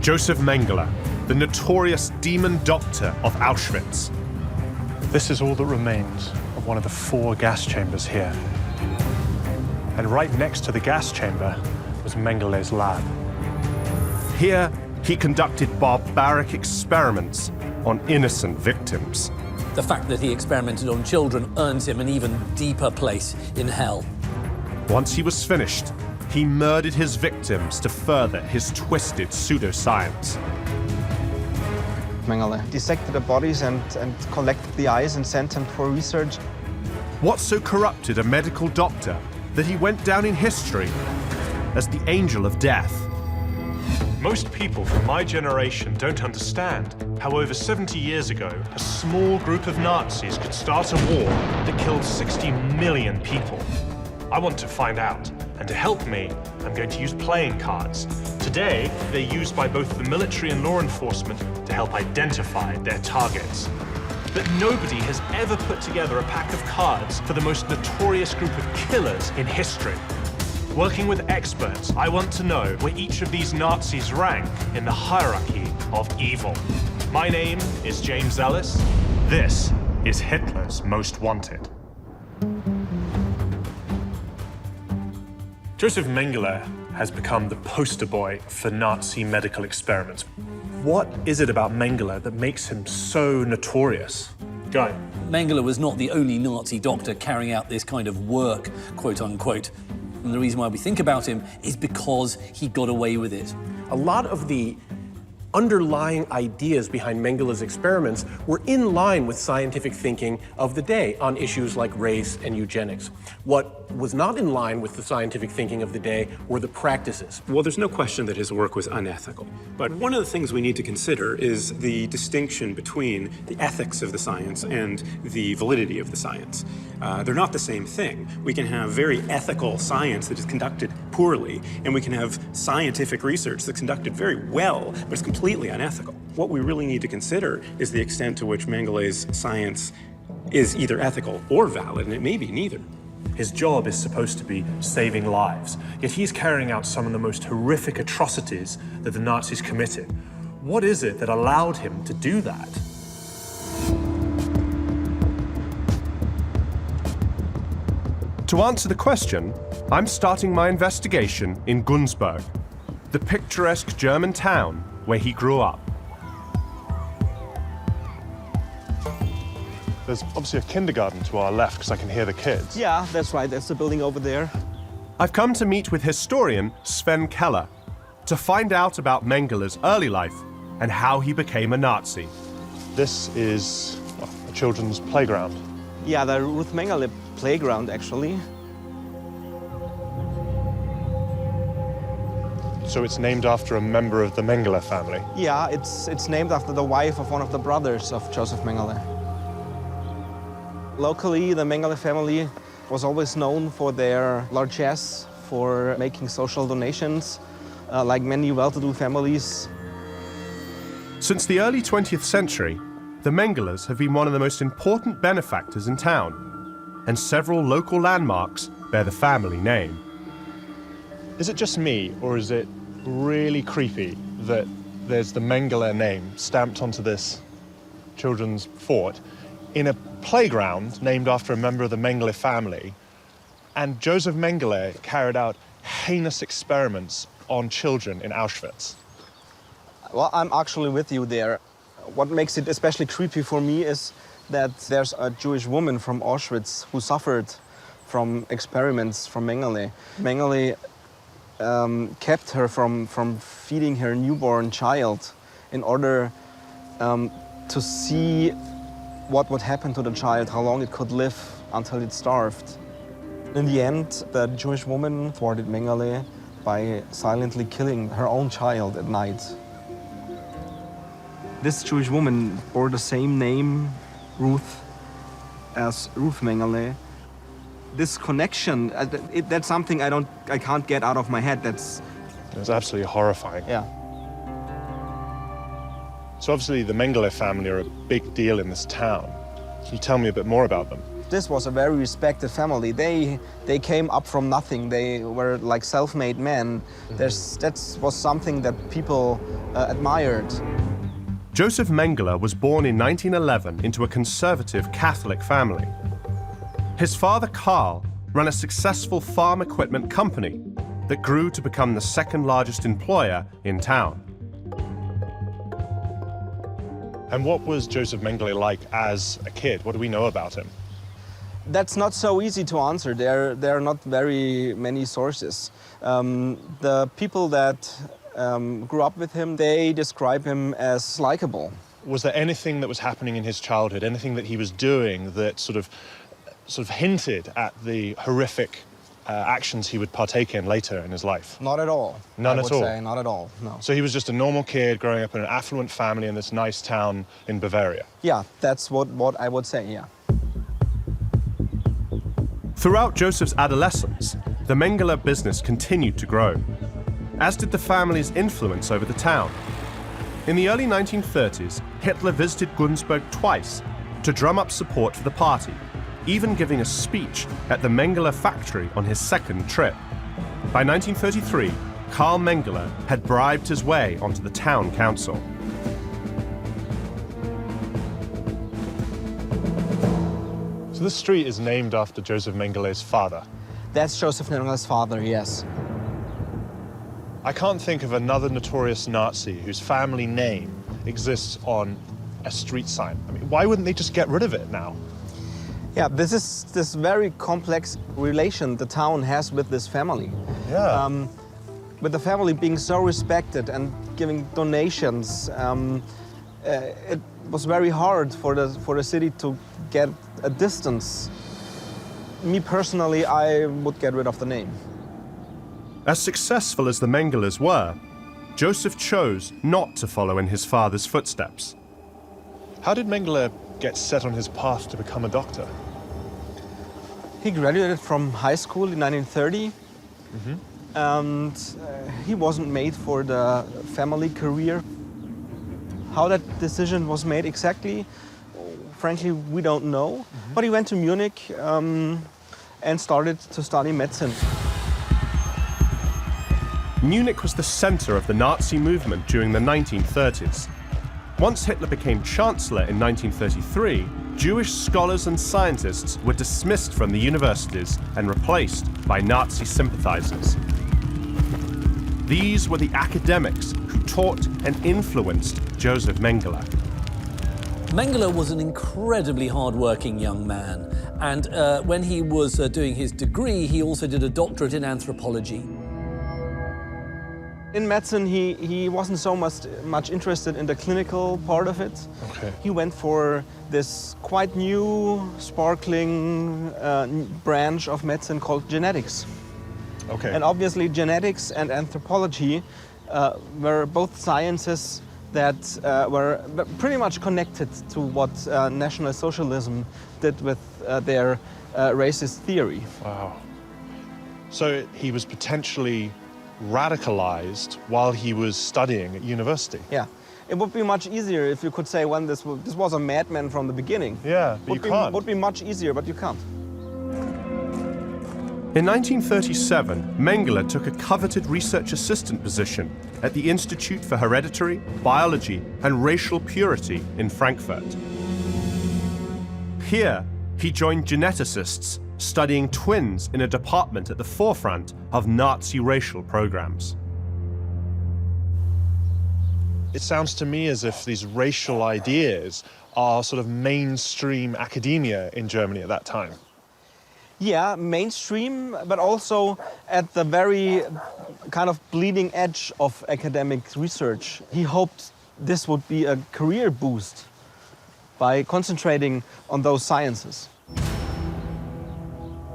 Josef Mengele, the notorious demon doctor of Auschwitz. This is all that remains of one of the 4 gas chambers here. And right next to the gas chamber was Mengele's lab. Here, he conducted barbaric experiments on innocent victims. The fact that he experimented on children earns him an even deeper place in hell. Once he was finished, he murdered his victims to further his twisted pseudoscience. Mengele dissected the bodies and collected the eyes and sent them for research. What so corrupted a medical doctor that he went down in history as the angel of death? Most people from my generation don't understand how over 70 years ago, a small group of Nazis could start a war that killed 60 million people. I want to find out, and to help me, I'm going to use playing cards. Today, they're used by both the military and law enforcement to help identify their targets. But nobody has ever put together a pack of cards for the most notorious group of killers in history. Working with experts, I want to know where each of these Nazis rank in the hierarchy of evil. My name is James Ellis. This is Hitler's Most Wanted. Josef Mengele has become the poster boy for Nazi medical experiments. What is it about Mengele that makes him so notorious? Guy. Mengele was not the only Nazi doctor carrying out this kind of work, quote unquote. And the reason why we think about him is because he got away with it. A lot of the underlying ideas behind Mengele's experiments were in line with scientific thinking of the day on issues like race and eugenics. What was not in line with the scientific thinking of the day were the practices. Well, there's no question that his work was unethical. But one of the things we need to consider is the distinction between the ethics of the science and the validity of the science. They're not the same thing. We can have very ethical science that is conducted poorly, and we can have scientific research that's conducted very well, but it's completely unethical. What we really need to consider is the extent to which Mengele's science is either ethical or valid, and it may be neither. His job is supposed to be saving lives, yet he's carrying out some of the most horrific atrocities that the Nazis committed. What is it that allowed him to do that? To answer the question, I'm starting my investigation in Günzburg, the picturesque German town where he grew up. There's obviously a kindergarten to our left because I can hear the kids. Yeah, that's right. That's the building over there. I've come to meet with historian Sven Keller to find out about Mengele's early life and how he became a Nazi. This is a children's playground. Yeah, the Ruth Mengele playground, actually. So it's named after a member of the Mengele family? Yeah, it's named after the wife of one of the brothers of Josef Mengele. Locally, the Mengele family was always known for their largesse, for making social donations, like many well-to-do families. Since the early 20th century, the Mengeles have been one of the most important benefactors in town, and several local landmarks bear the family name. Is it just me, or is it really creepy that there's the Mengele name stamped onto this children's fort in a playground named after a member of the Mengele family, and Josef Mengele carried out heinous experiments on children in Auschwitz? Well, I'm actually with you there. What makes it especially creepy for me is that there's a Jewish woman from Auschwitz who suffered from experiments from Mengele. Mengele kept her from feeding her newborn child in order to see what would happen to the child, how long it could live until it starved. In the end, the Jewish woman thwarted Mengele by silently killing her own child at night. This Jewish woman bore the same name, Ruth, as Ruth Mengele. This connection, that's something I can't get out of my head. It's absolutely horrifying. Yeah. So obviously the Mengele family are a big deal in this town. Can you tell me a bit more about them? this was a very respected family. They came up from nothing. They were like self-made men. That was something that people admired. Josef Mengele was born in 1911 into a conservative Catholic family. His father, Karl, ran a successful farm equipment company that grew to become the second largest employer in town. And what was Josef Mengele like as a kid? What do we know about him? That's not so easy to answer. There are not very many sources. The people that grew up with him, they describe him as likable. Was there anything that was happening in his childhood, anything that he was doing that sort of hinted at the horrific actions he would partake in later in his life? Not at all. None I at would all? say, not at all, no. So he was just a normal kid growing up in an affluent family in this nice town in Bavaria? Yeah, that's what I would say, yeah. Throughout Josef's adolescence, the Mengele business continued to grow, as did the family's influence over the town. In the early 1930s, Hitler visited Günzburg twice to drum up support for the party, even giving a speech at the Mengele factory on his second trip. By 1933, Karl Mengele had bribed his way onto the town council. So this street is named after Josef Mengele's father. That's Josef Mengele's father, yes. I can't think of another notorious Nazi whose family name exists on a street sign. I mean, why wouldn't they just get rid of it now? Yeah, this is this very complex relation the town has with this family. Yeah. With the family being so respected and giving donations, it was very hard for the city to get a distance. Me personally, I would get rid of the name. As successful as the Mengeles were, Josef chose not to follow in his father's footsteps. How did Mengele get set on his path to become a doctor? He graduated from high school in 1930, and he wasn't made for the family career. How that decision was made exactly, frankly, we don't know. But he went to Munich and started to study medicine. Munich was the center of the Nazi movement during the 1930s. Once Hitler became chancellor in 1933, Jewish scholars and scientists were dismissed from the universities and replaced by Nazi sympathizers. These were the academics who taught and influenced Josef Mengele. Mengele was an incredibly hard-working young man, and when he was doing his degree, he also did a doctorate in anthropology. In medicine, he wasn't so much interested in the clinical part of it. Okay. He went for this quite new, sparkling branch of medicine called genetics. Okay. And obviously, genetics and anthropology were both sciences that were pretty much connected to what National Socialism did with their racist theory. Wow. So he was potentially radicalized while he was studying at university. Yeah. It would be much easier if you could say, well, this was a madman from the beginning. Yeah, but you can't. Would be much easier, but you can't. In 1937, Mengele took a coveted research assistant position at the Institute for Hereditary, Biology, and Racial Purity in Frankfurt. Here, he joined geneticists studying twins in a department at the forefront of Nazi racial programs. It sounds to me as if these racial ideas are sort of mainstream academia in Germany at that time. Yeah, mainstream, but also at the very kind of bleeding edge of academic research. He hoped this would be a career boost by concentrating on those sciences.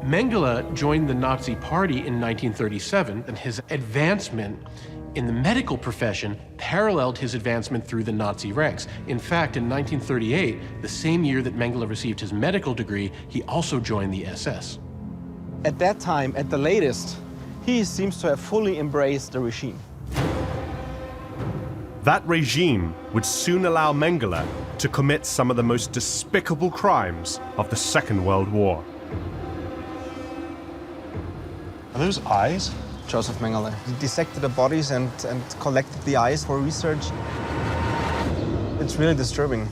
Mengele joined the Nazi Party in 1937, and his advancement in the medical profession paralleled his advancement through the Nazi ranks. In fact, in 1938, the same year that Mengele received his medical degree, he also joined the SS. At that time, at the latest, he seems to have fully embraced the regime. That regime would soon allow Mengele to commit some of the most despicable crimes of the Second World War. Are those eyes? Josef Mengele. He dissected the bodies and collected the eyes for research. It's really disturbing.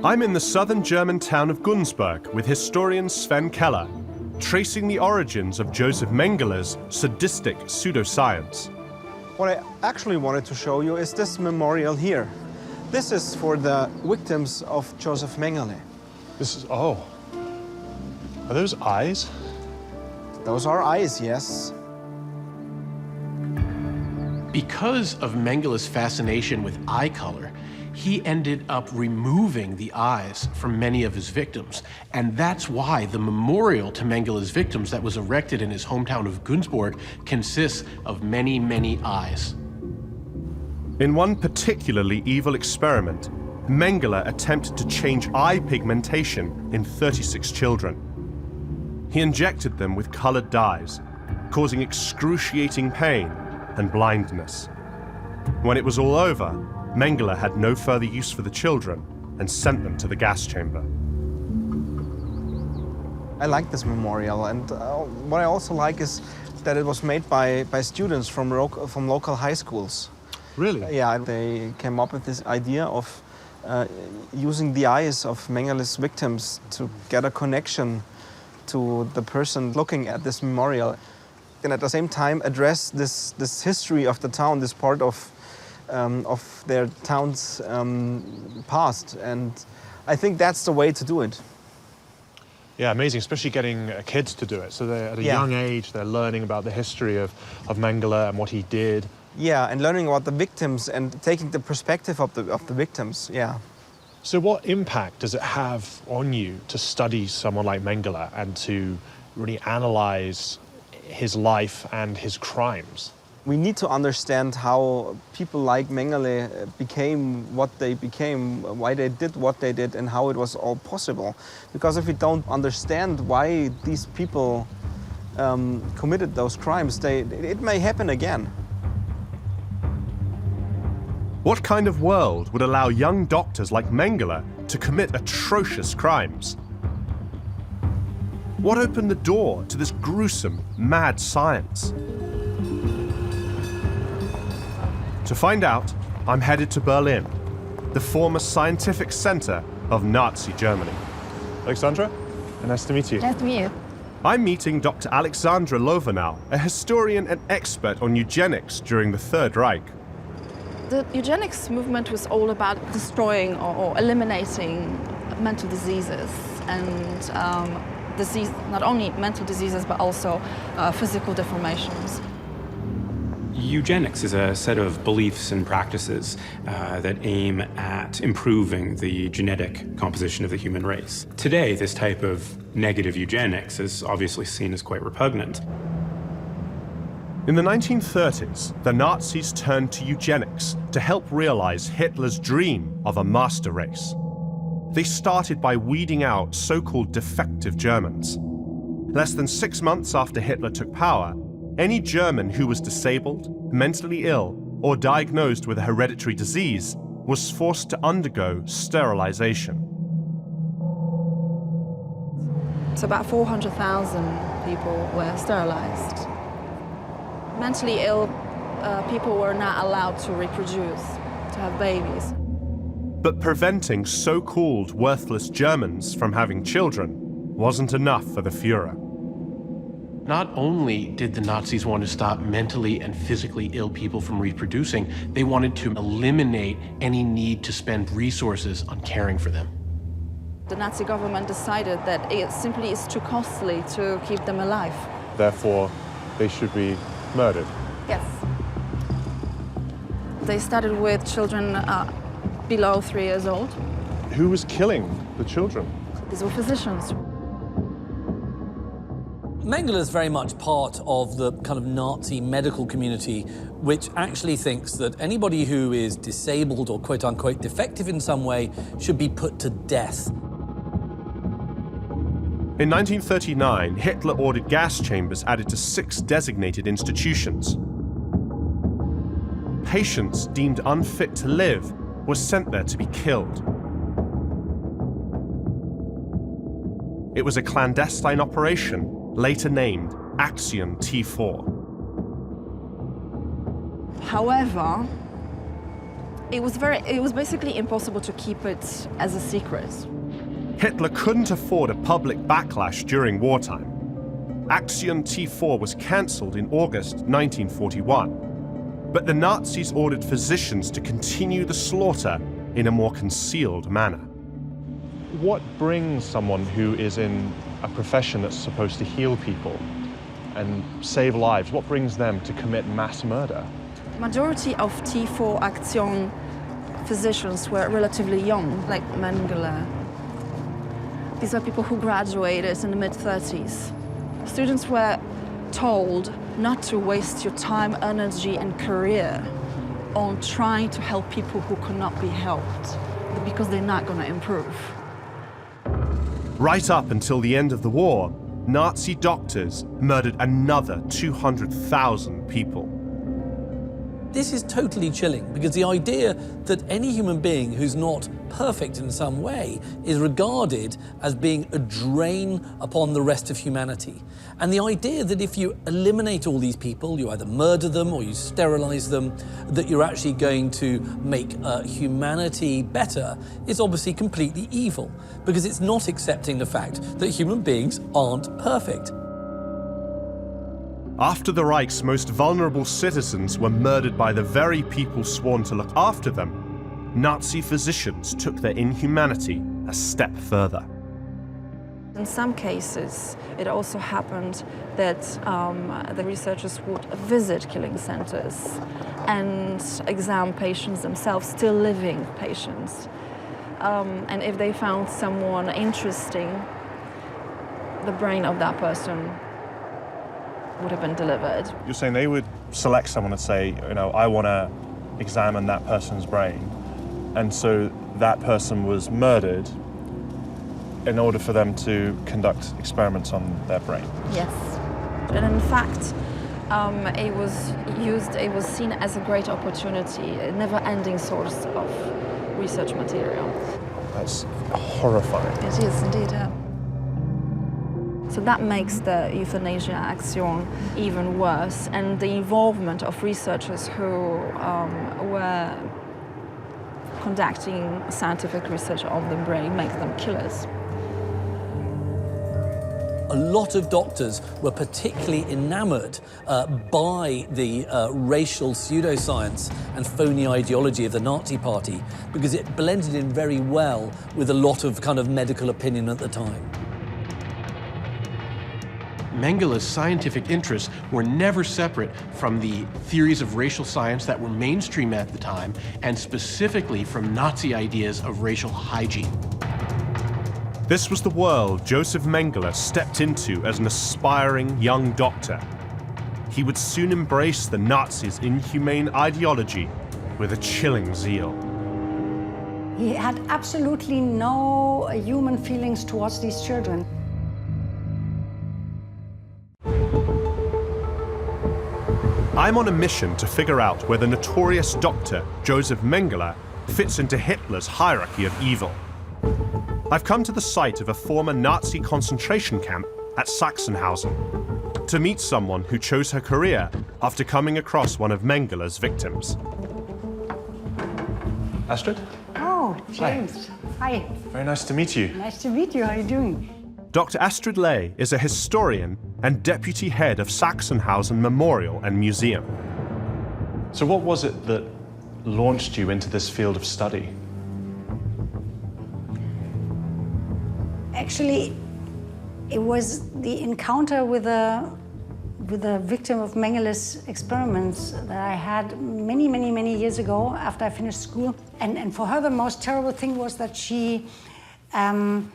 I'm in the southern German town of Günzburg with historian Sven Keller, tracing the origins of Josef Mengele's sadistic pseudoscience. What I actually wanted to show you is this memorial here. This is for the victims of Josef Mengele. This is, oh. Are those eyes? Those are eyes, yes. Because of Mengele's fascination with eye color, he ended up removing the eyes from many of his victims. And that's why the memorial to Mengele's victims that was erected in his hometown of Günzburg consists of many, many eyes. In one particularly evil experiment, Mengele attempted to change eye pigmentation in 36 children. He injected them with colored dyes, causing excruciating pain and blindness. When it was all over, Mengele had no further use for the children and sent them to the gas chamber. I like this memorial, and what I also like is that it was made by students from local high schools. Really? Yeah, they came up with this idea of using the eyes of Mengele's victims to get a connection to the person looking at this memorial, and at the same time address this history of the town, this part of their town's past. And I think that's the way to do it. Yeah, amazing, especially getting kids to do it. So they're at a young age, they're learning about the history of Mengele and what he did. Yeah, and learning about the victims and taking the perspective of the victims, yeah. So what impact does it have on you to study someone like Mengele and to really analyze his life and his crimes? We need to understand how people like Mengele became what they became, why they did what they did, and how it was all possible. Because if we don't understand why these people committed those crimes, it may happen again. What kind of world would allow young doctors like Mengele to commit atrocious crimes? What opened the door to this gruesome, mad science? To find out, I'm headed to Berlin, the former scientific center of Nazi Germany. Alexandra, nice to meet you. Nice to meet you. I'm meeting Dr. Alexandra Lovenau, a historian and expert on eugenics during the Third Reich. The eugenics movement was all about destroying or eliminating mental diseases and not only mental diseases but also physical deformations. Eugenics is a set of beliefs and practices that aim at improving the genetic composition of the human race. Today, this type of negative eugenics is obviously seen as quite repugnant. In the 1930s, the Nazis turned to eugenics to help realize Hitler's dream of a master race. They started by weeding out so-called defective Germans. Less than 6 months after Hitler took power, any German who was disabled, mentally ill, or diagnosed with a hereditary disease was forced to undergo sterilization. So about 400,000 people were sterilized. Mentally ill people were not allowed to reproduce, to have babies. But preventing so-called worthless Germans from having children wasn't enough for the Führer. Not only did the Nazis want to stop mentally and physically ill people from reproducing, they wanted to eliminate any need to spend resources on caring for them. The Nazi government decided that it simply is too costly to keep them alive. Therefore, they should be murdered. Yes. They started with children below 3 years old. Who was killing the children? These were physicians. Mengele is very much part of the kind of Nazi medical community, which actually thinks that anybody who is disabled or quote-unquote defective in some way should be put to death. In 1939, Hitler ordered gas chambers added to 6 designated institutions. patients deemed unfit to live were sent there to be killed. It was a clandestine operation, later named Action T4. However, it was basically impossible to keep it as a secret. Hitler couldn't afford a public backlash during wartime. Action T4 was cancelled in August 1941, but the Nazis ordered physicians to continue the slaughter in a more concealed manner. What brings someone who is in a profession that's supposed to heal people and save lives, what brings them to commit mass murder? The majority of T4 Action physicians were relatively young, like Mengele. These are people who graduated in the mid-30s. Students were told not to waste your time, energy, and career on trying to help people who could not be helped, because they're not going to improve. Right up until the end of the war, Nazi doctors murdered another 200,000 people. This is totally chilling, because the idea that any human being who's not perfect in some way is regarded as being a drain upon the rest of humanity. And the idea that if you eliminate all these people, you either murder them or you sterilize them, that you're actually going to make humanity better is obviously completely evil, because it's not accepting the fact that human beings aren't perfect. After the Reich's most vulnerable citizens were murdered by the very people sworn to look after them, Nazi physicians took their inhumanity a step further. In some cases, it also happened that the researchers would visit killing centers and examine patients themselves, still living patients. And if they found someone interesting, the brain of that person would have been delivered. You're saying they would select someone and say, you know, I want to examine that person's brain. And so that person was murdered in order for them to conduct experiments on their brain. Yes. And in fact, it was seen as a great opportunity, a never-ending source of research material. That's horrifying. It is indeed, yeah. So that makes the euthanasia action even worse, and the involvement of researchers who were conducting scientific research on the brain makes them killers. A lot of doctors were particularly enamored by the racial pseudoscience and phony ideology of the Nazi Party, because it blended in very well with a lot of kind of medical opinion at the time. Mengele's scientific interests were never separate from the theories of racial science that were mainstream at the time, and specifically from Nazi ideas of racial hygiene. This was the world Josef Mengele stepped into as an aspiring young doctor. He would soon embrace the Nazis' inhumane ideology with a chilling zeal. He had absolutely no human feelings towards these children. I'm on a mission to figure out where the notorious doctor Josef Mengele fits into Hitler's hierarchy of evil. I've come to the site of a former Nazi concentration camp at Sachsenhausen to meet someone who chose her career after coming across one of Mengele's victims. Astrid? Oh, James. Hi. Very nice to meet you. Nice to meet you. How are you doing? Dr. Astrid Ley is a historian and deputy head of Sachsenhausen Memorial and Museum. So what was it that launched you into this field of study? Actually, it was the encounter with a victim of Mengele's experiments that I had many years ago after I finished school. And for her, the most terrible thing was that she kind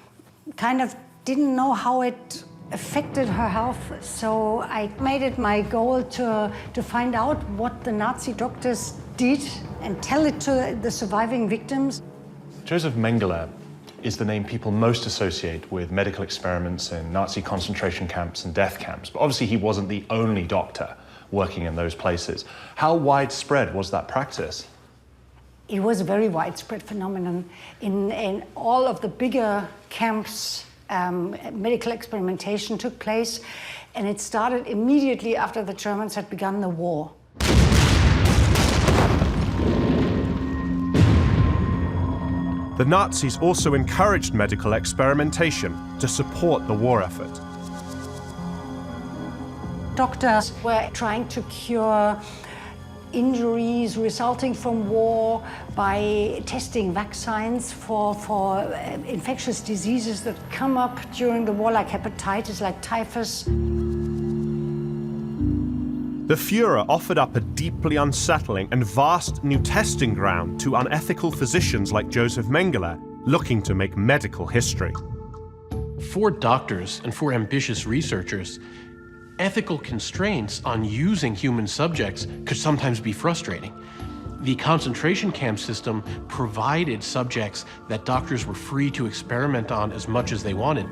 of didn't know how it affected her health. So I made it my goal to find out what the Nazi doctors did and tell it to the surviving victims. Josef Mengele is the name people most associate with medical experiments in Nazi concentration camps and death camps. But obviously he wasn't the only doctor working in those places. How widespread was that practice? It was a very widespread phenomenon. In all of the bigger camps, medical experimentation took place, and it started immediately after the Germans had begun the war. The Nazis also encouraged medical experimentation to support the war effort. Doctors were trying to cure injuries resulting from war by testing vaccines for infectious diseases that come up during the war, like hepatitis, like typhus. The Führer offered up a deeply unsettling and vast new testing ground to unethical physicians like Josef Mengele, looking to make medical history. For doctors and for ambitious researchers, ethical constraints on using human subjects could sometimes be frustrating. The concentration camp system provided subjects that doctors were free to experiment on as much as they wanted.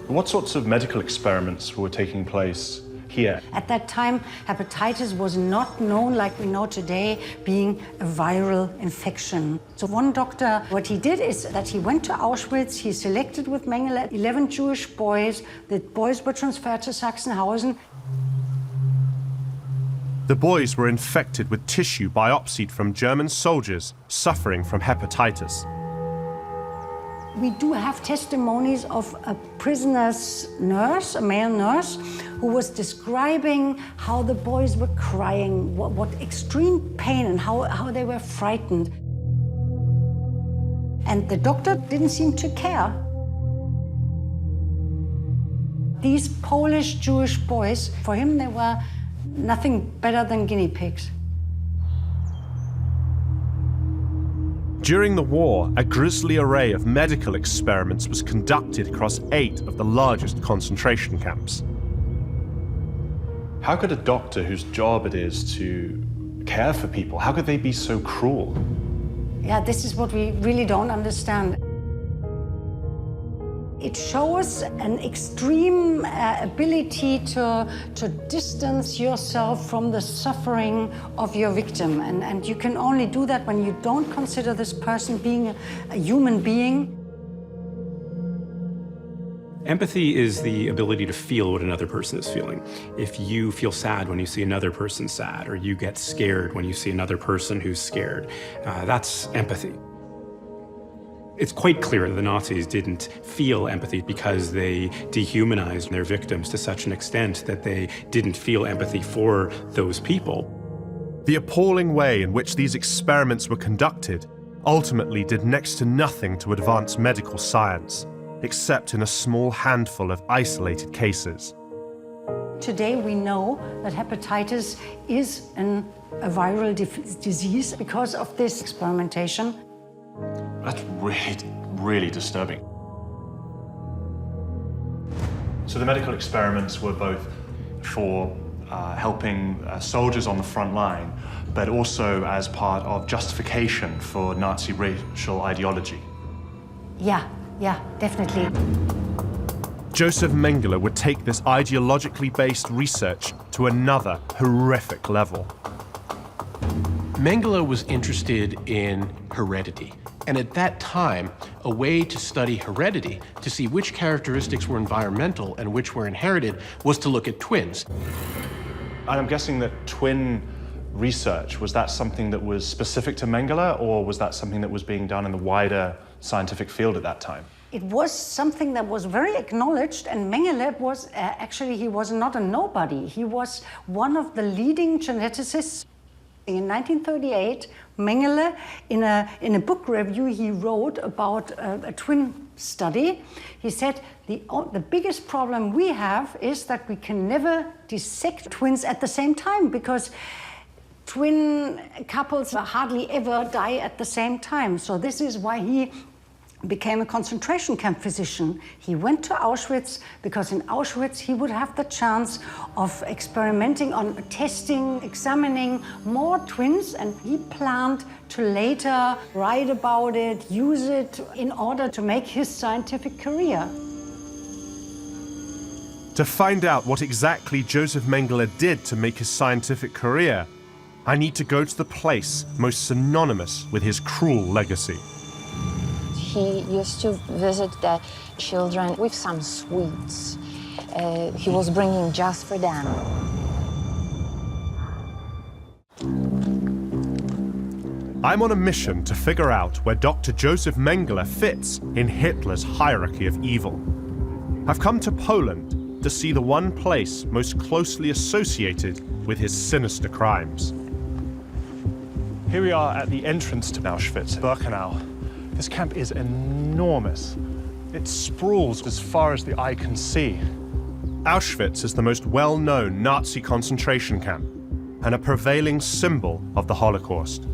What sorts of medical experiments were taking place here? At that time, hepatitis was not known like we know today, being a viral infection. So one doctor, what he did is that he went to Auschwitz, he selected with Mengele 11 Jewish boys. The boys were transferred to Sachsenhausen. The boys were infected with tissue biopsied from German soldiers suffering from hepatitis. We do have testimonies of a prisoner's nurse, a male nurse, who was describing how the boys were crying, what extreme pain and how they were frightened. And the doctor didn't seem to care. These Polish Jewish boys, for him they were nothing better than guinea pigs. During the war, a grisly array of medical experiments was conducted across 8 of the largest concentration camps. How could a doctor whose job it is to care for people, how could they be so cruel? Yeah, this is what we really don't understand. It shows an extreme ability to distance yourself from the suffering of your victim. And you can only do that when you don't consider this person being a human being. Empathy is the ability to feel what another person is feeling. If you feel sad when you see another person sad, or you get scared when you see another person who's scared, that's empathy. It's quite clear the Nazis didn't feel empathy because they dehumanized their victims to such an extent that they didn't feel empathy for those people. The appalling way in which these experiments were conducted ultimately did next to nothing to advance medical science, except in a small handful of isolated cases. Today we know that hepatitis is a viral disease because of this experimentation. That's really disturbing. So the medical experiments were both for helping soldiers on the front line, but also as part of justification for Nazi racial ideology. Yeah, definitely. Josef Mengele would take this ideologically based research to another horrific level. Mengele was interested in heredity. And at that time, a way to study heredity, to see which characteristics were environmental and which were inherited, was to look at twins. And I'm guessing that twin research, was that something that was specific to Mengele, or was that something that was being done in the wider scientific field at that time? It was something that was very acknowledged, and Mengele was, actually, he was not a nobody. He was one of the leading geneticists. In 1938, Mengele, in a book review he wrote about a twin study, he said, the biggest problem we have is that we can never dissect twins at the same time, because twin couples hardly ever die at the same time. So this is why he became a concentration camp physician. He went to Auschwitz because in Auschwitz he would have the chance of experimenting on testing, examining more twins, and he planned to later write about it, use it in order to make his scientific career. To find out what exactly Josef Mengele did to make his scientific career, I need to go to the place most synonymous with his cruel legacy. He used to visit the children with some sweets he was bringing just for them. I'm on a mission to figure out where Dr. Josef Mengele fits in Hitler's hierarchy of evil. I've come to Poland to see the one place most closely associated with his sinister crimes. Here we are at the entrance to Auschwitz-Birkenau. This camp is enormous. It sprawls as far as the eye can see. Auschwitz is the most well-known Nazi concentration camp and a prevailing symbol of the Holocaust.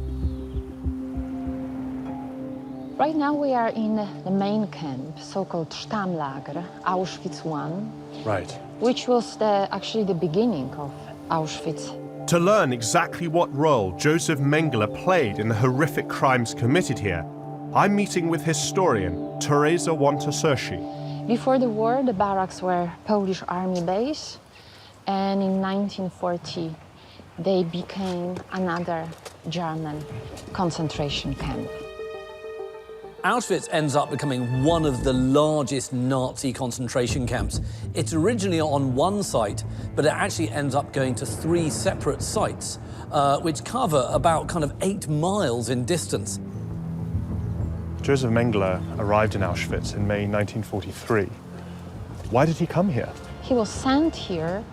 Right now we are in the main camp, so-called Stammlager, Auschwitz I, Right. which was actually the beginning of Auschwitz. To learn exactly what role Josef Mengele played in the horrific crimes committed here, I'm meeting with historian Teresa Wątosiewicz. Before the war, the barracks were Polish army base, and in 1940, they became another German concentration camp. Auschwitz ends up becoming one of the largest Nazi concentration camps. It's originally on one site, but it actually ends up going to 3 separate sites, which cover about kind of 8 miles in distance. Josef Mengele arrived in Auschwitz in May 1943. Why did he come here? He was sent here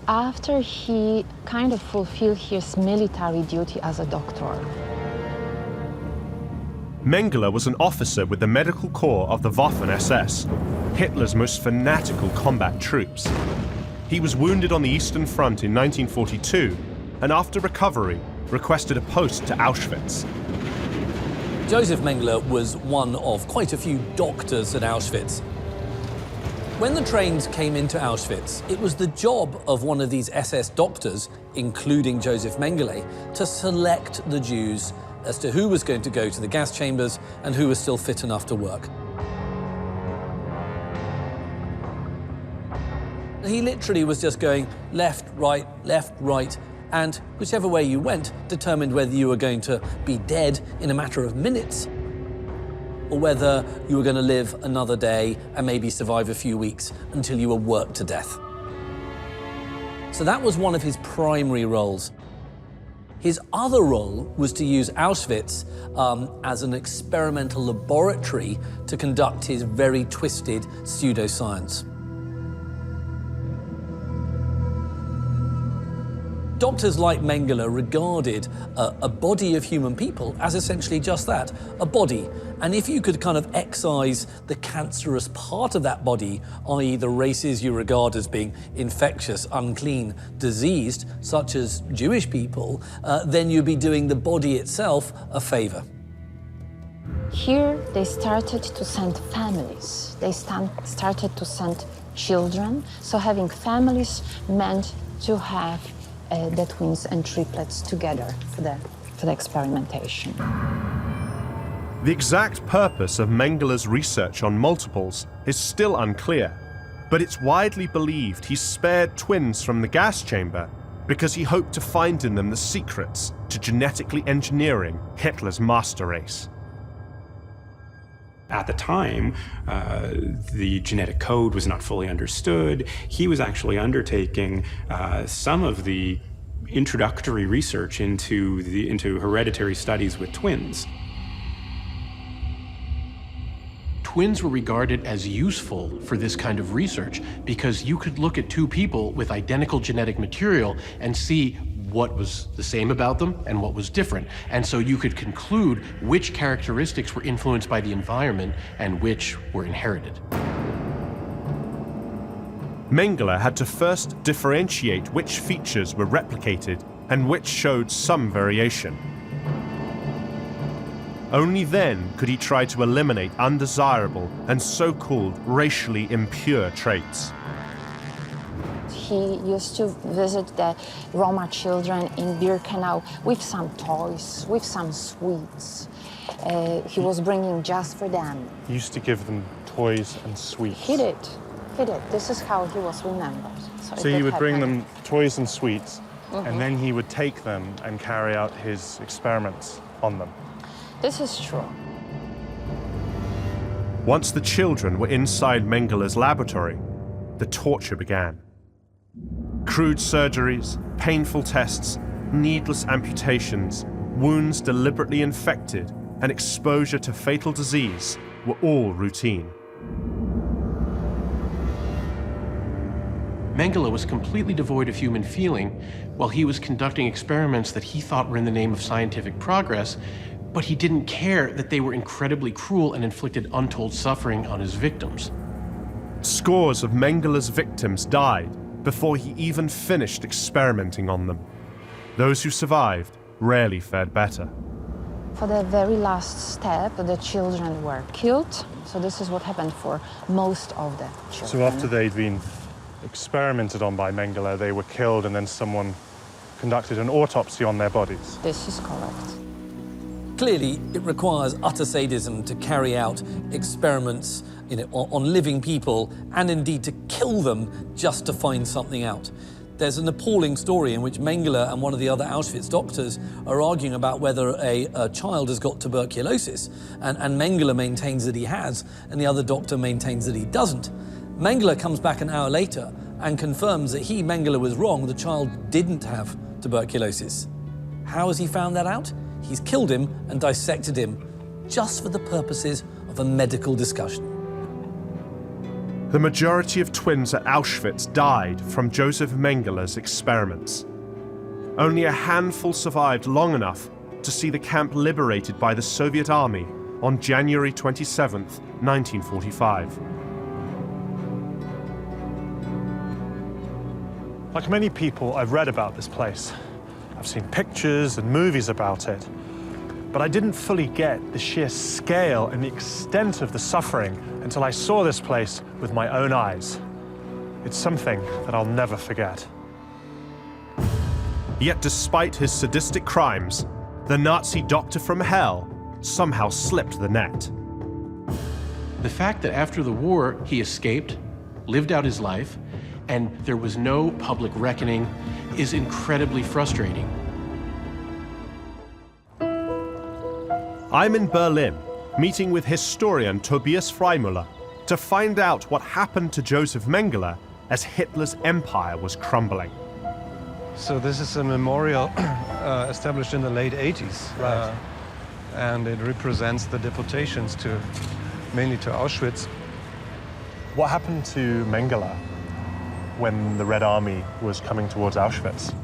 after he kind of fulfilled his military duty as a doctor. Mengele was an officer with the Medical Corps of the Waffen-SS, Hitler's most fanatical combat troops. He was wounded on the Eastern Front in 1942, and after recovery, requested a post to Auschwitz. Josef Mengele was one of quite a few doctors at Auschwitz. When the trains came into Auschwitz, it was the job of one of these SS doctors, including Josef Mengele, to select the Jews as to who was going to go to the gas chambers and who was still fit enough to work. He literally was just going left, right, and whichever way you went determined whether you were going to be dead in a matter of minutes or whether you were going to live another day and maybe survive a few weeks until you were worked to death. So that was one of his primary roles. His other role was to use Auschwitz as an experimental laboratory to conduct his very twisted pseudoscience. Doctors like Mengele regarded a body of human people as essentially just that, a body. And if you could kind of excise the cancerous part of that body, i.e. the races you regard as being infectious, unclean, diseased, such as Jewish people, then you'd be doing the body itself a favor. Here, they started to send families. They started to send children. So having families meant to have the twins and triplets together for the experimentation. The exact purpose of Mengele's research on multiples is still unclear, but it's widely believed he spared twins from the gas chamber because he hoped to find in them the secrets to genetically engineering Hitler's master race. At the time, the genetic code was not fully understood. He was actually undertaking some of the introductory research into hereditary studies with twins. Twins were regarded as useful for this kind of research because you could look at 2 people with identical genetic material and see what was the same about them and what was different. And so you could conclude which characteristics were influenced by the environment and which were inherited. Mengele had to first differentiate which features were replicated and which showed some variation. Only then could he try to eliminate undesirable and so-called racially impure traits. He used to visit the Roma children in Birkenau with some toys, with some sweets. He was bringing just for them. He used to give them toys and sweets. He did. He did. This is how he was remembered. So he would bring them toys and sweets, and then he would take them and carry out his experiments on them. This is true. Once the children were inside Mengele's laboratory, the torture began. Crude surgeries, painful tests, needless amputations, wounds deliberately infected, and exposure to fatal disease were all routine. Mengele was completely devoid of human feeling while he was conducting experiments that he thought were in the name of scientific progress, but he didn't care that they were incredibly cruel and inflicted untold suffering on his victims. Scores of Mengele's victims died before he even finished experimenting on them. Those who survived rarely fared better. For the very last step, the children were killed. So this is what happened for most of the children. So after they'd been experimented on by Mengele, they were killed, and then someone conducted an autopsy on their bodies. This is correct. Clearly, it requires utter sadism to carry out experiments, on living people, and indeed to kill them just to find something out. There's an appalling story in which Mengele and one of the other Auschwitz doctors are arguing about whether a child has got tuberculosis, and Mengele maintains that he has, and the other doctor maintains that he doesn't. Mengele comes back an hour later and confirms that he, Mengele, was wrong. The child didn't have tuberculosis. How has he found that out? He's killed him and dissected him just for the purposes of a medical discussion. The majority of twins at Auschwitz died from Josef Mengele's experiments. Only a handful survived long enough to see the camp liberated by the Soviet army on January 27, 1945. Like many people, I've read about this place. I've seen pictures and movies about it, but I didn't fully get the sheer scale and the extent of the suffering until I saw this place with my own eyes. It's something that I'll never forget. Yet despite his sadistic crimes, the Nazi doctor from hell somehow slipped the net. The fact that after the war he escaped, lived out his life, and there was no public reckoning is incredibly frustrating. I'm in Berlin, meeting with historian Tobias Freimüller to find out what happened to Josef Mengele as Hitler's empire was crumbling. So this is a memorial established in the late 80s. Right. And it represents the deportations mainly to Auschwitz. What happened to Mengele when the Red Army was coming towards Auschwitz?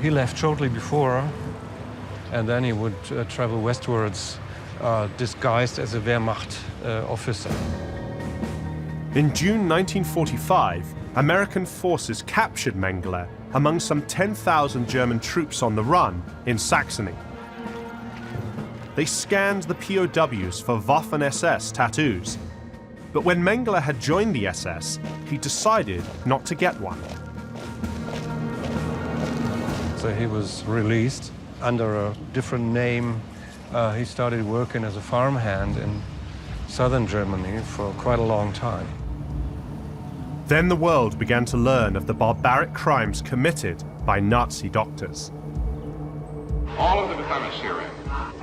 He left shortly before, and then he would travel westwards disguised as a Wehrmacht officer. In June 1945, American forces captured Mengele among some 10,000 German troops on the run in Saxony. They scanned the POWs for Waffen-SS tattoos, but when Mengele had joined the SS, he decided not to get one. So he was released under a different name. He started working as a farmhand in southern Germany for quite a long time. Then the world began to learn of the barbaric crimes committed by Nazi doctors. All of the defendants herein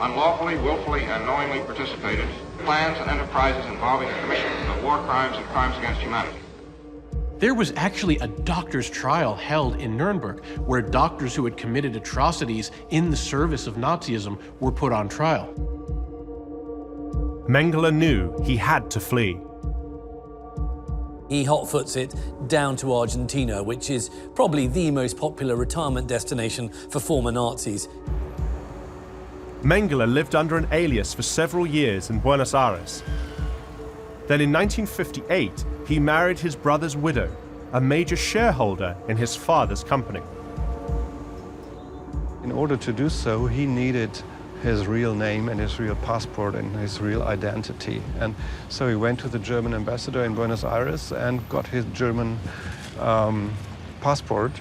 unlawfully, willfully, and knowingly participated in plans and enterprises involving the commission of war crimes and crimes against humanity. There was actually a doctor's trial held in Nuremberg where doctors who had committed atrocities in the service of Nazism were put on trial. Mengele knew he had to flee. He hotfoots it down to Argentina, which is probably the most popular retirement destination for former Nazis. Mengele lived under an alias for several years in Buenos Aires. Then in 1958, he married his brother's widow, a major shareholder in his father's company. In order to do so, he needed his real name and his real passport and his real identity. And so he went to the German ambassador in Buenos Aires and got his German passport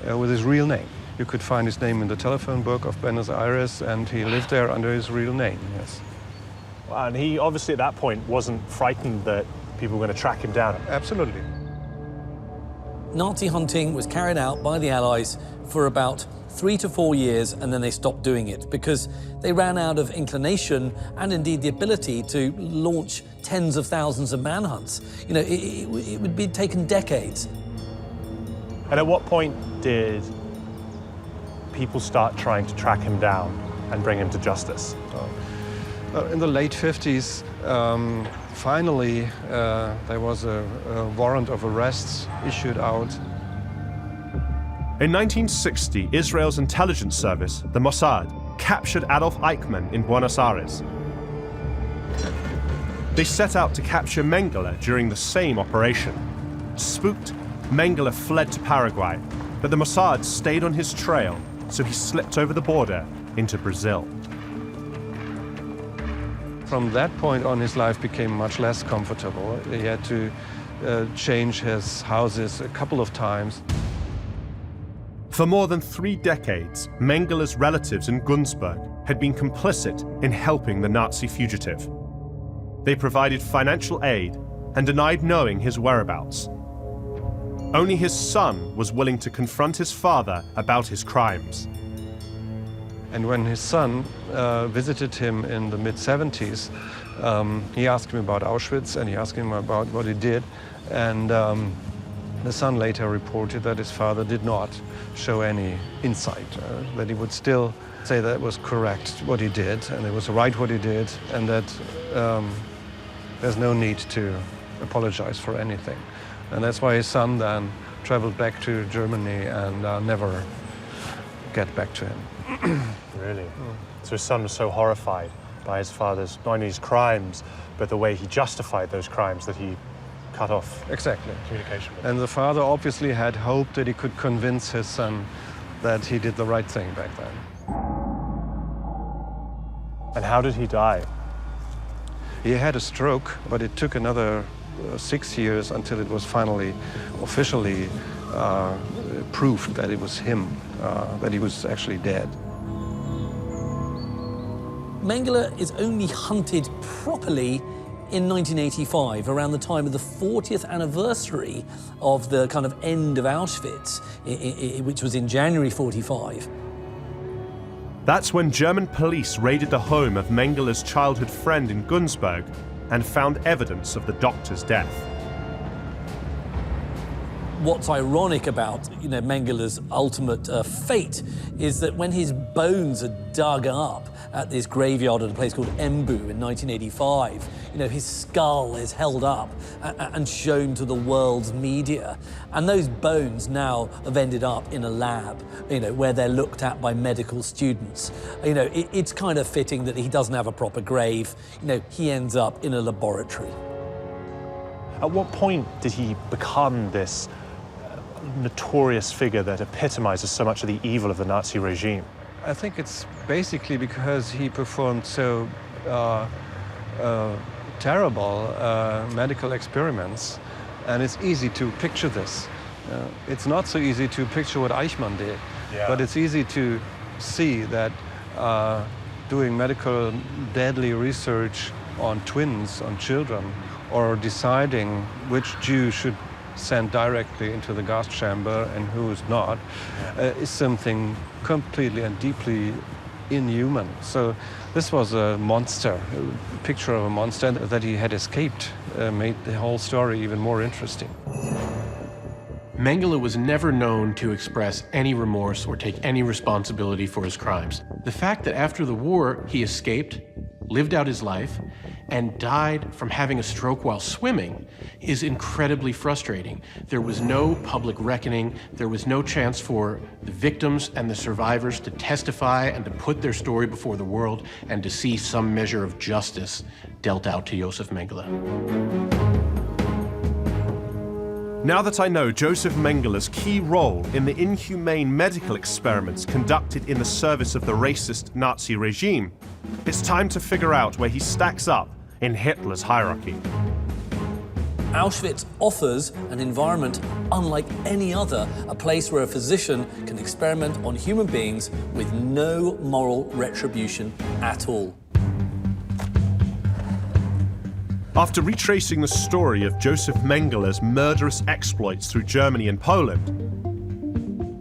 with his real name. You could find his name in the telephone book of Buenos Aires, and he lived there under his real name, yes. And he obviously at that point wasn't frightened that People were going to track him down. Absolutely. Nazi hunting was carried out by the Allies for about 3 to 4 years, and then they stopped doing it because they ran out of inclination and indeed the ability to launch tens of thousands of manhunts. You know, it would be taken decades. And at what point did people start trying to track him down and bring him to justice? In the late 50s, finally, there was a warrant of arrests issued out. In 1960, Israel's intelligence service, the Mossad, captured Adolf Eichmann in Buenos Aires. They set out to capture Mengele during the same operation. Spooked, Mengele fled to Paraguay, but the Mossad stayed on his trail, so he slipped over the border into Brazil. From that point on, his life became much less comfortable. He had to change his houses a couple of times. For more than 3 decades, Mengele's relatives in Günzburg had been complicit in helping the Nazi fugitive. They provided financial aid and denied knowing his whereabouts. Only his son was willing to confront his father about his crimes. And when his son visited him in the mid-70s, he asked him about Auschwitz and he asked him about what he did. And the son later reported that his father did not show any insight, that he would still say that it was correct what he did and it was right what he did, and that there's no need to apologize for anything. And that's why his son then traveled back to Germany and never get back to him. Really? So his son was so horrified by his father's, not only his crimes, but the way he justified those crimes, that he cut off exactly communication with him. And the father obviously had hoped that he could convince his son that he did the right thing back then. And how did he die? He had a stroke, but it took another 6 years until it was finally officially proved that it was him, that he was actually dead. Mengele is only hunted properly in 1985, around the time of the 40th anniversary of the kind of end of Auschwitz, which was in January 45. That's when German police raided the home of Mengele's childhood friend in Günzburg and found evidence of the doctor's death. What's ironic about, Mengele's ultimate fate is that when his bones are dug up at this graveyard at a place called Embu in 1985, his skull is held up and shown to the world's media. And those bones now have ended up in a lab, where they're looked at by medical students. It's kind of fitting that he doesn't have a proper grave. He ends up in a laboratory. At what point did he become this notorious figure that epitomizes so much of the evil of the Nazi regime? I think it's basically because he performed so terrible medical experiments, and it's easy to picture this. It's not so easy to picture what Eichmann did, but it's easy to see that doing medical deadly research on twins, on children, or deciding which Jew should sent directly into the gas chamber and who is not, is something completely and deeply inhuman. So this was a monster, a picture of a monster that he had escaped, made the whole story even more interesting. Mengele was never known to express any remorse or take any responsibility for his crimes. The fact that after the war he escaped, lived out his life, and died from having a stroke while swimming is incredibly frustrating. There was no public reckoning. There was no chance for the victims and the survivors to testify and to put their story before the world and to see some measure of justice dealt out to Josef Mengele. Now that I know Josef Mengele's key role in the inhumane medical experiments conducted in the service of the racist Nazi regime, it's time to figure out where he stacks up in Hitler's hierarchy. Auschwitz offers an environment unlike any other, a place where a physician can experiment on human beings with no moral retribution at all. After retracing the story of Josef Mengele's murderous exploits through Germany and Poland,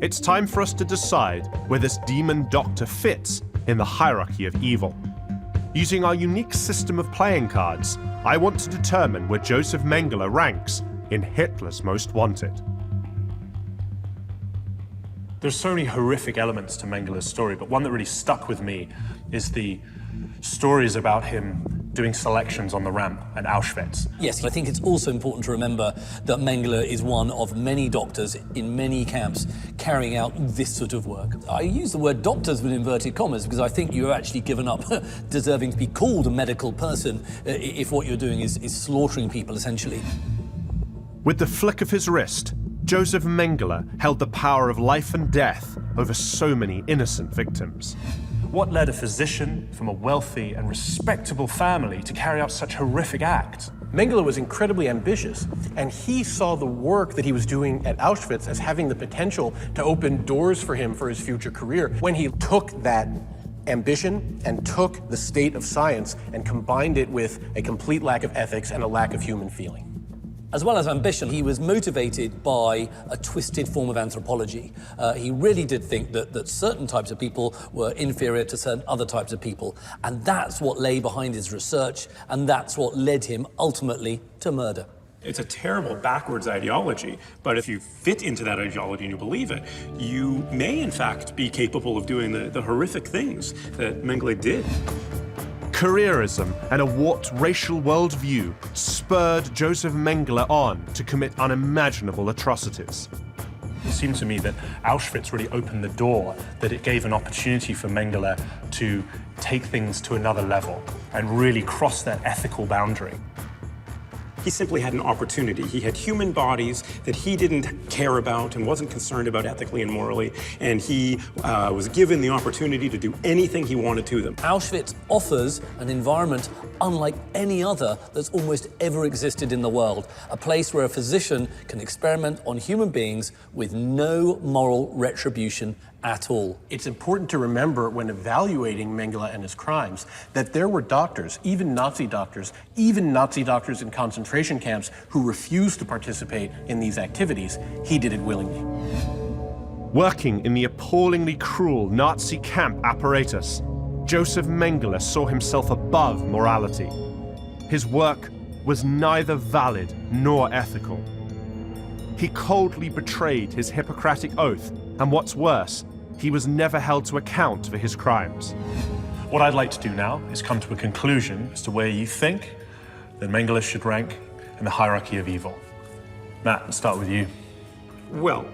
it's time for us to decide where this demon doctor fits in the hierarchy of evil. Using our unique system of playing cards, I want to determine where Josef Mengele ranks in Hitler's Most Wanted. There's so many horrific elements to Mengele's story, but one that really stuck with me is the stories about him doing selections on the ramp at Auschwitz. Yes, I think it's also important to remember that Mengele is one of many doctors in many camps carrying out this sort of work. I use the word doctors with inverted commas because I think you've actually given up deserving to be called a medical person if what you're doing is slaughtering people, essentially. With the flick of his wrist, Josef Mengele held the power of life and death over so many innocent victims. What led a physician from a wealthy and respectable family to carry out such horrific acts? Mengele was incredibly ambitious, and he saw the work that he was doing at Auschwitz as having the potential to open doors for him for his future career. When he took that ambition and took the state of science and combined it with a complete lack of ethics and a lack of human feeling. As well as ambition, he was motivated by a twisted form of anthropology. He really did think that certain types of people were inferior to certain other types of people. And that's what lay behind his research, and that's what led him ultimately to murder. It's a terrible backwards ideology, but if you fit into that ideology and you believe it, you may in fact be capable of doing the horrific things that Mengele did. Careerism and a warped racial worldview spurred Josef Mengele on to commit unimaginable atrocities. It seemed to me that Auschwitz really opened the door, that it gave an opportunity for Mengele to take things to another level and really cross that ethical boundary. He simply had an opportunity. He had human bodies that he didn't care about and wasn't concerned about ethically and morally, and he was given the opportunity to do anything he wanted to them. Auschwitz offers an environment unlike any other that's almost ever existed in the world, a place where a physician can experiment on human beings with no moral retribution at all. It's important to remember when evaluating Mengele and his crimes that there were doctors, even Nazi doctors in concentration camps who refused to participate in these activities. He did it willingly. Working in the appallingly cruel Nazi camp apparatus, Josef Mengele saw himself above morality. His work was neither valid nor ethical. He coldly betrayed his Hippocratic oath, and what's worse, he was never held to account for his crimes. What I'd like to do now is come to a conclusion as to where you think that Mengele should rank in the hierarchy of evil. Matt, let's start with you. Well,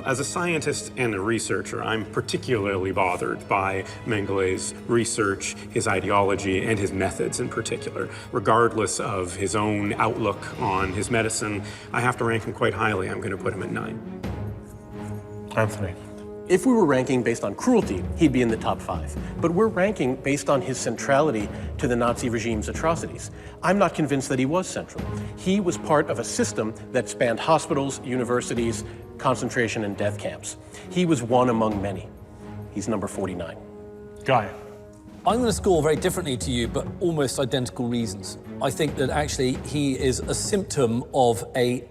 as a scientist and a researcher, I'm particularly bothered by Mengele's research, his ideology, and his methods in particular. Regardless of his own outlook on his medicine, I have to rank him quite highly. I'm going to put him at 9. Anthony. If we were ranking based on cruelty, he'd be in the top 5. But we're ranking based on his centrality to the Nazi regime's atrocities. I'm not convinced that he was central. He was part of a system that spanned hospitals, universities, concentration and death camps. He was one among many. He's number 49. Guy. I'm going to score very differently to you, but almost identical reasons. I think that actually he is a symptom of an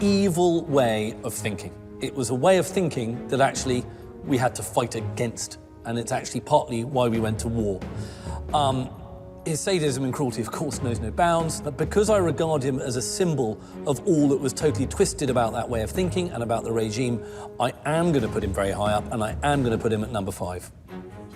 evil way of thinking. It was a way of thinking that actually we had to fight against, and it's actually partly why we went to war. His sadism and cruelty, of course, knows no bounds, but because I regard him as a symbol of all that was totally twisted about that way of thinking and about the regime, I am going to put him very high up, and I am going to put him at number 5.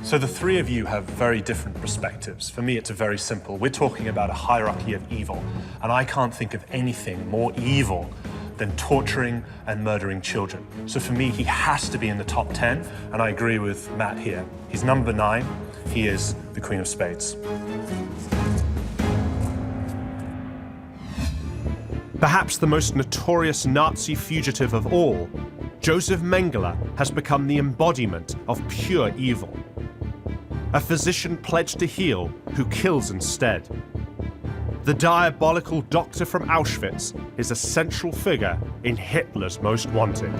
So the three of you have very different perspectives. For me, it's very simple. We're talking about a hierarchy of evil, and I can't think of anything more evil than torturing and murdering children. So for me, he has to be in the top 10, and I agree with Matt here. He's number 9. He is the Queen of Spades. Perhaps the most notorious Nazi fugitive of all, Josef Mengele has become the embodiment of pure evil. A physician pledged to heal who kills instead. The diabolical doctor from Auschwitz is a central figure in Hitler's Most Wanted.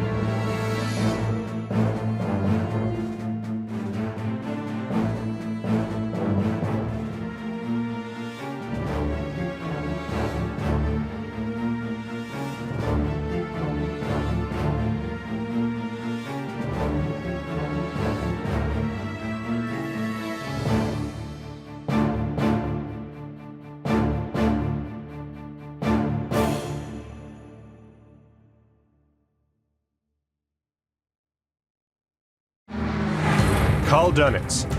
Karl Dönitz,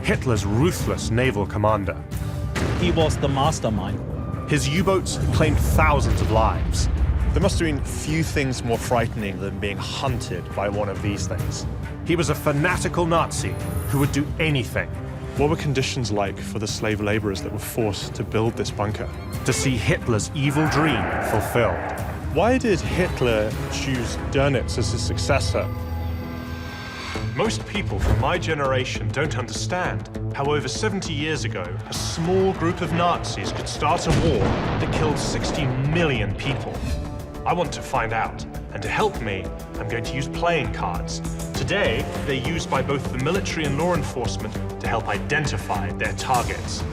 Hitler's ruthless naval commander. He was the mastermind. His U-boats claimed thousands of lives. There must have been few things more frightening than being hunted by one of these things. He was a fanatical Nazi who would do anything. What were conditions like for the slave laborers that were forced to build this bunker? To see Hitler's evil dream fulfilled. Why did Hitler choose Dönitz as his successor? Most people from my generation don't understand how over 70 years ago, a small group of Nazis could start a war that killed 60 million people. I want to find out, and to help me, I'm going to use playing cards. Today, they're used by both the military and law enforcement to help identify their targets.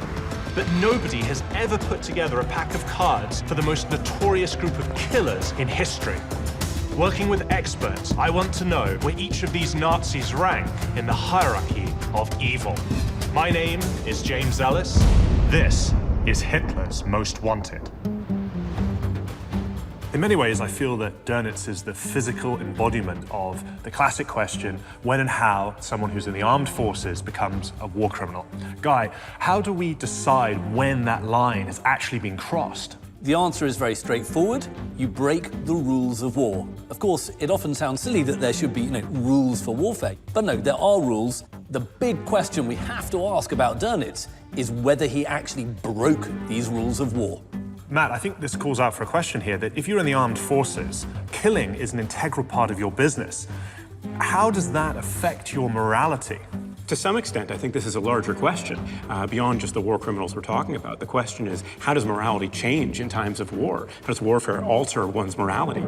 But nobody has ever put together a pack of cards for the most notorious group of killers in history. Working with experts, I want to know where each of these Nazis rank in the hierarchy of evil. My name is James Ellis. This is Hitler's Most Wanted. In many ways, I feel that Dönitz is the physical embodiment of the classic question, when and how someone who's in the armed forces becomes a war criminal. Guy, how do we decide when that line has actually been crossed? The answer is very straightforward. You break the rules of war. Of course, it often sounds silly that there should be, rules for warfare. But no, there are rules. The big question we have to ask about Dönitz is whether he actually broke these rules of war. Matt, I think this calls out for a question here, that if you're in the armed forces, killing is an integral part of your business. How does that affect your morality? To some extent, I think this is a larger question, beyond just the war criminals we're talking about. The question is, how does morality change in times of war? How does warfare alter one's morality?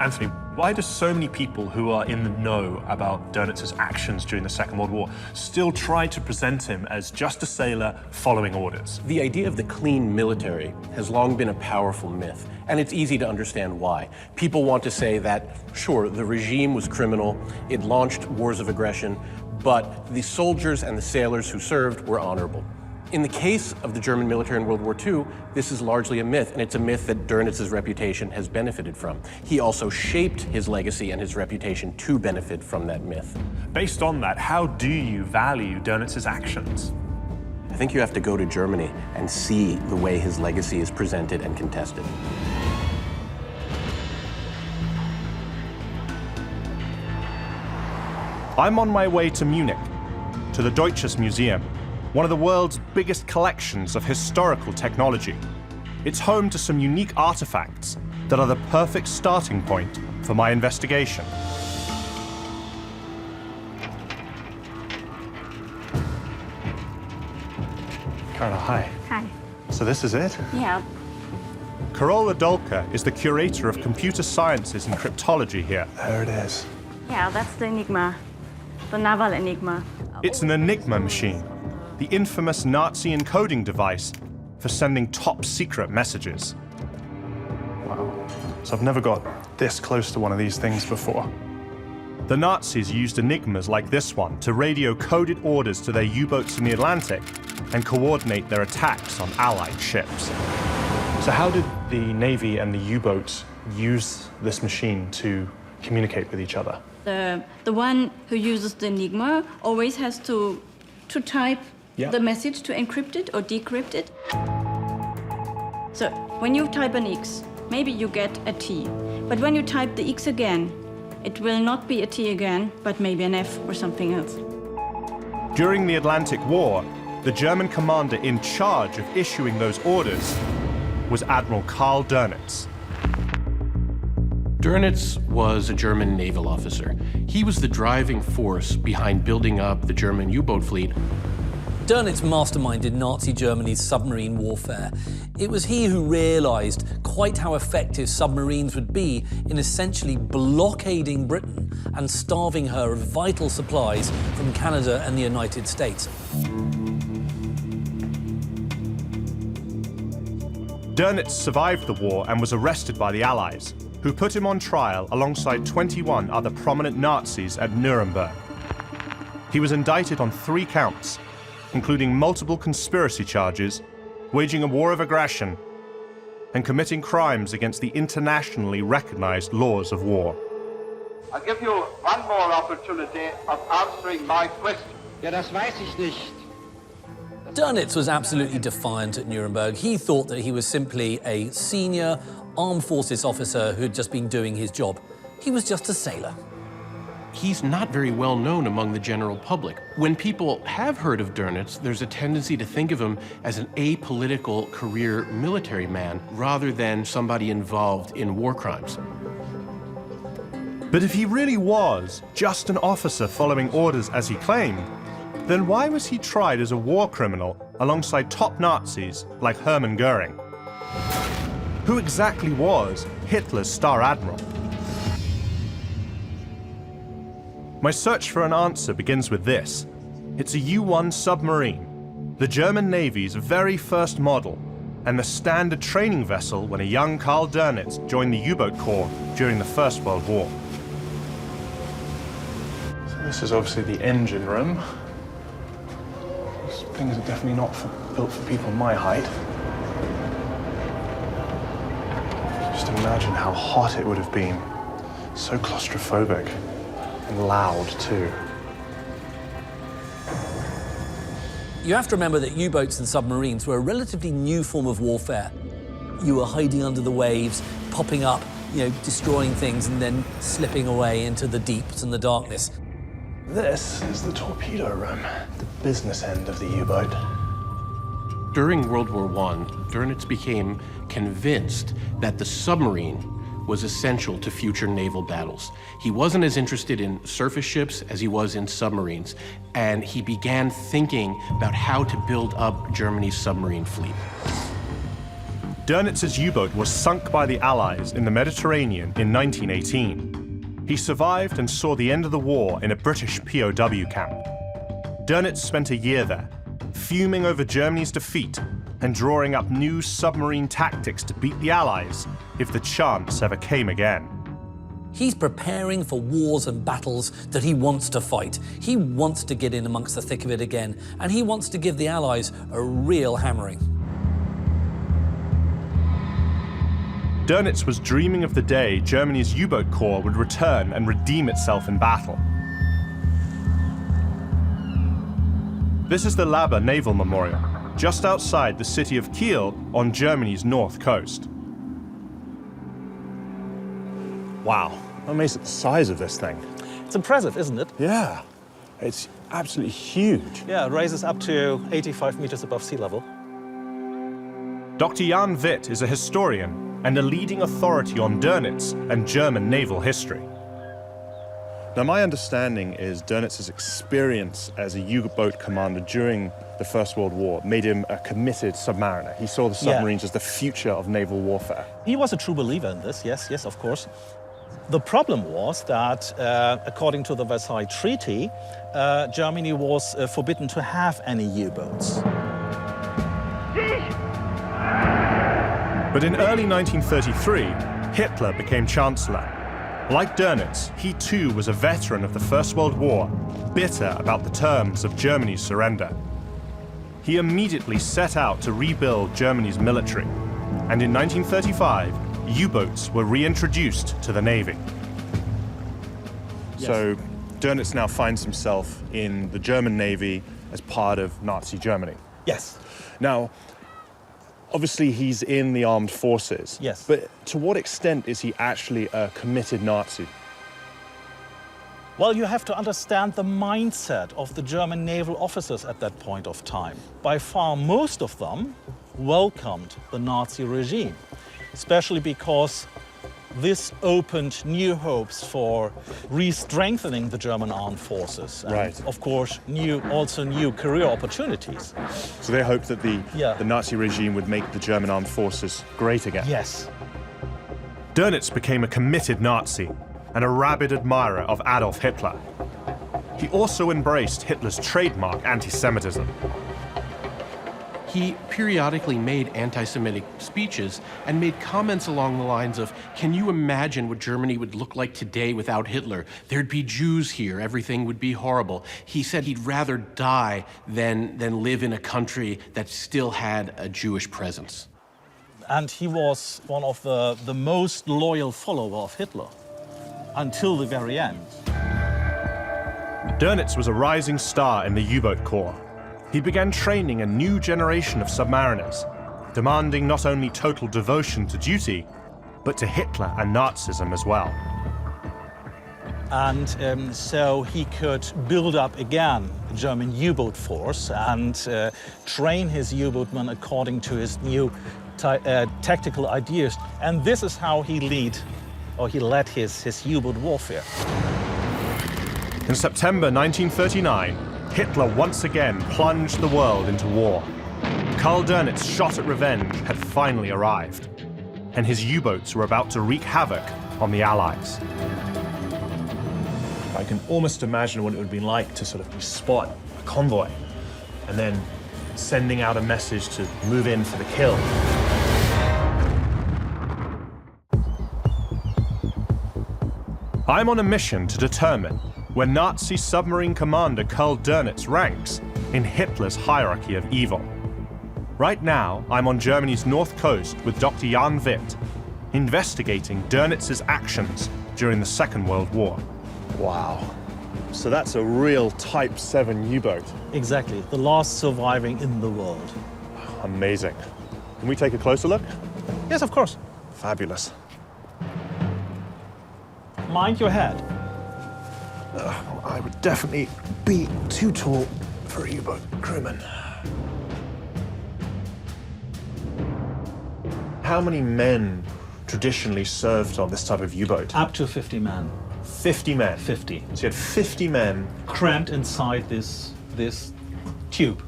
Anthony, why do so many people who are in the know about Dönitz's actions during the Second World War still try to present him as just a sailor following orders? The idea of the clean military has long been a powerful myth, and it's easy to understand why. People want to say that, sure, the regime was criminal, it launched wars of aggression, but the soldiers and the sailors who served were honorable. In the case of the German military in World War II, this is largely a myth, and it's a myth that Dönitz's reputation has benefited from. He also shaped his legacy and his reputation to benefit from that myth. Based on that, how do you value Dönitz's actions? I think you have to go to Germany and see the way his legacy is presented and contested. I'm on my way to Munich, to the Deutsches Museum, one of the world's biggest collections of historical technology. It's home to some unique artifacts that are the perfect starting point for my investigation. Carla, hi. Hi. So this is it? Yeah. Carola Dolka is the curator of computer sciences and cryptology here. There it is. Yeah, that's the Enigma, the Naval Enigma. It's an Enigma machine, the infamous Nazi encoding device for sending top-secret messages. Wow. So I've never got this close to one of these things before. The Nazis used enigmas like this one to radio coded orders to their U-boats in the Atlantic and coordinate their attacks on Allied ships. So how did the Navy and the U-boats use this machine to communicate with each other? The one who uses the Enigma always has to type the message to encrypt it or decrypt it. So when you type an X, maybe you get a T. But when you type the X again, it will not be a T again, but maybe an F or something else. During the Atlantic War, the German commander in charge of issuing those orders was Admiral Karl Dönitz. Dönitz was a German naval officer. He was the driving force behind building up the German U-boat fleet. Dönitz masterminded Nazi Germany's submarine warfare. It was he who realized quite how effective submarines would be in essentially blockading Britain and starving her of vital supplies from Canada and the United States. Dönitz survived the war and was arrested by the Allies, who put him on trial alongside 21 other prominent Nazis at Nuremberg. He was indicted on 3 counts, including multiple conspiracy charges, waging a war of aggression, and committing crimes against the internationally recognized laws of war. I'll give you one more opportunity of answering my question. Ja, das weiß ich nicht. Dönitz was absolutely defiant at Nuremberg. He thought that he was simply a senior armed forces officer who had just been doing his job. He was just a sailor. He's not very well known among the general public. When people have heard of Dönitz, there's a tendency to think of him as an apolitical career military man rather than somebody involved in war crimes. But if he really was just an officer following orders as he claimed, then why was he tried as a war criminal alongside top Nazis like Hermann Goering? Who exactly was Hitler's Star Admiral? My search for an answer begins with this. It's a U-1 submarine, the German Navy's very first model, and the standard training vessel when a young Karl Dönitz joined the U-boat corps during the First World War. So this is obviously the engine room. These things are definitely not built for people my height. Just imagine how hot it would have been. So claustrophobic. And loud, too. You have to remember that U-boats and submarines were a relatively new form of warfare. You were hiding under the waves, popping up, destroying things, and then slipping away into the deeps and the darkness. This is the torpedo room, the business end of the U-boat. During World War I, Dönitz became convinced that the submarine was essential to future naval battles. He wasn't as interested in surface ships as he was in submarines, and he began thinking about how to build up Germany's submarine fleet. Dönitz's U-boat was sunk by the Allies in the Mediterranean in 1918. He survived and saw the end of the war in a British POW camp. Dönitz spent a year there, fuming over Germany's defeat and drawing up new submarine tactics to beat the Allies if the chance ever came again. He's preparing for wars and battles that he wants to fight. He wants to get in amongst the thick of it again, and he wants to give the Allies a real hammering. Dönitz was dreaming of the day Germany's U-boat corps would return and redeem itself in battle. This is the Laber Naval Memorial, just outside the city of Kiel on Germany's north coast. Wow, amazing at the size of this thing. It's impressive, isn't it? Yeah, it's absolutely huge. Yeah, it rises up to 85 meters above sea level. Dr. Jan Witt is a historian and a leading authority on Dönitz and German naval history. Now, my understanding is Dönitz's experience as a U-boat commander during the First World War made him a committed submariner. He saw the submarines as the future of naval warfare. He was a true believer in this, yes, of course. The problem was that, according to the Versailles Treaty, Germany was forbidden to have any U-boats. But in early 1933, Hitler became Chancellor. Like Dönitz, he too was a veteran of the First World War, bitter about the terms of Germany's surrender. He immediately set out to rebuild Germany's military, and in 1935, U-boats were reintroduced to the Navy. Yes. So Dönitz now finds himself in the German Navy as part of Nazi Germany. Yes. Now, obviously, he's in the armed forces. Yes. But to what extent is he actually a committed Nazi? Well, you have to understand the mindset of the German naval officers at that point of time. By far, most of them welcomed the Nazi regime, especially because this opened new hopes for re-strengthening the German armed forces. And right. Of course, also new career opportunities. So they hoped that the Nazi regime would make the German armed forces great again. Yes. Dönitz became a committed Nazi and a rabid admirer of Adolf Hitler. He also embraced Hitler's trademark anti-Semitism. He periodically made anti-Semitic speeches and made comments along the lines of, can you imagine what Germany would look like today without Hitler? There'd be Jews here, everything would be horrible. He said he'd rather die than live in a country that still had a Jewish presence. And he was one of the most loyal follower of Hitler. until the very end. Dönitz was a rising star in the U-boat corps. He began training a new generation of submariners, demanding not only total devotion to duty, but to Hitler and Nazism as well. And so he could build up again the German U-boat force and train his U-boatmen according to his new tactical ideas. And this is how he led his U-boat warfare. In September 1939, Hitler once again plunged the world into war. Karl Dönitz's shot at revenge had finally arrived, and his U-boats were about to wreak havoc on the Allies. I can almost imagine what it would have been like to sort of spot a convoy and then sending out a message to move in for the kill. I'm on a mission to determine where Nazi submarine commander Karl Dönitz ranks in Hitler's hierarchy of evil. Right now, I'm on Germany's north coast with Dr. Jan Witt, investigating Dönitz's actions during the Second World War. Wow. So that's a real Type 7 U-boat. Exactly, the last surviving in the world. Amazing. Can we take a closer look? Yes, of course. Fabulous. Mind your head. I would definitely be too tall for a U-boat crewman. How many men traditionally served on this type of U-boat? Up to 50 men. 50 men? 50. So you had 50 men crammed inside this tube.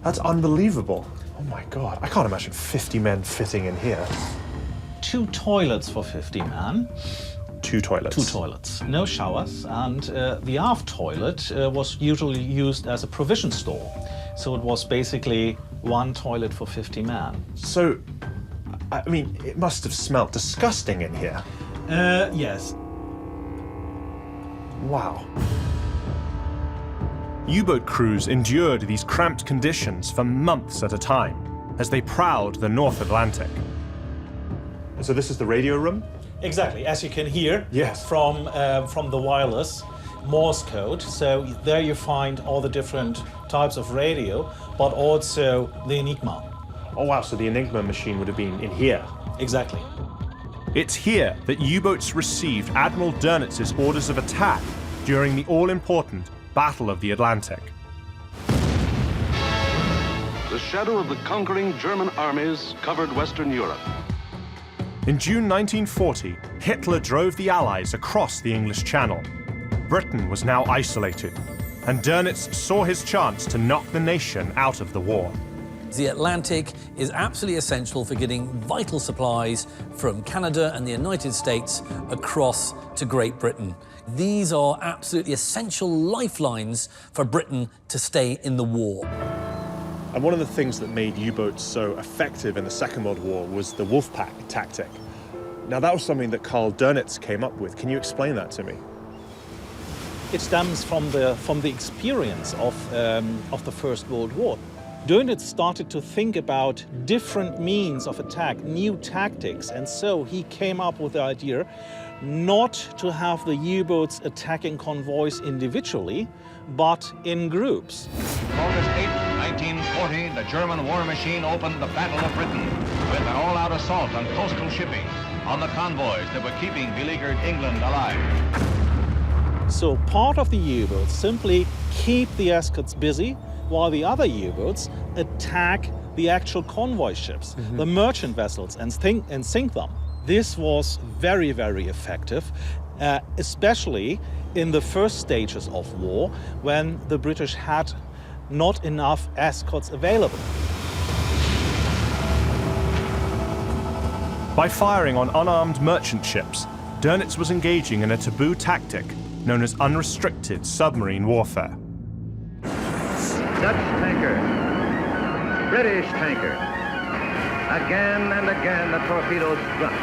That's unbelievable. Oh my God, I can't imagine 50 men fitting in here. 2 toilets for 50 men. 2 toilets? 2 toilets. No showers, and the aft toilet was usually used as a provision store. So it was basically 1 toilet for 50 men. So, I mean, it must have smelt disgusting in here. Yes. Wow. U-boat crews endured these cramped conditions for months at a time as they prowled the North Atlantic. So this is the radio room? Exactly, as you can hear yes. from the wireless Morse code. So there you find all the different types of radio, but also the Enigma. Oh wow, so the Enigma machine would have been in here? Exactly. It's here that U-boats received Admiral Dönitz's orders of attack during the all-important Battle of the Atlantic. The shadow of the conquering German armies covered Western Europe. In June 1940, Hitler drove the Allies across the English Channel. Britain was now isolated, and Dönitz saw his chance to knock the nation out of the war. The Atlantic is absolutely essential for getting vital supplies from Canada and the United States across to Great Britain. These are absolutely essential lifelines for Britain to stay in the war. And one of the things that made U-boats so effective in the Second World War was the wolf pack tactic. Now that was something that Karl Dönitz came up with. Can you explain that to me? It stems from the experience of the First World War. Dönitz started to think about different means of attack, new tactics, and so he came up with the idea not to have the U-boats attacking convoys individually, but in groups. August 8, 1940, the German war machine opened the Battle of Britain with an all-out assault on coastal shipping, on the convoys that were keeping beleaguered England alive. So part of the U-boats simply keep the escorts busy, while the other U-boats attack the actual convoy ships, the merchant vessels, and sink them. This was very, very effective, especially in the first stages of war, when the British had not enough escorts available. By firing on unarmed merchant ships, Dönitz was engaging in a taboo tactic known as unrestricted submarine warfare. Dutch tanker, British tanker. Again and again the torpedoes struck.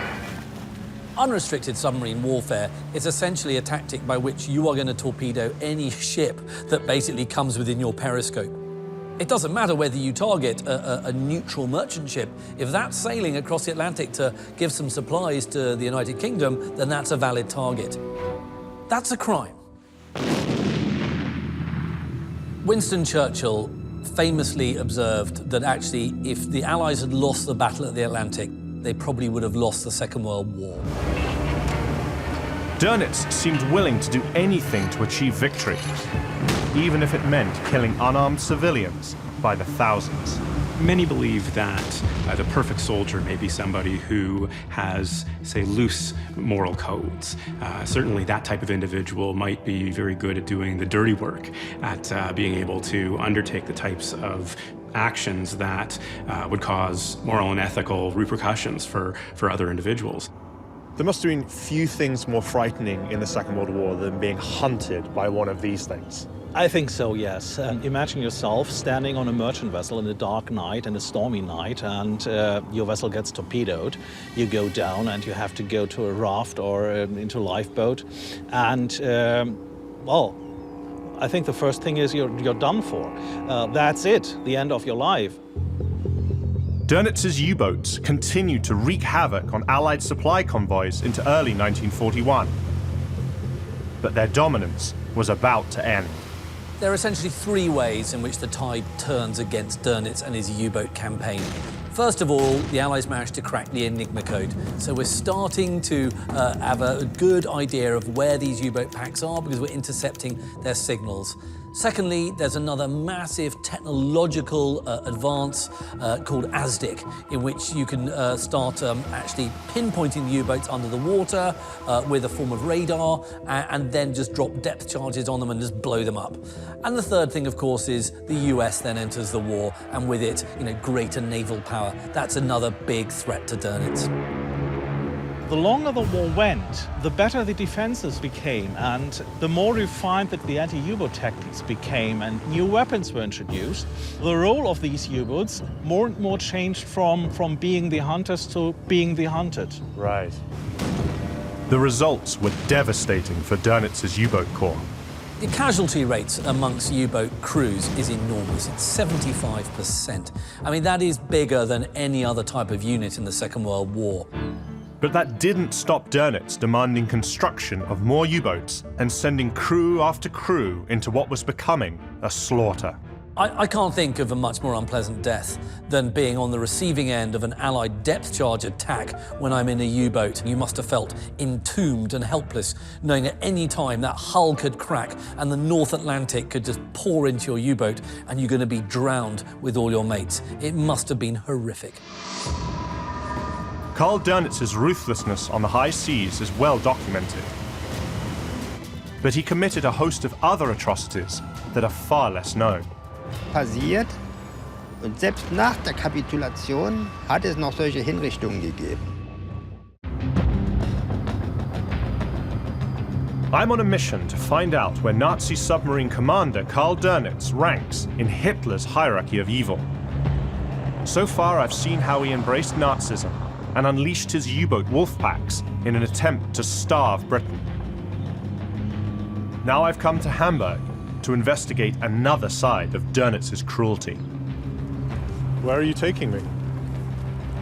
Unrestricted submarine warfare is essentially a tactic by which you are going to torpedo any ship that basically comes within your periscope. It doesn't matter whether you target a neutral merchant ship. If that's sailing across the Atlantic to give some supplies to the United Kingdom, then that's a valid target. That's a crime. Winston Churchill famously observed that actually, if the Allies had lost the Battle of the Atlantic, they probably would have lost the Second World War. Dönitz seemed willing to do anything to achieve victory, even if it meant killing unarmed civilians by the thousands. Many believe that the perfect soldier may be somebody who has, say, loose moral codes. Certainly that type of individual might be very good at doing the dirty work, at being able to undertake the types of actions that would cause moral and ethical repercussions for other individuals. There must have been few things more frightening in the Second World War than being hunted by one of these things. I think so, yes. Imagine yourself standing on a merchant vessel in a dark night and a stormy night, and your vessel gets torpedoed. You go down and you have to go to a raft or into a lifeboat. And, well, I think the first thing is you're done for. That's it, the end of your life. Dönitz's U-boats continued to wreak havoc on Allied supply convoys into early 1941. But their dominance was about to end. There are essentially three ways in which the tide turns against Dönitz and his U-boat campaign. First of all, the Allies managed to crack the Enigma code. So we're starting to have a good idea of where these U-boat packs are because we're intercepting their signals. Secondly, there's another massive technological advance called ASDIC, in which you can start actually pinpointing the U-boats under the water with a form of radar and then just drop depth charges on them and just blow them up. And the third thing, of course, is the US then enters the war, and with it, greater naval power. That's another big threat to Dönitz. The longer the war went, the better the defenses became, and the more refined that the anti-U-boat tactics became, and new weapons were introduced. The role of these U-boats more and more changed from being the hunters to being the hunted. Right. The results were devastating for Dönitz's U-boat corps. The casualty rates amongst U-boat crews is enormous. It's 75%. I mean, that is bigger than any other type of unit in the Second World War. But that didn't stop Dönitz demanding construction of more U-boats and sending crew after crew into what was becoming a slaughter. I can't think of a much more unpleasant death than being on the receiving end of an Allied depth charge attack when I'm in a U-boat. You must have felt entombed and helpless, knowing at any time that hull could crack and the North Atlantic could just pour into your U-boat and you're going to be drowned with all your mates. It must have been horrific. Karl Dönitz's ruthlessness on the high seas is well documented. But he committed a host of other atrocities that are far less known. Passiert, und selbst nach der Kapitulation hat es noch solche Hinrichtungen gegeben. I'm on a mission to find out where Nazi submarine commander Karl Dönitz ranks in Hitler's hierarchy of evil. So far, I've seen how he embraced Nazism and unleashed his U-boat wolf packs in an attempt to starve Britain. Now I've come to Hamburg to investigate another side of Dönitz's cruelty. Where are you taking me?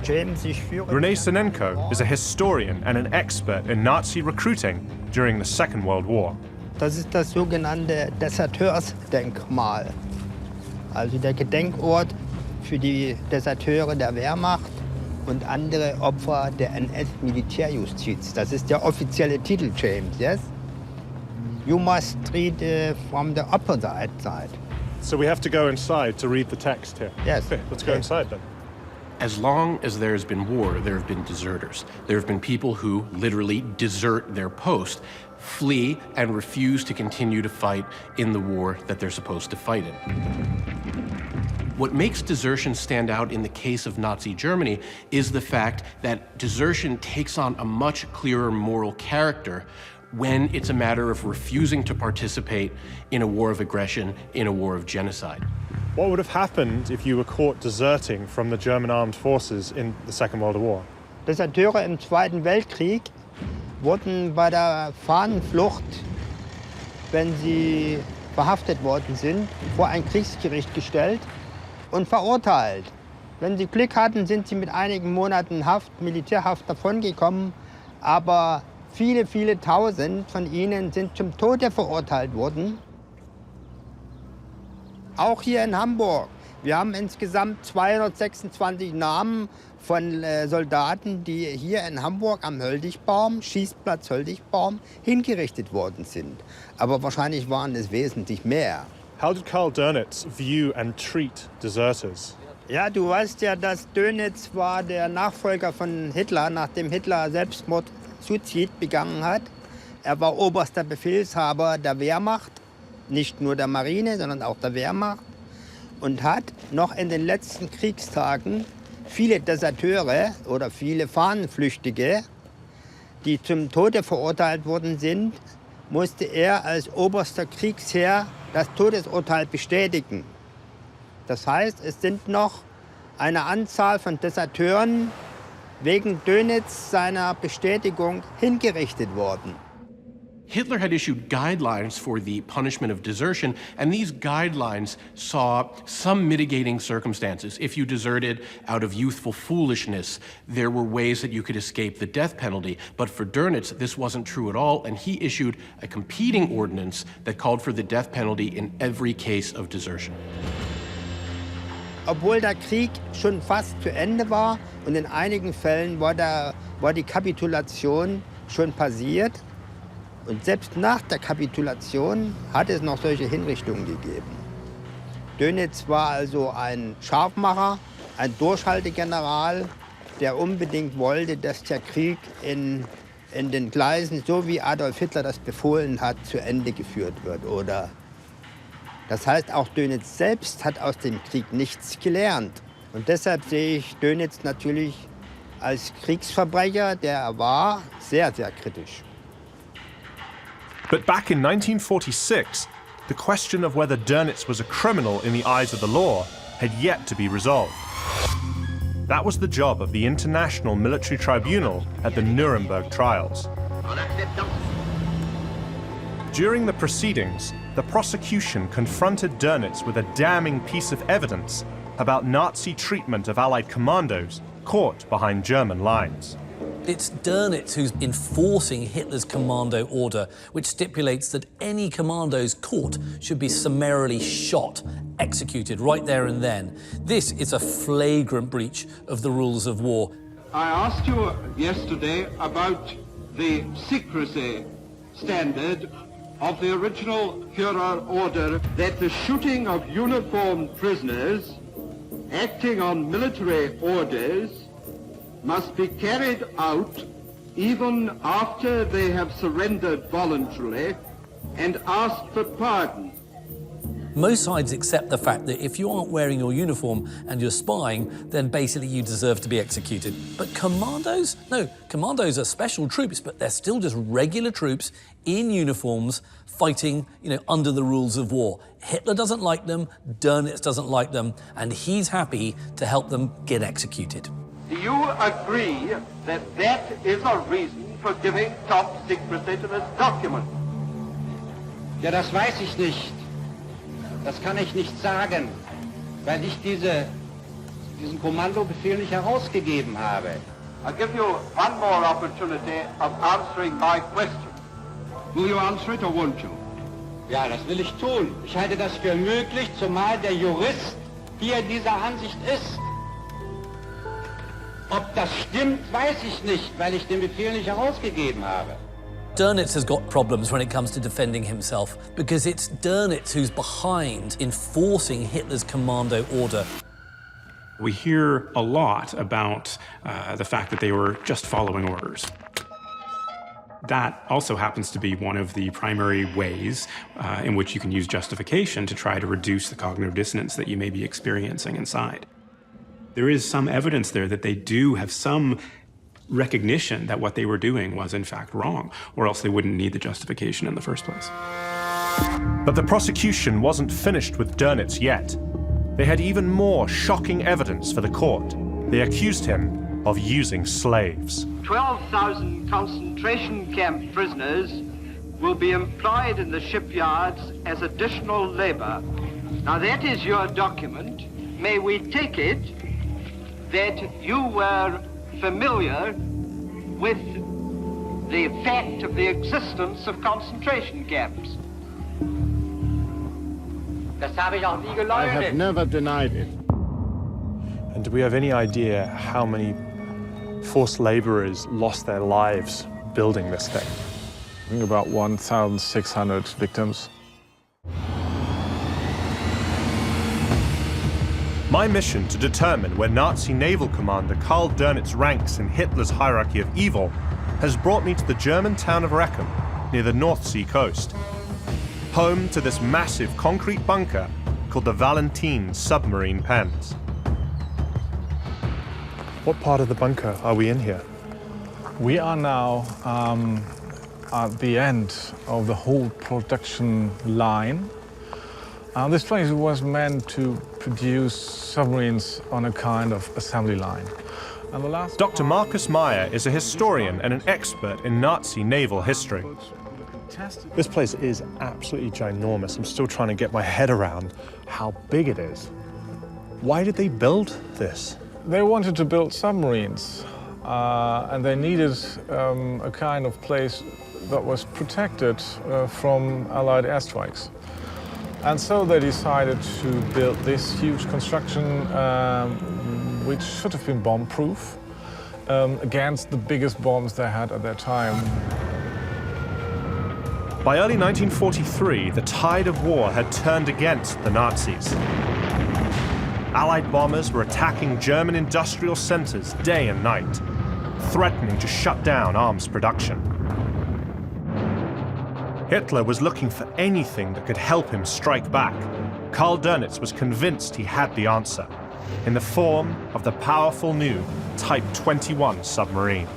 René Sinenko is a historian and an expert in Nazi recruiting during the Second World War. Das ist das sogenannte Deserteursdenkmal. Also der Gedenkort für die Deserteure der Wehrmacht und andere Opfer der NS-Militärjustiz. Das ist der offizielle Titel, James, yes? You must read from the opposite side. So we have to go inside to read the text here? Yes. Okay, let's go inside then. As long as there's been war, there have been deserters. There have been people who literally desert their post, flee, and refuse to continue to fight in the war that they're supposed to fight in. What makes desertion stand out in the case of Nazi Germany is the fact that desertion takes on a much clearer moral character when it's a matter of refusing to participate in a war of aggression, in a war of genocide. What would have happened if you were caught deserting from the German armed forces in the Second World War? Deserteure im Zweiten Weltkrieg wurden bei der Fahnenflucht, wenn sie verhaftet worden sind, vor ein Kriegsgericht gestellt und verurteilt. Wenn sie Glück hatten, sind sie mit einigen Monaten Haft, Militärhaft davongekommen, aber Viele, viele Tausend von ihnen sind zum Tode verurteilt worden. Auch hier in Hamburg. Wir haben insgesamt 226 Namen von Soldaten, die hier in Hamburg am Höldigbaum, Schießplatz Höldigbaum, hingerichtet worden sind. Aber wahrscheinlich waren es wesentlich mehr. How did Karl Dönitz view and treat deserters? Ja, du weißt ja, dass Dönitz war der Nachfolger von Hitler, nachdem Hitler Selbstmord, Suizid begangen hat. Er war oberster Befehlshaber der Wehrmacht, nicht nur der Marine, sondern auch der Wehrmacht. Und hat noch in den letzten Kriegstagen viele Deserteure oder viele Fahnenflüchtige, die zum Tode verurteilt worden sind, musste er als oberster Kriegsherr das Todesurteil bestätigen. Das heißt, es sind noch eine Anzahl von Deserteuren wegen Dönitz seiner Bestätigung hingerichtet worden. Hitler had issued guidelines for the punishment of desertion, and these guidelines saw some mitigating circumstances. If you deserted out of youthful foolishness, there were ways that you could escape the death penalty. But for Dönitz, this wasn't true at all, and he issued a competing ordinance that called for the death penalty in every case of desertion. Obwohl der Krieg schon fast zu Ende war und in einigen Fällen war die Kapitulation schon passiert. Und selbst nach der Kapitulation hat es noch solche Hinrichtungen gegeben. Dönitz war also ein Scharfmacher, ein Durchhaltegeneral, der unbedingt wollte, dass der Krieg in den Gleisen, so wie Adolf Hitler das befohlen hat, zu Ende geführt wird. Oder das heißt, auch Dönitz selbst hat aus dem Krieg nichts gelernt. Und deshalb sehe ich Dönitz natürlich als Kriegsverbrecher, der er war, sehr, sehr kritisch. But back in 1946, the question of whether Dönitz was a criminal in the eyes of the law had yet to be resolved. That was the job of the International Military Tribunal at the Nuremberg trials. During the proceedings, the prosecution confronted Dönitz with a damning piece of evidence about Nazi treatment of Allied commandos caught behind German lines. It's Dönitz who's enforcing Hitler's commando order, which stipulates that any commandos caught should be summarily shot, executed right there and then. This is a flagrant breach of the rules of war. I asked you yesterday about the secrecy standard of the original Führer order that the shooting of uniformed prisoners acting on military orders must be carried out even after they have surrendered voluntarily and asked for pardon. Most sides accept the fact that if you aren't wearing your uniform and you're spying, then basically you deserve to be executed. But commandos? No, commandos are special troops, but they're still just regular troops in uniforms fighting, under the rules of war. Hitler doesn't like them, Dönitz doesn't like them, and he's happy to help them get executed. Do you agree that that is a reason for giving top secrecy to this document? Ja, das weiß ich nicht. Das kann ich nicht sagen, weil ich diesen Kommandobefehl nicht herausgegeben habe. I'll give you one more opportunity of answering my question. Will you answer it or won't you? Ja, das will ich tun. Ich halte das für möglich, zumal der Jurist hier dieser Ansicht ist. Ob das stimmt, weiß ich nicht, weil ich den Befehl nicht herausgegeben habe. Dönitz has got problems when it comes to defending himself because it's Dönitz who's behind enforcing Hitler's commando order. We hear a lot about the fact that they were just following orders. That also happens to be one of the primary ways in which you can use justification to try to reduce the cognitive dissonance that you may be experiencing inside. There is some evidence there that they do have some recognition that what they were doing was in fact wrong, or else they wouldn't need the justification in the first place. But the prosecution wasn't finished with Dönitz yet. They had even more shocking evidence for the court. They accused him of using slaves. 12,000 concentration camp prisoners will be employed in the shipyards as additional labor. Now that is your document. May we take it that you were familiar with the fact of the existence of concentration camps. I have never denied it. And do we have any idea how many forced laborers lost their lives building this thing? I think about 1,600 victims. My mission to determine where Nazi naval commander Karl Dönitz ranks in Hitler's hierarchy of evil has brought me to the German town of Rechem, near the North Sea coast. Home to this massive concrete bunker called the Valentin submarine pens. What part of the bunker are we in here? We are now at the end of the whole production line. This place was meant to produce submarines on a kind of assembly line. And the last Dr. Markus Meyer is a historian and an expert in Nazi naval history. This place is absolutely ginormous. I'm still trying to get my head around how big it is. Why did they build this? They wanted to build submarines, and they needed a kind of place that was protected from Allied airstrikes. And so they decided to build this huge construction, which should have been bomb-proof, against the biggest bombs they had at that time. By early 1943, the tide of war had turned against the Nazis. Allied bombers were attacking German industrial centers day and night, threatening to shut down arms production. Hitler was looking for anything that could help him strike back. Karl Dönitz was convinced he had the answer, in the form of the powerful new Type 21 submarine.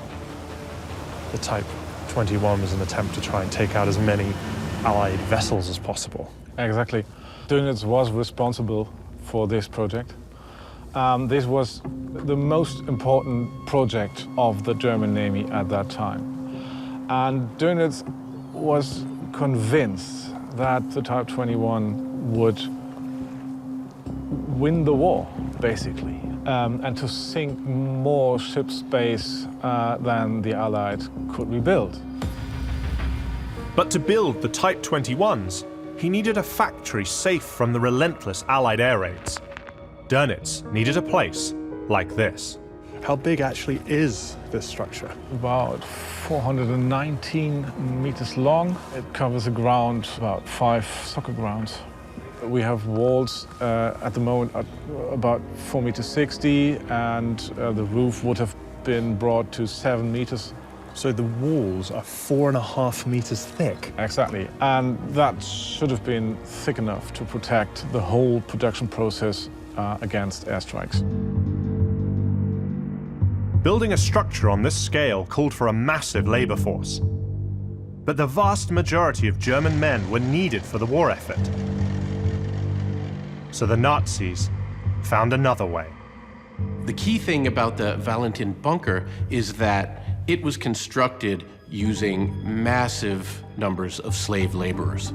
The Type 21 was an attempt to try and take out as many Allied vessels as possible. Exactly. Dönitz was responsible for this project. This was the most important project of the German Navy at that time. And Dönitz was convinced that the Type 21 would win the war, basically, and to sink more ship space than the Allies could rebuild. But to build the Type 21s, he needed a factory safe from the relentless Allied air raids. Dönitz needed a place like this. How big actually is this structure? About 419 meters long. It covers the ground, about 5 soccer grounds. We have walls at the moment at about 4.60 meters, and the roof would have been brought to 7 meters. So the walls are 4.5 meters thick? Exactly, and that should have been thick enough to protect the whole production process against airstrikes. Building a structure on this scale called for a massive labor force. But the vast majority of German men were needed for the war effort. So the Nazis found another way. The key thing about the Valentin bunker is that it was constructed using massive numbers of slave laborers.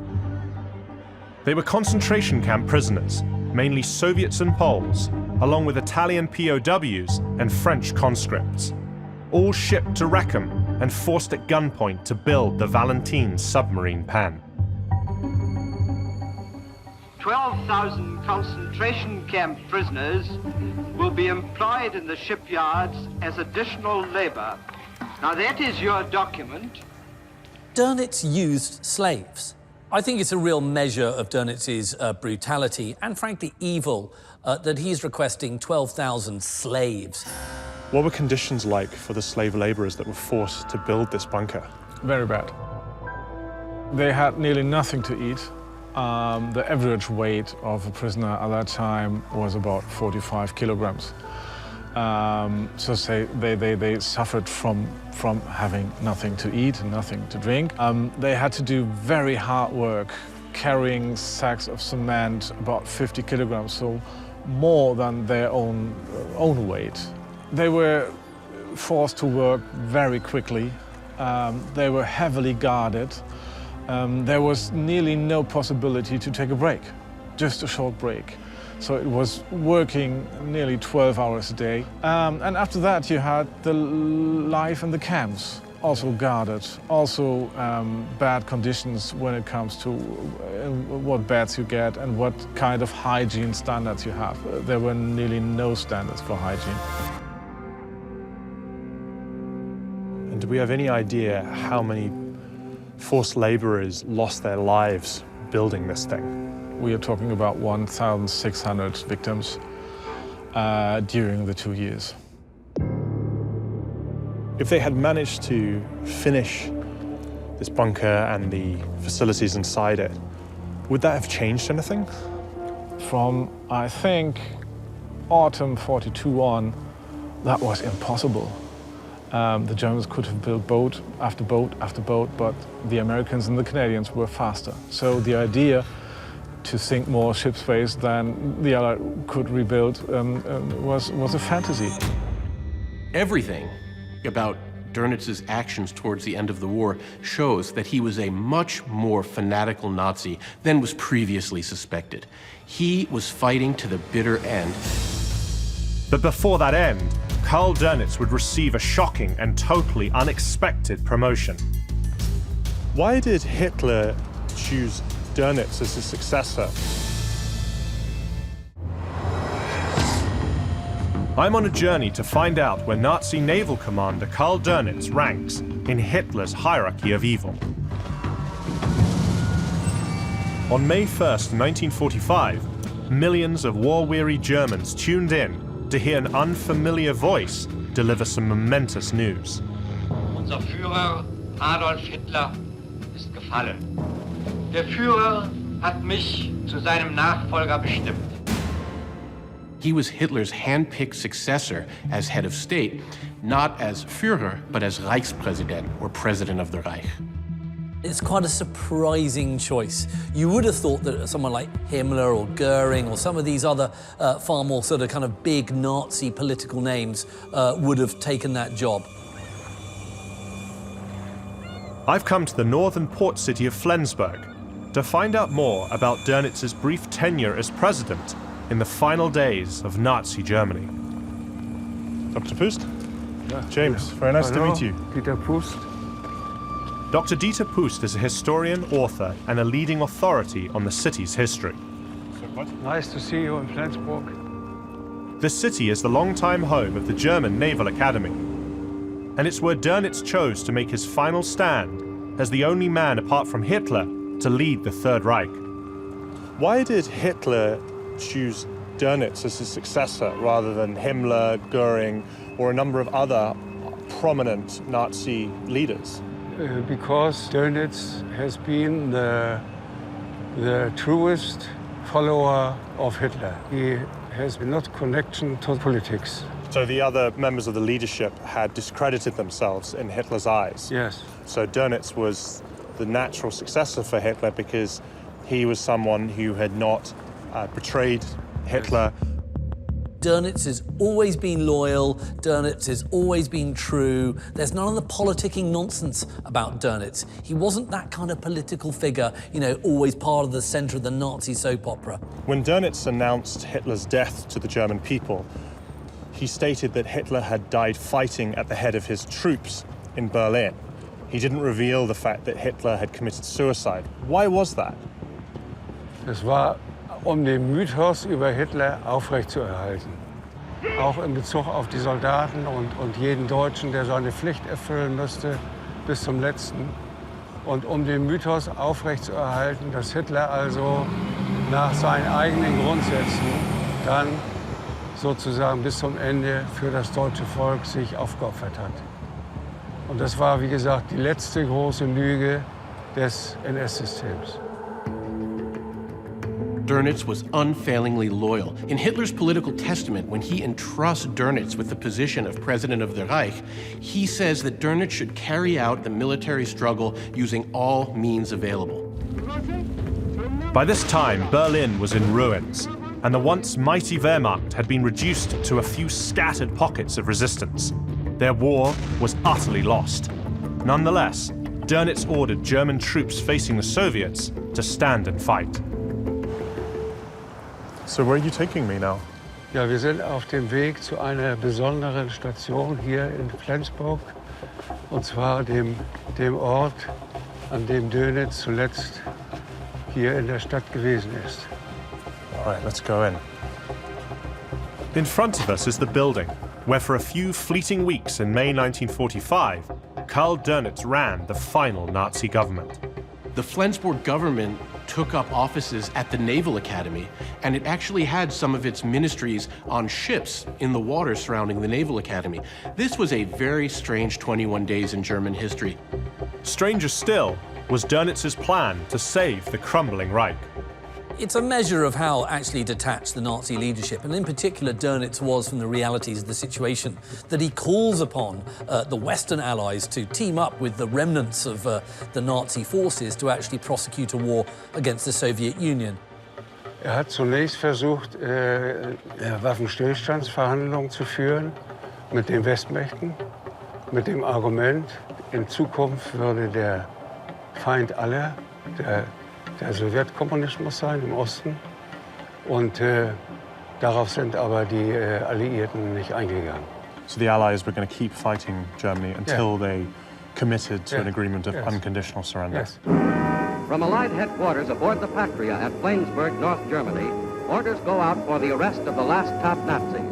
They were concentration camp prisoners, mainly Soviets and Poles, along with Italian POWs and French conscripts, all shipped to Rechem and forced at gunpoint to build the Valentin submarine pen. 12,000 concentration camp prisoners will be employed in the shipyards as additional labor. Now that is your document. Dönitz used slaves. I think it's a real measure of Dönitz's brutality and, frankly, evil that he's requesting 12,000 slaves. What were conditions like for the slave laborers that were forced to build this bunker? Very bad. They had nearly nothing to eat. The average weight of a prisoner at that time was about 45 kilograms. So say they suffered from having nothing to eat and nothing to drink. They had to do very hard work, carrying sacks of cement about 50 kilograms, so more than their own weight. They were forced to work very quickly. They were heavily guarded. There was nearly no possibility to take a break, just a short break. So it was working nearly 12 hours a day. And after that, you had the life in the camps. also guarded, also bad conditions when it comes to what beds you get and what kind of hygiene standards you have. There were nearly no standards for hygiene. And do we have any idea how many forced laborers lost their lives building this thing? We are talking about 1,600 victims during the 2 years. If they had managed to finish this bunker and the facilities inside it, would that have changed anything? From, I think, autumn 42 on, that was impossible. The Germans could have built boat after boat after boat, but the Americans and the Canadians were faster. So the idea to sink more ship space than the other could rebuild was a fantasy. Everything about Dönitz's actions towards the end of the war shows that he was a much more fanatical Nazi than was previously suspected. He was fighting to the bitter end. But before that end, Karl Dönitz would receive a shocking and totally unexpected promotion. Why did Hitler choose Dönitz as his successor? I'm on a journey to find out where Nazi naval commander Karl Dönitz ranks in Hitler's hierarchy of evil. On May 1st, 1945, millions of war-weary Germans tuned in to hear an unfamiliar voice deliver some momentous news. Unser Führer Adolf Hitler ist gefallen. Der Führer hat mich zu seinem Nachfolger bestimmt. He was Hitler's hand-picked successor as head of state, not as Führer, but as Reichspräsident, or President of the Reich. It's quite a surprising choice. You would have thought that someone like Himmler or Goering or some of these other far more sort of kind of big Nazi political names would have taken that job. I've come to the northern port city of Flensburg to find out more about Dönitz's brief tenure as president in the final days of Nazi Germany. Dr. Pust? Yeah. James, very nice to meet you. Dieter Pust. Dr. Dieter Pust is a historian, author, and a leading authority on the city's history. Nice to see you in Flensburg. The city is the longtime home of the German Naval Academy, and it's where Dönitz chose to make his final stand as the only man apart from Hitler to lead the Third Reich. Why did Hitler choose Dönitz as his successor rather than Himmler, Goering, or a number of other prominent Nazi leaders? Because Dönitz has been the truest follower of Hitler. He has not connection to politics. So the other members of the leadership had discredited themselves in Hitler's eyes. Yes. So Dönitz was the natural successor for Hitler because he was someone who had not betrayed Hitler. Dönitz has always been loyal, Dönitz has always been true. There's none of the politicking nonsense about Dönitz. He wasn't that kind of political figure, you know, always part of the center of the Nazi soap opera. When Dönitz announced Hitler's death to the German people, he stated that Hitler had died fighting at the head of his troops in Berlin. He didn't reveal the fact that Hitler had committed suicide. Why was that? Es war, den Mythos über Hitler aufrechtzuerhalten. Auch in Bezug auf die Soldaten und jeden Deutschen, der seine Pflicht erfüllen müsste bis zum Letzten. Und den Mythos aufrechtzuerhalten, dass Hitler also nach seinen eigenen Grundsätzen dann sozusagen bis zum Ende für das deutsche Volk sich aufgeopfert hat. Und das war, wie gesagt, die letzte große Lüge des NS-Systems. Dönitz was unfailingly loyal. In Hitler's political testament, when he entrusts Dönitz with the position of President of the Reich, he says that Dönitz should carry out the military struggle using all means available. By this time, Berlin was in ruins, and the once mighty Wehrmacht had been reduced to a few scattered pockets of resistance. Their war was utterly lost. Nonetheless, Dönitz ordered German troops facing the Soviets to stand and fight. So where are you taking me now? Ja, wir sind auf dem Weg zu einer besonderen Station hier in Flensburg. Und zwar dem Ort, an dem Dönitz zuletzt hier in der Stadt gewesen ist. All right, let's go in. In front of us is the building, where for a few fleeting weeks in May 1945, Karl Dönitz ran the final Nazi government. The Flensburg government took up offices at the Naval Academy, and it actually had some of its ministries on ships in the water surrounding the Naval Academy. This was a very strange 21 days in German history. Stranger still was Dönitz's plan to save the crumbling Reich. It's a measure of how actually detached the Nazi leadership, and in particular Dönitz, was from the realities of the situation, that he calls upon the Western allies to team up with the remnants of the Nazi forces to actually prosecute a war against the Soviet Union. Hat zunächst versucht, Waffenstillstandsverhandlungen zu führen mit den Westmächten, mit dem Argument, in Zukunft würde der Feind aller, der Sowjetkommunismus sein im Osten. Und darauf sind aber die Alliierten nicht eingegangen. So the Allies were going to keep fighting Germany until they committed to an agreement of unconditional surrender. Yes. From Allied headquarters aboard the Patria at Flensburg, North Germany, orders go out for the arrest of the last top Nazi.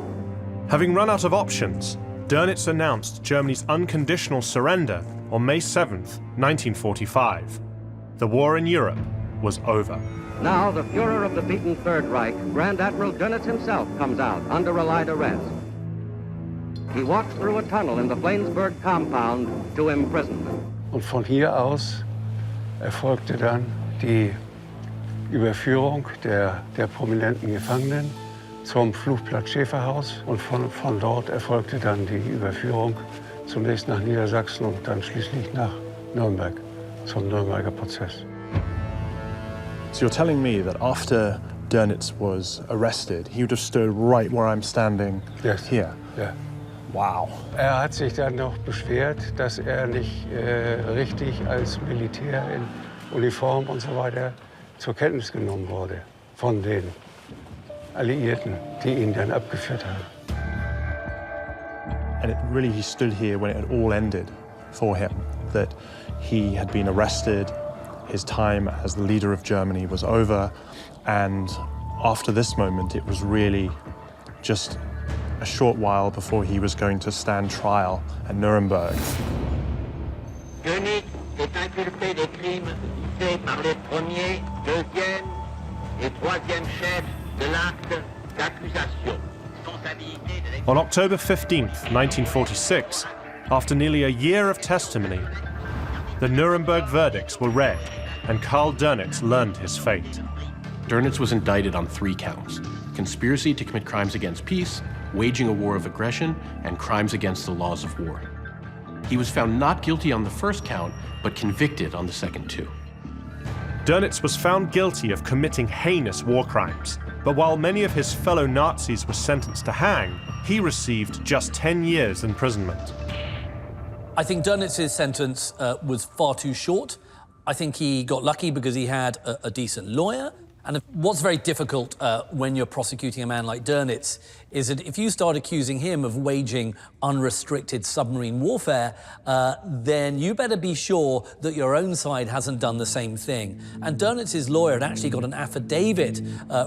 Having run out of options, Dönitz announced Germany's unconditional surrender on May 7th, 1945. The war in Europe was over. Now the Führer of the beaten Third Reich, Grand Admiral Dönitz himself, comes out under Allied arrest. He walks through a tunnel in the Flensburg compound to imprisonment. Und von hier aus erfolgte dann die Überführung der prominenten Gefangenen zum Flugplatz Schäferhaus. Und von dort erfolgte dann die Überführung zunächst nach Niedersachsen und dann schließlich nach Nürnberg zum Nürnberger Prozess. So you're telling me that after Dönitz was arrested, he would have stood right where I'm standing here? Ja. Wow. Hat sich dann noch beschwert, dass nicht richtig als Militär in Uniform und so weiter zur Kenntnis genommen wurde von den Alliierten, die ihn dann abgeführt haben. And he stood here when it had all ended for him, that he had been arrested, his time as the leader of Germany was over, and after this moment, it was really just a short while before he was going to stand trial at Nuremberg. Dönitz est inculpé des crimes faits par les premiers, deuxième et troisième chefs de l'acte d'accusation. On October 15th, 1946, after nearly a year of testimony, the Nuremberg verdicts were read, and Karl Dönitz learned his fate. Dönitz was indicted on 3 counts: conspiracy to commit crimes against peace, waging a war of aggression, and crimes against the laws of war. He was found not guilty on the first count, but convicted on the second 2. Dönitz was found guilty of committing heinous war crimes, but while many of his fellow Nazis were sentenced to hang, he received just 10 years imprisonment. I think Dönitz's sentence was far too short. I think he got lucky because he had a decent lawyer. And what's very difficult when you're prosecuting a man like Dönitz is that if you start accusing him of waging unrestricted submarine warfare, then you better be sure that your own side hasn't done the same thing. And Dönitz's lawyer had actually got an affidavit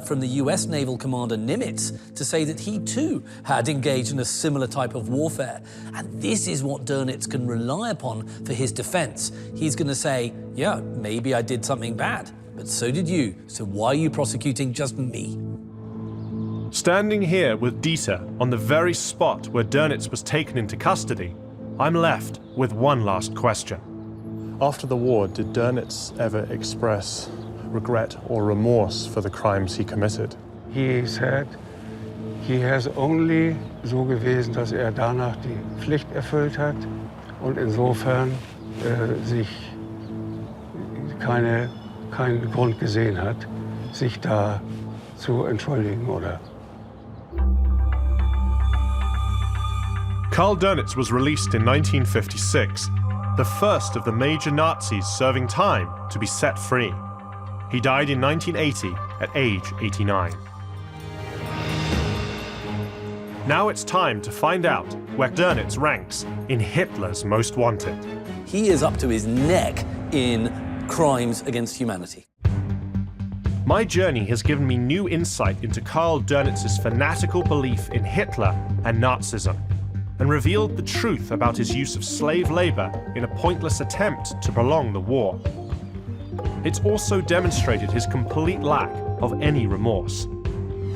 from the US naval commander Nimitz to say that he too had engaged in a similar type of warfare. And this is what Dönitz can rely upon for his defense. He's going to say, yeah, maybe I did something bad. But so did you, so why are you prosecuting just me? Standing here with Dieter on the very spot where Dönitz was taken into custody, I'm left with one last question. After the war, did Dönitz ever express regret or remorse for the crimes he committed? He said he has only so gewesen, dass danach die Pflicht erfüllt hat und insofern sich keinen Grund gesehen hat, sich da zu entschuldigen oder. Karl Dönitz was released in 1956, the first of the major Nazis serving time to be set free. He died in 1980 at age 89. Now it's time to find out where Dönitz ranks in Hitler's most wanted. He is up to his neck in crimes against humanity. My journey has given me new insight into Karl Dönitz's fanatical belief in Hitler and Nazism, and revealed the truth about his use of slave labor in a pointless attempt to prolong the war. It's also demonstrated his complete lack of any remorse.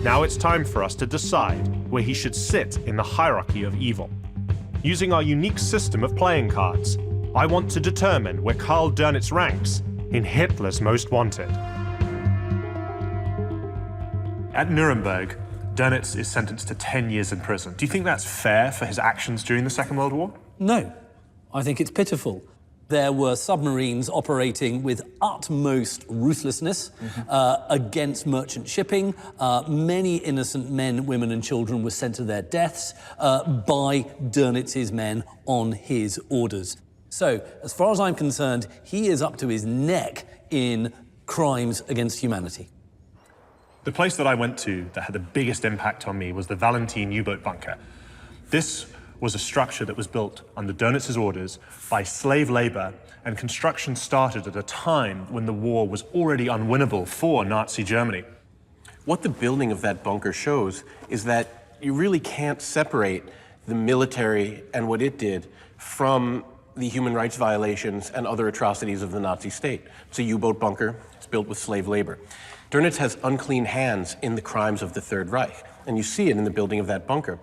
Now it's time for us to decide where he should sit in the hierarchy of evil. Using our unique system of playing cards, I want to determine where Karl Dönitz ranks in Hitler's most wanted. At Nuremberg, Dönitz is sentenced to 10 years in prison. Do you think that's fair for his actions during the Second World War? No, I think it's pitiful. There were submarines operating with utmost ruthlessness against merchant shipping. Many innocent men, women, and children were sent to their deaths by Dönitz's men on his orders. So, as far as I'm concerned, he is up to his neck in crimes against humanity. The place that I went to that had the biggest impact on me was the Valentin U-boat bunker. This was a structure that was built under Dönitz's orders by slave labor, and construction started at a time when the war was already unwinnable for Nazi Germany. What the building of that bunker shows is that you really can't separate the military and what it did from the human rights violations and other atrocities of the Nazi state. It's a U-boat bunker. It's built with slave labor. Dönitz has unclean hands in the crimes of the Third Reich, and you see it in the building of that bunker.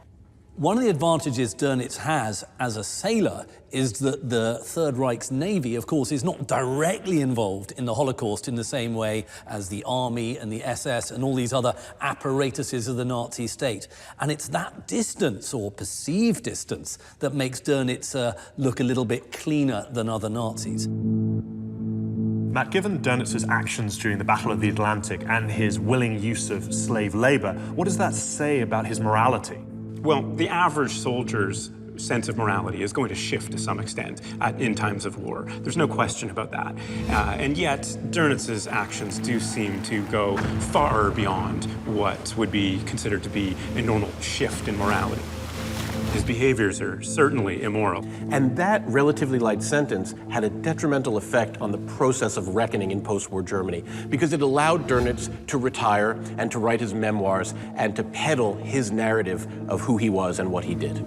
One of the advantages Dönitz has as a sailor is that the Third Reich's Navy, of course, is not directly involved in the Holocaust in the same way as the Army and the SS and all these other apparatuses of the Nazi state. And it's that distance, or perceived distance, that makes Dönitz look a little bit cleaner than other Nazis. Matt, given Dönitz's actions during the Battle of the Atlantic and his willing use of slave labor, what does that say about his morality? Well, the average soldier's sense of morality is going to shift to some extent in times of war. There's no question about that. And yet, Dönitz's actions do seem to go far beyond what would be considered to be a normal shift in morality. His behaviors are certainly immoral. And that relatively light sentence had a detrimental effect on the process of reckoning in post-war Germany, because it allowed Dönitz to retire and to write his memoirs and to peddle his narrative of who he was and what he did.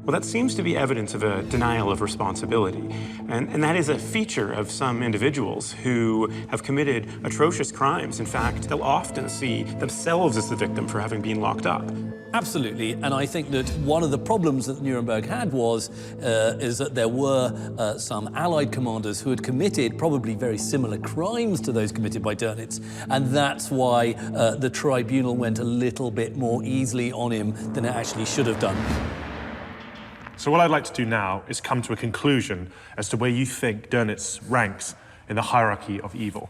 Well, that seems to be evidence of a denial of responsibility. And that is a feature of some individuals who have committed atrocious crimes. In fact, they'll often see themselves as the victim for having been locked up. Absolutely, and I think that one of the problems that Nuremberg had is that there were some Allied commanders who had committed probably very similar crimes to those committed by Dönitz, and that's why the tribunal went a little bit more easily on him than it actually should have done. So what I'd like to do now is come to a conclusion as to where you think Dönitz ranks in the hierarchy of evil.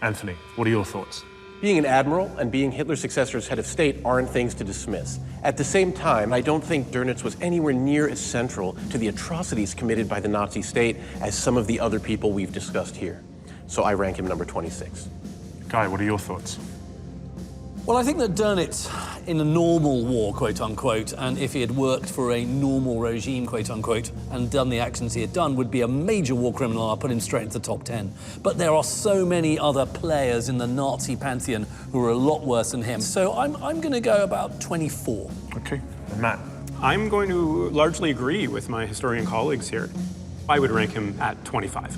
Anthony, what are your thoughts? Being an admiral and being Hitler's successor as head of state aren't things to dismiss. At the same time, I don't think Dönitz was anywhere near as central to the atrocities committed by the Nazi state as some of the other people we've discussed here. So I rank him number 26. Guy, what are your thoughts? Well, I think that Dönitz, in a normal war, quote unquote, and if he had worked for a normal regime, quote unquote, and done the actions he had done, would be a major war criminal. I'll put him straight into the top 10. But there are so many other players in the Nazi pantheon who are a lot worse than him. So I'm going to go about 24. Okay. And Matt? I'm going to largely agree with my historian colleagues here. I would rank him at 25.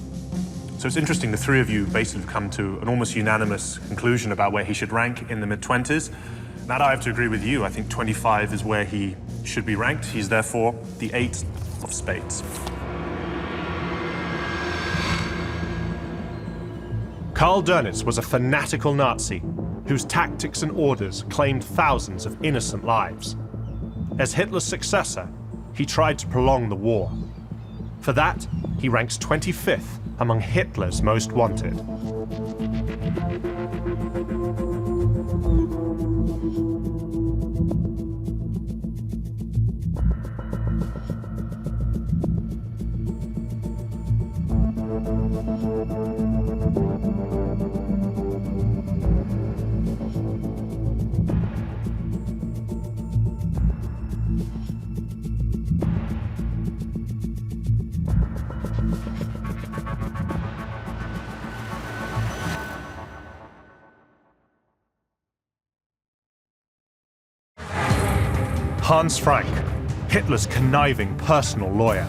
So it's interesting, the three of you basically have come to an almost unanimous conclusion about where he should rank in the mid-20s. Matt, I have to agree with you. I think 25 is where he should be ranked. He's therefore the 8 of spades. Karl Dönitz was a fanatical Nazi whose tactics and orders claimed thousands of innocent lives. As Hitler's successor, he tried to prolong the war. For that, he ranks 25th among Hitler's most wanted. Hans Frank, Hitler's conniving personal lawyer.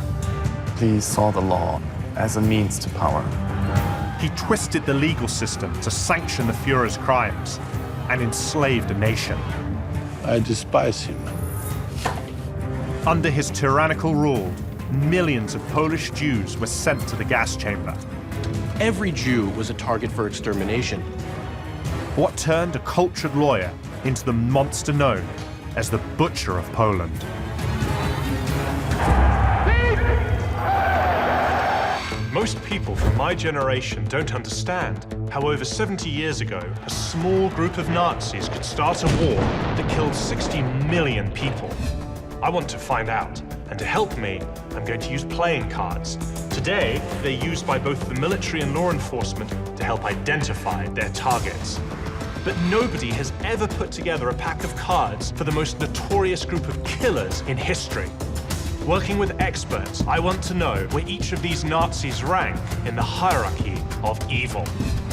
He saw the law as a means to power. He twisted the legal system to sanction the Führer's crimes and enslaved a nation. I despise him. Under his tyrannical rule, millions of Polish Jews were sent to the gas chamber. Every Jew was a target for extermination. What turned a cultured lawyer into the monster known as the Butcher of Poland. Most people from my generation don't understand how over 70 years ago, a small group of Nazis could start a war that killed 60 million people. I want to find out, and to help me, I'm going to use playing cards. Today, they're used by both the military and law enforcement to help identify their targets. But nobody has ever put together a pack of cards for the most notorious group of killers in history. Working with experts, I want to know where each of these Nazis rank in the hierarchy of evil.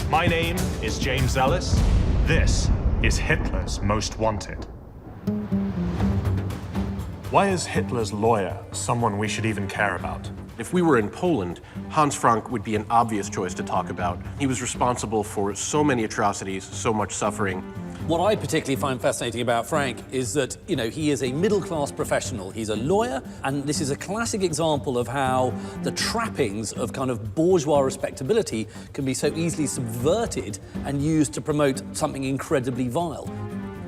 My name is James Ellis. This is Hitler's Most Wanted. Why is Hitler's lawyer someone we should even care about? If we were in Poland, Hans Frank would be an obvious choice to talk about. He was responsible for so many atrocities, so much suffering. What I particularly find fascinating about Frank is that, he is a middle-class professional. He's a lawyer, and this is a classic example of how the trappings of kind of bourgeois respectability can be so easily subverted and used to promote something incredibly vile.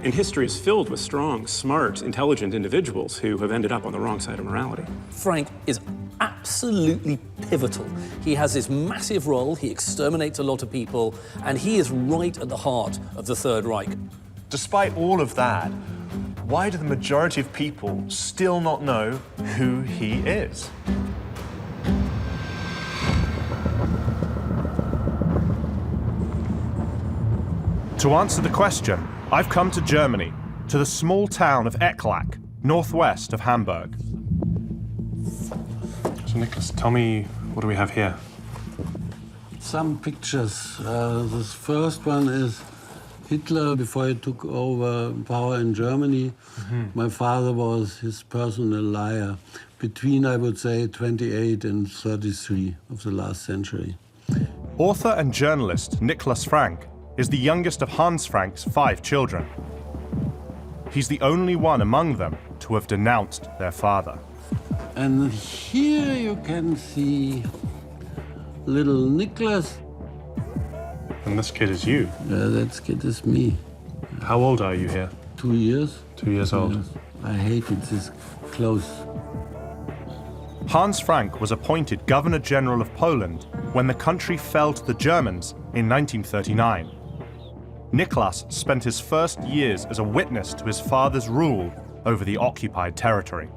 And history is filled with strong, smart, intelligent individuals who have ended up on the wrong side of morality. Frank is absolutely pivotal. He has this massive role, he exterminates a lot of people, and he is right at the heart of the Third Reich. Despite all of that, why do the majority of people still not know who he is? To answer the question, I've come to Germany, to the small town of Ecklach, northwest of Hamburg. So Nicholas, tell me, what do we have here? Some pictures. This first one is Hitler before he took over power in Germany. My father was his personal liar between, I would say, 28 and 33 of the last century. Author and journalist Nicholas Frank is the youngest of Hans Frank's 5 children. He's the only one among them to have denounced their father. And here you can see little Nicholas. And this kid is you? Yeah, that kid is me. How old are you here? 2 years. 2 years old. Yes. I hated this close. Hans Frank was appointed Governor General of Poland when the country fell to the Germans in 1939. Nicholas spent his first years as a witness to his father's rule over the occupied territory.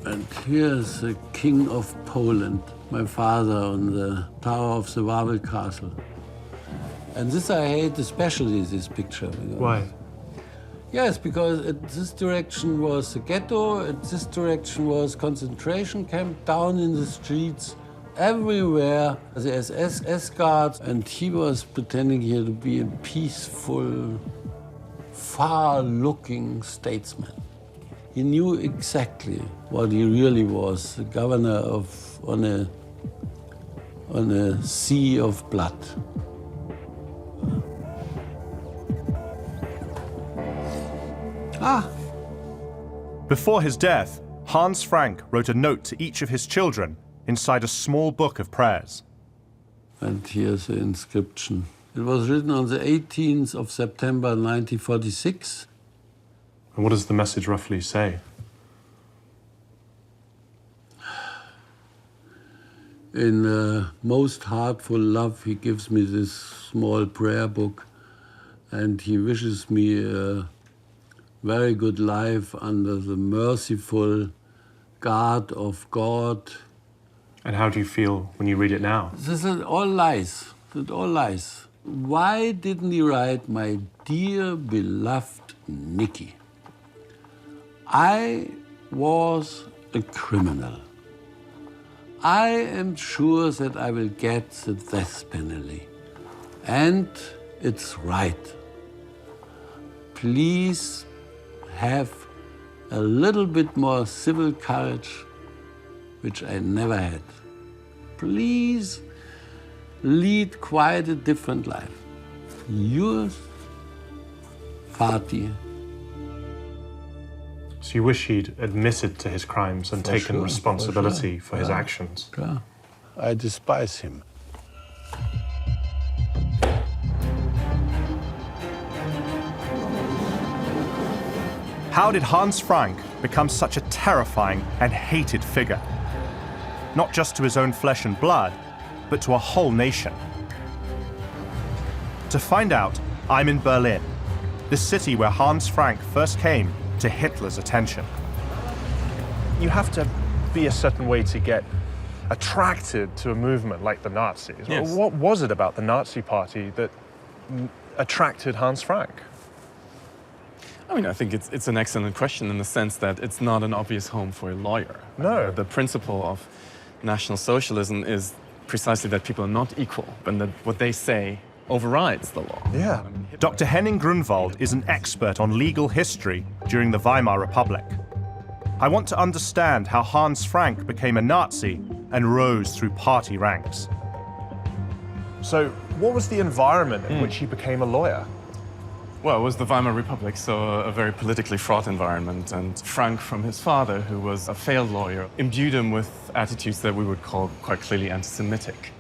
And here's the King of Poland, my father, on the tower of the Wawel Castle. And this I hate especially, this picture. Why? Yes, because at this direction was the ghetto, at this direction was concentration camp, down in the streets, everywhere, the SS guards, and he was pretending here to be a peaceful, far-looking statesman. He knew exactly what he really was, the governor on a sea of blood. Before his death, Hans Frank wrote a note to each of his children inside a small book of prayers. And here's the inscription. It was written on the 18th of September 1946. And what does the message roughly say? In most heartful love, he gives me this small prayer book, and he wishes me a very good life under the merciful guard of God. And how do you feel when you read it now? This is all lies. This is all lies. Why didn't he write, my dear beloved Nicky? I was a criminal. I am sure that I will get the death penalty. And it's right. Please have a little bit more civil courage, which I never had. Please lead quite a different life. Yours, Fatih. So you wish he'd admitted to his crimes and taken responsibility for his actions? Klar. I despise him. How did Hans Frank become such a terrifying and hated figure? Not just to his own flesh and blood, but to a whole nation. To find out, I'm in Berlin, the city where Hans Frank first came to Hitler's attention. You have to be a certain way to get attracted to a movement like the Nazis. Yes. What was it about the Nazi Party that attracted Hans Frank? I mean, I think it's an excellent question in the sense that it's not an obvious home for a lawyer. No. The principle of National Socialism is precisely that people are not equal, and that what they say overrides the law. Yeah. Dr. Henning Grunwald is an expert on legal history during the Weimar Republic. I want to understand how Hans Frank became a Nazi and rose through party ranks. So, what was the environment in which he became a lawyer? Well, it was the Weimar Republic, so a very politically fraught environment. And Frank, from his father, who was a failed lawyer, imbued him with attitudes that we would call quite clearly anti-Semitic.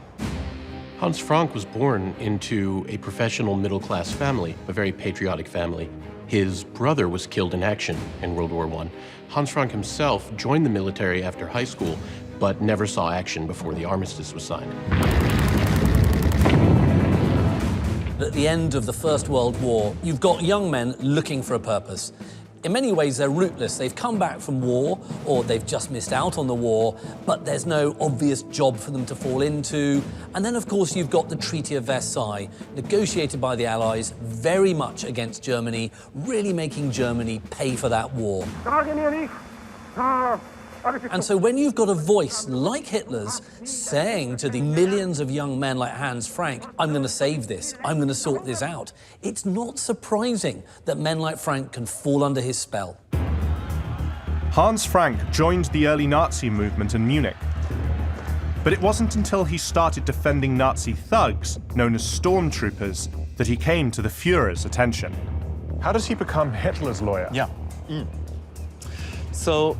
Hans Frank was born into a professional middle-class family, a very patriotic family. His brother was killed in action in World War I. Hans Frank himself joined the military after high school, but never saw action before the armistice was signed. At the end of the First World War, you've got young men looking for a purpose. In many ways, they're rootless. They've come back from war, or they've just missed out on the war, but there's no obvious job for them to fall into. And then, of course, you've got the Treaty of Versailles, negotiated by the Allies, very much against Germany, really making Germany pay for that war. And so when you've got a voice like Hitler's saying to the millions of young men like Hans Frank, I'm going to save this, I'm going to sort this out, it's not surprising that men like Frank can fall under his spell. Hans Frank joined the early Nazi movement in Munich. But it wasn't until he started defending Nazi thugs, known as stormtroopers, that he came to the Führer's attention. How does he become Hitler's lawyer? Yeah. So,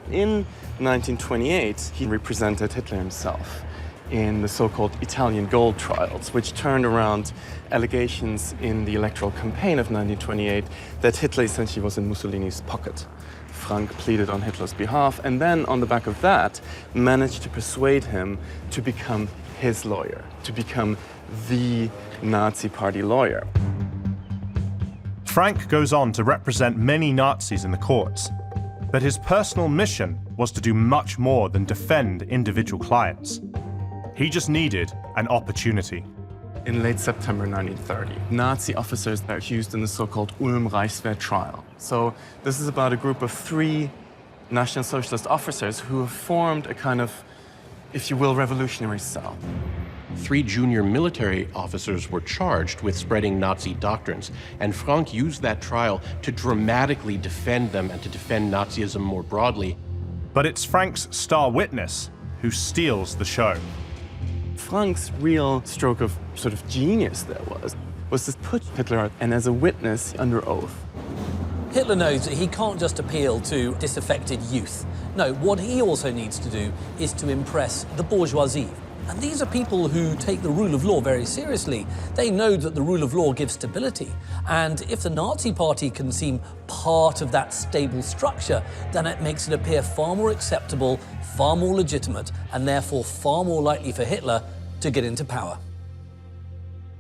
in 1928, he represented Hitler himself in the so-called Italian gold trials, which turned around allegations in the electoral campaign of 1928 that Hitler essentially was in Mussolini's pocket. Frank pleaded on Hitler's behalf, and then on the back of that, managed to persuade him to become his lawyer, to become the Nazi Party lawyer. Frank goes on to represent many Nazis in the courts. But his personal mission was to do much more than defend individual clients. He just needed an opportunity. In late September 1930, Nazi officers are accused in the so-called Ulm-Reichswehr trial. So this is about a group of 3 National Socialist officers who have formed a kind of, if you will, revolutionary cell. 3 junior military officers were charged with spreading Nazi doctrines, and Frank used that trial to dramatically defend them and to defend Nazism more broadly. But it's Frank's star witness who steals the show. Frank's real stroke of sort of genius there was to put Hitler out and as a witness under oath. Hitler knows that he can't just appeal to disaffected youth. No, what he also needs to do is to impress the bourgeoisie. And these are people who take the rule of law very seriously. They know that the rule of law gives stability. And if the Nazi Party can seem part of that stable structure, then it makes it appear far more acceptable, far more legitimate, and therefore far more likely for Hitler to get into power.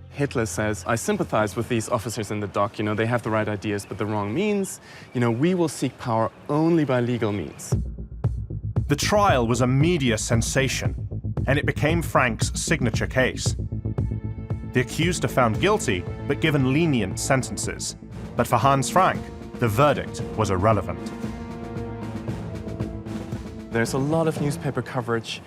Hitler says, I sympathize with these officers in the dock. You know, they have the right ideas, but the wrong means. You know, we will seek power only by legal means. The trial was a media sensation, and it became Frank's signature case. The accused are found guilty, but given lenient sentences. But for Hans Frank, the verdict was irrelevant. There's a lot of newspaper coverage,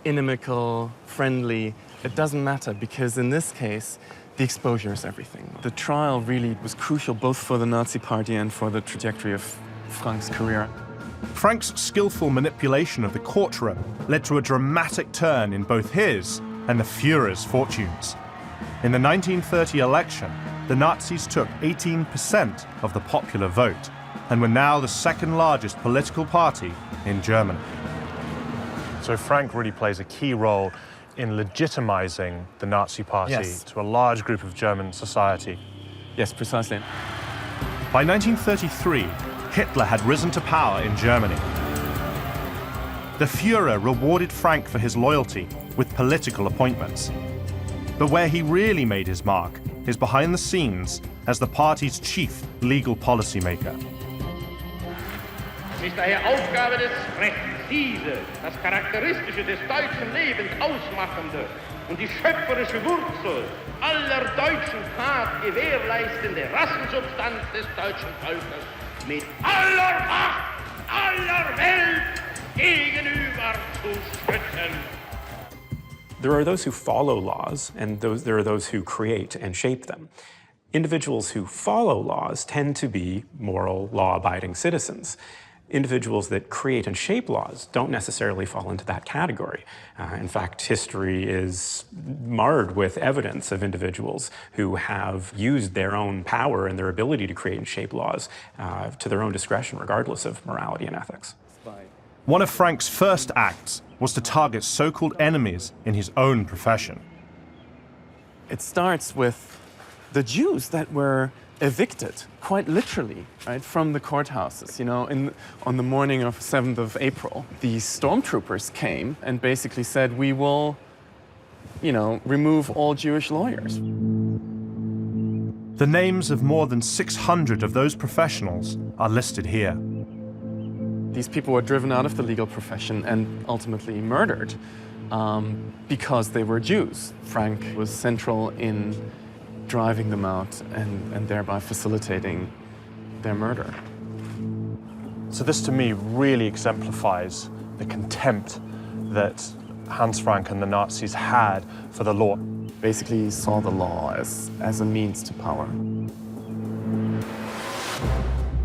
inimical, friendly. It doesn't matter, because in this case, the exposure is everything. The trial really was crucial both for the Nazi Party and for the trajectory of Frank's career. Frank's skillful manipulation of the courtroom led to a dramatic turn in both his and the Führer's fortunes. In the 1930 election, the Nazis took 18% of the popular vote and were now the second largest political party in Germany. So Frank really plays a key role in legitimizing the Nazi Party to a large group of German society. Yes, precisely. By 1933, Hitler had risen to power in Germany. The Führer rewarded Frank for his loyalty with political appointments. But where he really made his mark is behind the scenes as the party's chief legal policymaker. Es ist daher Aufgabe des Rechts, diese, das Charakteristische des deutschen Lebens ausmachende und die schöpferische Wurzel aller deutschen Tat gewährleistende Rassensubstanz des deutschen Volkes mit aller Macht, aller Welt gegenüber zu schützen. There are those who follow laws, and there are those who create and shape them. Individuals who follow laws tend to be moral, law-abiding citizens. Individuals that create and shape laws don't necessarily fall into that category. In fact, history is marred with evidence of individuals who have used their own power and their ability to create and shape laws to their own discretion, regardless of morality and ethics. One of Frank's first acts was to target so-called enemies in his own profession. It starts with the Jews that were evicted, quite literally, right, from the courthouses. You know, on the morning of 7th of April, the stormtroopers came and basically said, we will, remove all Jewish lawyers. The names of more than 600 of those professionals are listed here. These people were driven out of the legal profession and ultimately murdered because they were Jews. Frank was central in driving them out and thereby facilitating their murder. So this to me really exemplifies the contempt that Hans Frank and the Nazis had for the law. Basically saw the law as a means to power.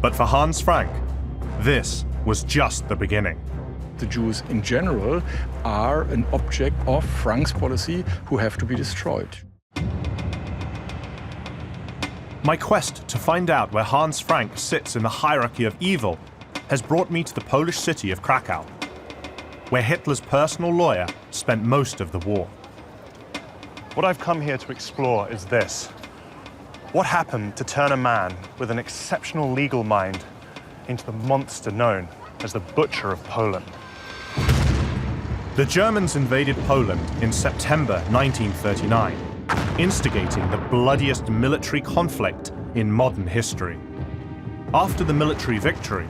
But for Hans Frank, this was just the beginning. The Jews in general are an object of Frank's policy who have to be destroyed. My quest to find out where Hans Frank sits in the hierarchy of evil has brought me to the Polish city of Krakow, where Hitler's personal lawyer spent most of the war. What I've come here to explore is this. What happened to turn a man with an exceptional legal mind into the monster known as the Butcher of Poland? The Germans invaded Poland in September 1939, instigating the bloodiest military conflict in modern history. After the military victory,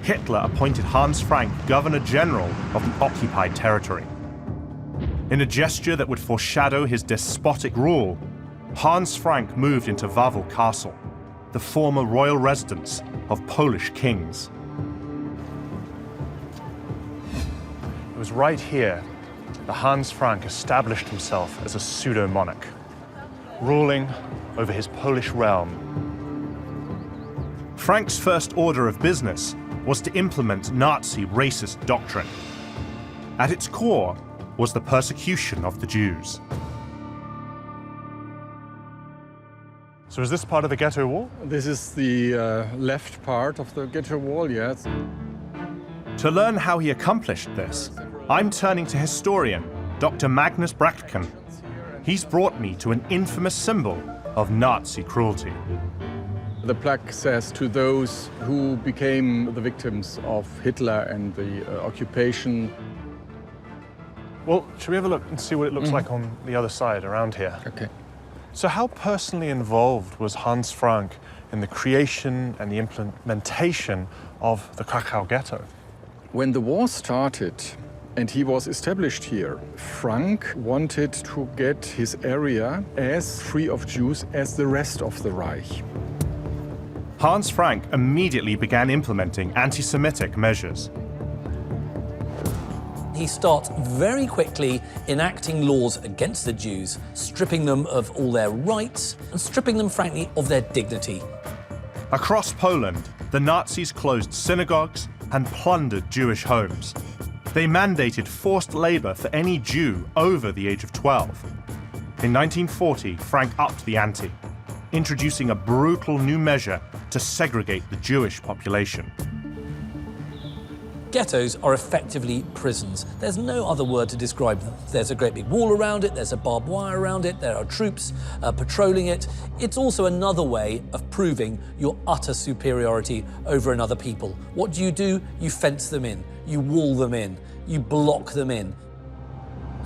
Hitler appointed Hans Frank Governor General of the occupied territory. In a gesture that would foreshadow his despotic rule, Hans Frank moved into Wawel Castle, the former royal residence of Polish kings. It was right here that Hans Frank established himself as a pseudo-monarch, ruling over his Polish realm. Frank's first order of business was to implement Nazi racist doctrine. At its core was the persecution of the Jews. So is this part of the ghetto wall? This is the left part of the ghetto wall, yes. To learn how he accomplished this, I'm turning to historian Dr. Magnus Brachtken. He's brought me to an infamous symbol of Nazi cruelty. The plaque says to those who became the victims of Hitler and the occupation. Well, should we have a look and see what it looks like on the other side, around here? Okay. So how personally involved was Hans Frank in the creation and the implementation of the Krakow ghetto? When the war started and he was established here, Frank wanted to get his area as free of Jews as the rest of the Reich. Hans Frank immediately began implementing anti-Semitic measures. He starts very quickly enacting laws against the Jews, stripping them of all their rights and stripping them, frankly, of their dignity. Across Poland, the Nazis closed synagogues and plundered Jewish homes. They mandated forced labor for any Jew over the age of 12. In 1940, Frank upped the ante, introducing a brutal new measure to segregate the Jewish population. Ghettos are effectively prisons. There's no other word to describe them. There's a great big wall around it, there's a barbed wire around it, there are troops patrolling it. It's also another way of proving your utter superiority over another people. What do? You fence them in, you wall them in, you block them in.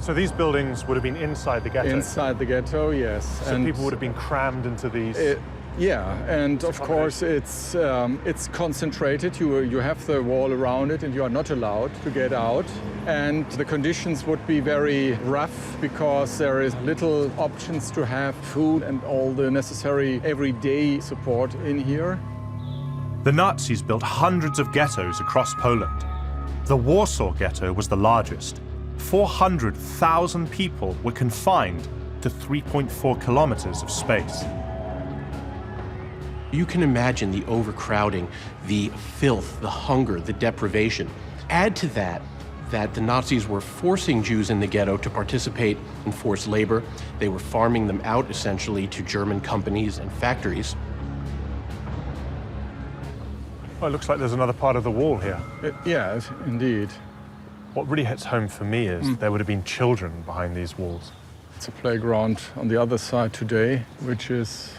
So these buildings would have been inside the ghetto? Inside the ghetto, yes. So people would have been crammed into these? Yeah, and of course it's concentrated. You have the wall around it and you are not allowed to get out. And the conditions would be very rough because there is little options to have food and all the necessary everyday support in here. The Nazis built hundreds of ghettos across Poland. The Warsaw Ghetto was the largest. 400,000 people were confined to 3.4 kilometers of space. You can imagine the overcrowding, the filth, the hunger, the deprivation. Add to that the Nazis were forcing Jews in the ghetto to participate in forced labor. They were farming them out, essentially, to German companies and factories. Well, it looks like there's another part of the wall here. Yeah, indeed. What really hits home for me is there would have been children behind these walls. It's a playground on the other side today, which is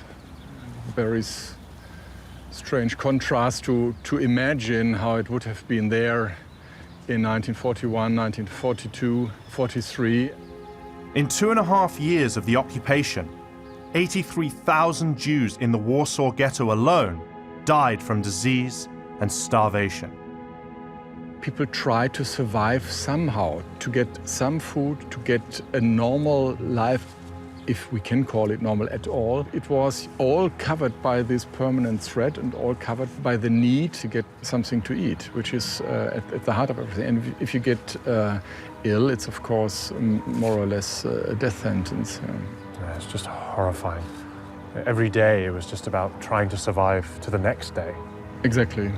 very strange contrast to imagine how it would have been there in 1941, 1942, 43. In 2.5 years of the occupation, 83,000 Jews in the Warsaw Ghetto alone died from disease and starvation. People tried to survive somehow, to get some food, to get a normal life, if we can call it normal at all. It was all covered by this permanent threat and all covered by the need to get something to eat, which is at the heart of everything. And if you get ill, it's of course more or less a death sentence. Yeah, it's just horrifying. Every day it was just about trying to survive to the next day. Exactly.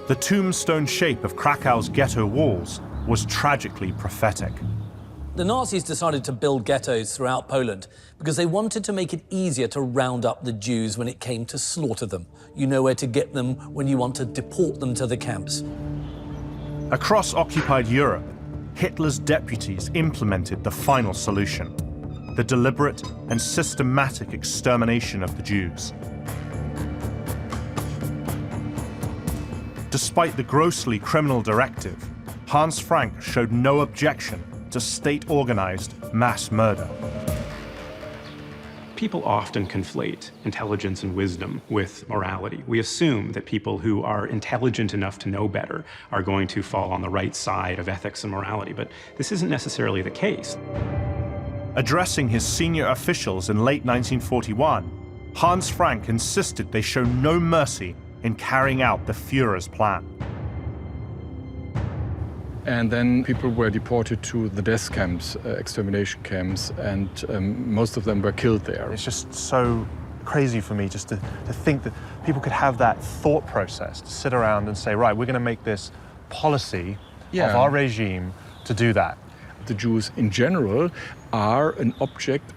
The tombstone shape of Krakow's ghetto walls was tragically prophetic. The Nazis decided to build ghettos throughout Poland because they wanted to make it easier to round up the Jews when it came to slaughter them. You know where to get them when you want to deport them to the camps. Across occupied Europe, Hitler's deputies implemented the final solution: the deliberate and systematic extermination of the Jews. Despite the grossly criminal directive, Hans Frank showed no objection to state-organized mass murder. People often conflate intelligence and wisdom with morality. We assume that people who are intelligent enough to know better are going to fall on the right side of ethics and morality, but this isn't necessarily the case. Addressing his senior officials in late 1941, Hans Frank insisted they show no mercy in carrying out the Führer's plan. And then people were deported to the death camps, extermination camps, and most of them were killed there. It's just so crazy for me just to think that people could have that thought process, to sit around and say, right, we're going to make this policy of our regime to do that. The Jews in general are an object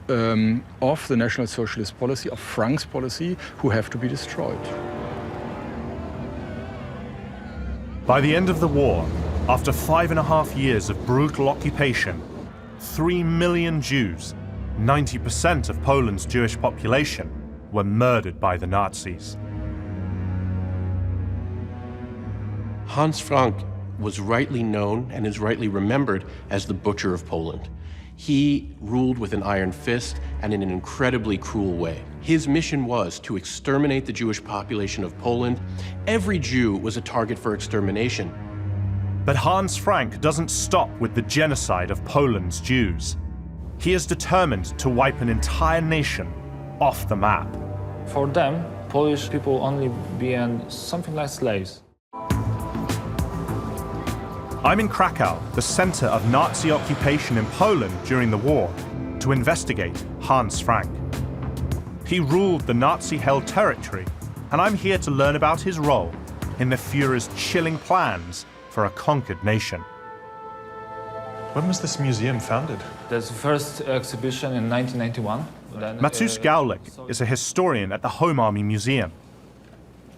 of the National Socialist policy, of Frank's policy, who have to be destroyed. By the end of the war, after 5.5 years of brutal occupation, 3 million Jews, 90% of Poland's Jewish population, were murdered by the Nazis. Hans Frank was rightly known and is rightly remembered as the Butcher of Poland. He ruled with an iron fist and in an incredibly cruel way. His mission was to exterminate the Jewish population of Poland. Every Jew was a target for extermination. But Hans Frank doesn't stop with the genocide of Poland's Jews. He is determined to wipe an entire nation off the map. For them, Polish people only being something like slaves. I'm in Krakow, the center of Nazi occupation in Poland during the war, to investigate Hans Frank. He ruled the Nazi-held territory and I'm here to learn about his role in the Führer's chilling plans for a conquered nation. When was this museum founded? That's the first exhibition in 1991. Matus Gaulik is a historian at the Home Army Museum.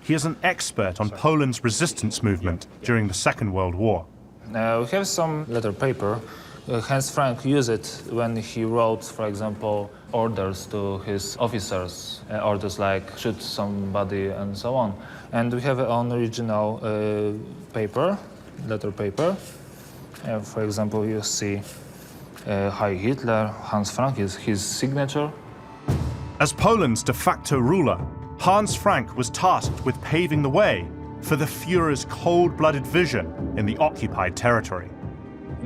He is an expert on Poland's resistance movement during the Second World War. We have some letter paper. Hans Frank used it when he wrote, for example, orders to his officers, orders like shoot somebody and so on. And we have an original paper, letter paper. For example, you see Heil Hitler, Hans Frank is his signature. As Poland's de facto ruler, Hans Frank was tasked with paving the way for the Führer's cold-blooded vision in the occupied territory.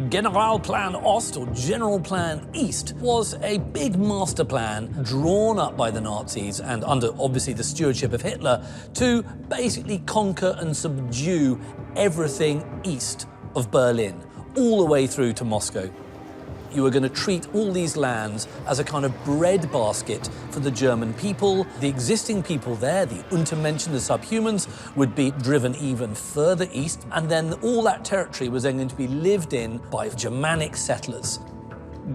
Generalplan Ost, or General Plan East, was a big master plan drawn up by the Nazis and under, obviously, the stewardship of Hitler to basically conquer and subdue everything east of Berlin, all the way through to Moscow. You were going to treat all these lands as a kind of breadbasket for the German people. The existing people there, the Untermenschen, the subhumans, would be driven even further east, and then all that territory was then going to be lived in by Germanic settlers.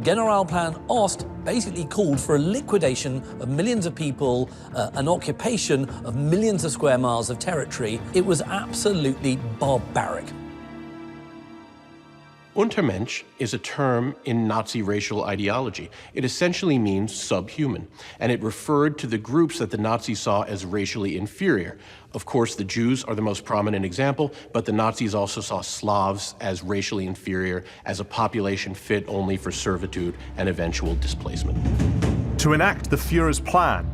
Generalplan Ost basically called for a liquidation of millions of people, an occupation of millions of square miles of territory. It was absolutely barbaric. Untermensch is a term in Nazi racial ideology. It essentially means subhuman, and it referred to the groups that the Nazis saw as racially inferior. Of course, the Jews are the most prominent example, but the Nazis also saw Slavs as racially inferior, as a population fit only for servitude and eventual displacement. To enact the Führer's plan,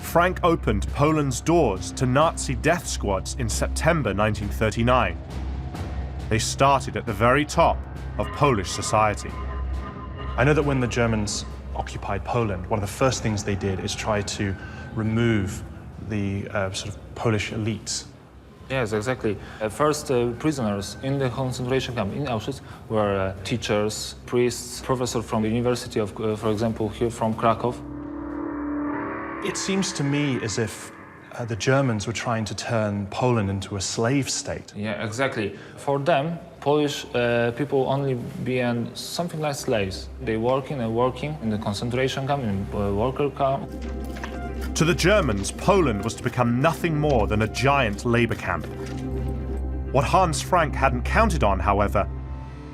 Frank opened Poland's doors to Nazi death squads in September 1939. They started at the very top of Polish society. I know that when the Germans occupied Poland, one of the first things they did is try to remove the sort of Polish elites. Yes, exactly. First prisoners in the concentration camp in Auschwitz were teachers, priests, professors from the University of, for example, here from Krakow. It seems to me as if the Germans were trying to turn Poland into a slave state. Yeah, exactly. For them, Polish people only being something like slaves. They working in the concentration camp, in worker camp. To the Germans, Poland was to become nothing more than a giant labor camp. What Hans Frank hadn't counted on, however,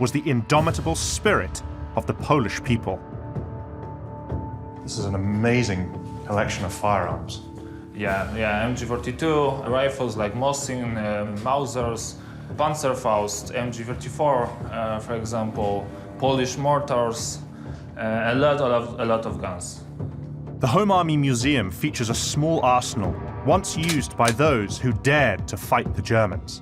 was the indomitable spirit of the Polish people. This is an amazing collection of firearms. Yeah, MG42, rifles like Mosin, Mausers, Panzerfaust, MG34, for example, Polish mortars, a lot of guns. The Home Army Museum features a small arsenal, once used by those who dared to fight the Germans.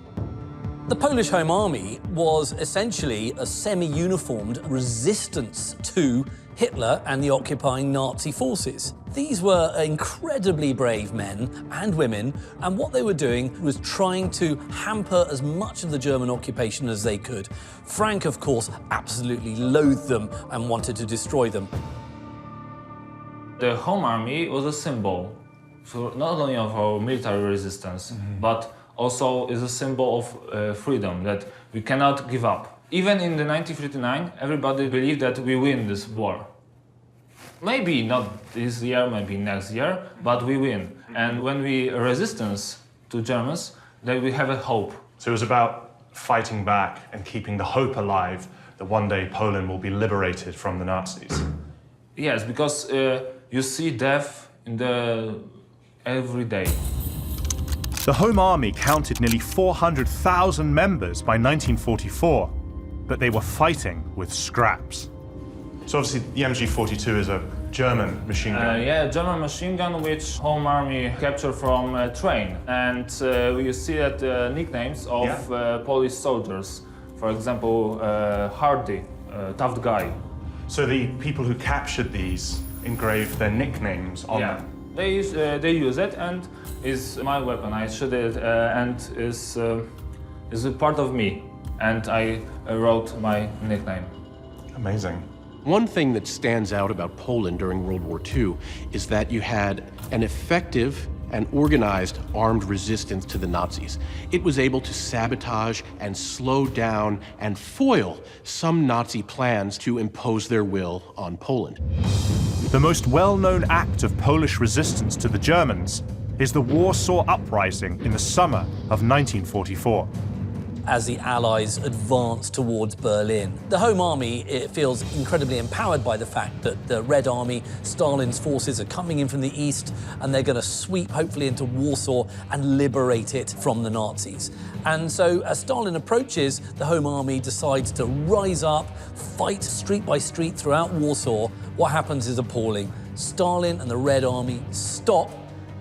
The Polish Home Army was essentially a semi-uniformed resistance to Hitler and the occupying Nazi forces. These were incredibly brave men and women, and what they were doing was trying to hamper as much of the German occupation as they could. Frank, of course, absolutely loathed them and wanted to destroy them. The Home Army was a symbol for not only of our military resistance, but also is a symbol of freedom, that we cannot give up. Even in the 1939, everybody believed that we win this war. Maybe not this year, maybe next year, but we win. And when we resistance to Germans, then we have a hope. So it was about fighting back and keeping the hope alive that one day Poland will be liberated from the Nazis. Yes, because you see death in every day. The Home Army counted nearly 400,000 members by 1944, but they were fighting with scraps. So obviously the MG42 is a German machine gun. Yeah, German machine gun which Home Army captured from a train. And you see that nicknames of Polish soldiers. For example, Hardy, tough guy. So the people who captured these engraved their nicknames on them? They use it, and it's my weapon. I shoot it and is a part of me. And I wrote my nickname. Amazing. One thing that stands out about Poland during World War II is that you had an effective and organized armed resistance to the Nazis. It was able to sabotage and slow down and foil some Nazi plans to impose their will on Poland. The most well-known act of Polish resistance to the Germans is the Warsaw Uprising in the summer of 1944. As the Allies advance towards Berlin, the Home Army, it feels incredibly empowered by the fact that the Red Army, Stalin's forces, are coming in from the east, and they're going to sweep, hopefully, into Warsaw and liberate it from the Nazis. And so, as Stalin approaches, the Home Army decides to rise up, fight street by street throughout Warsaw. What happens is appalling. Stalin and the Red Army stop,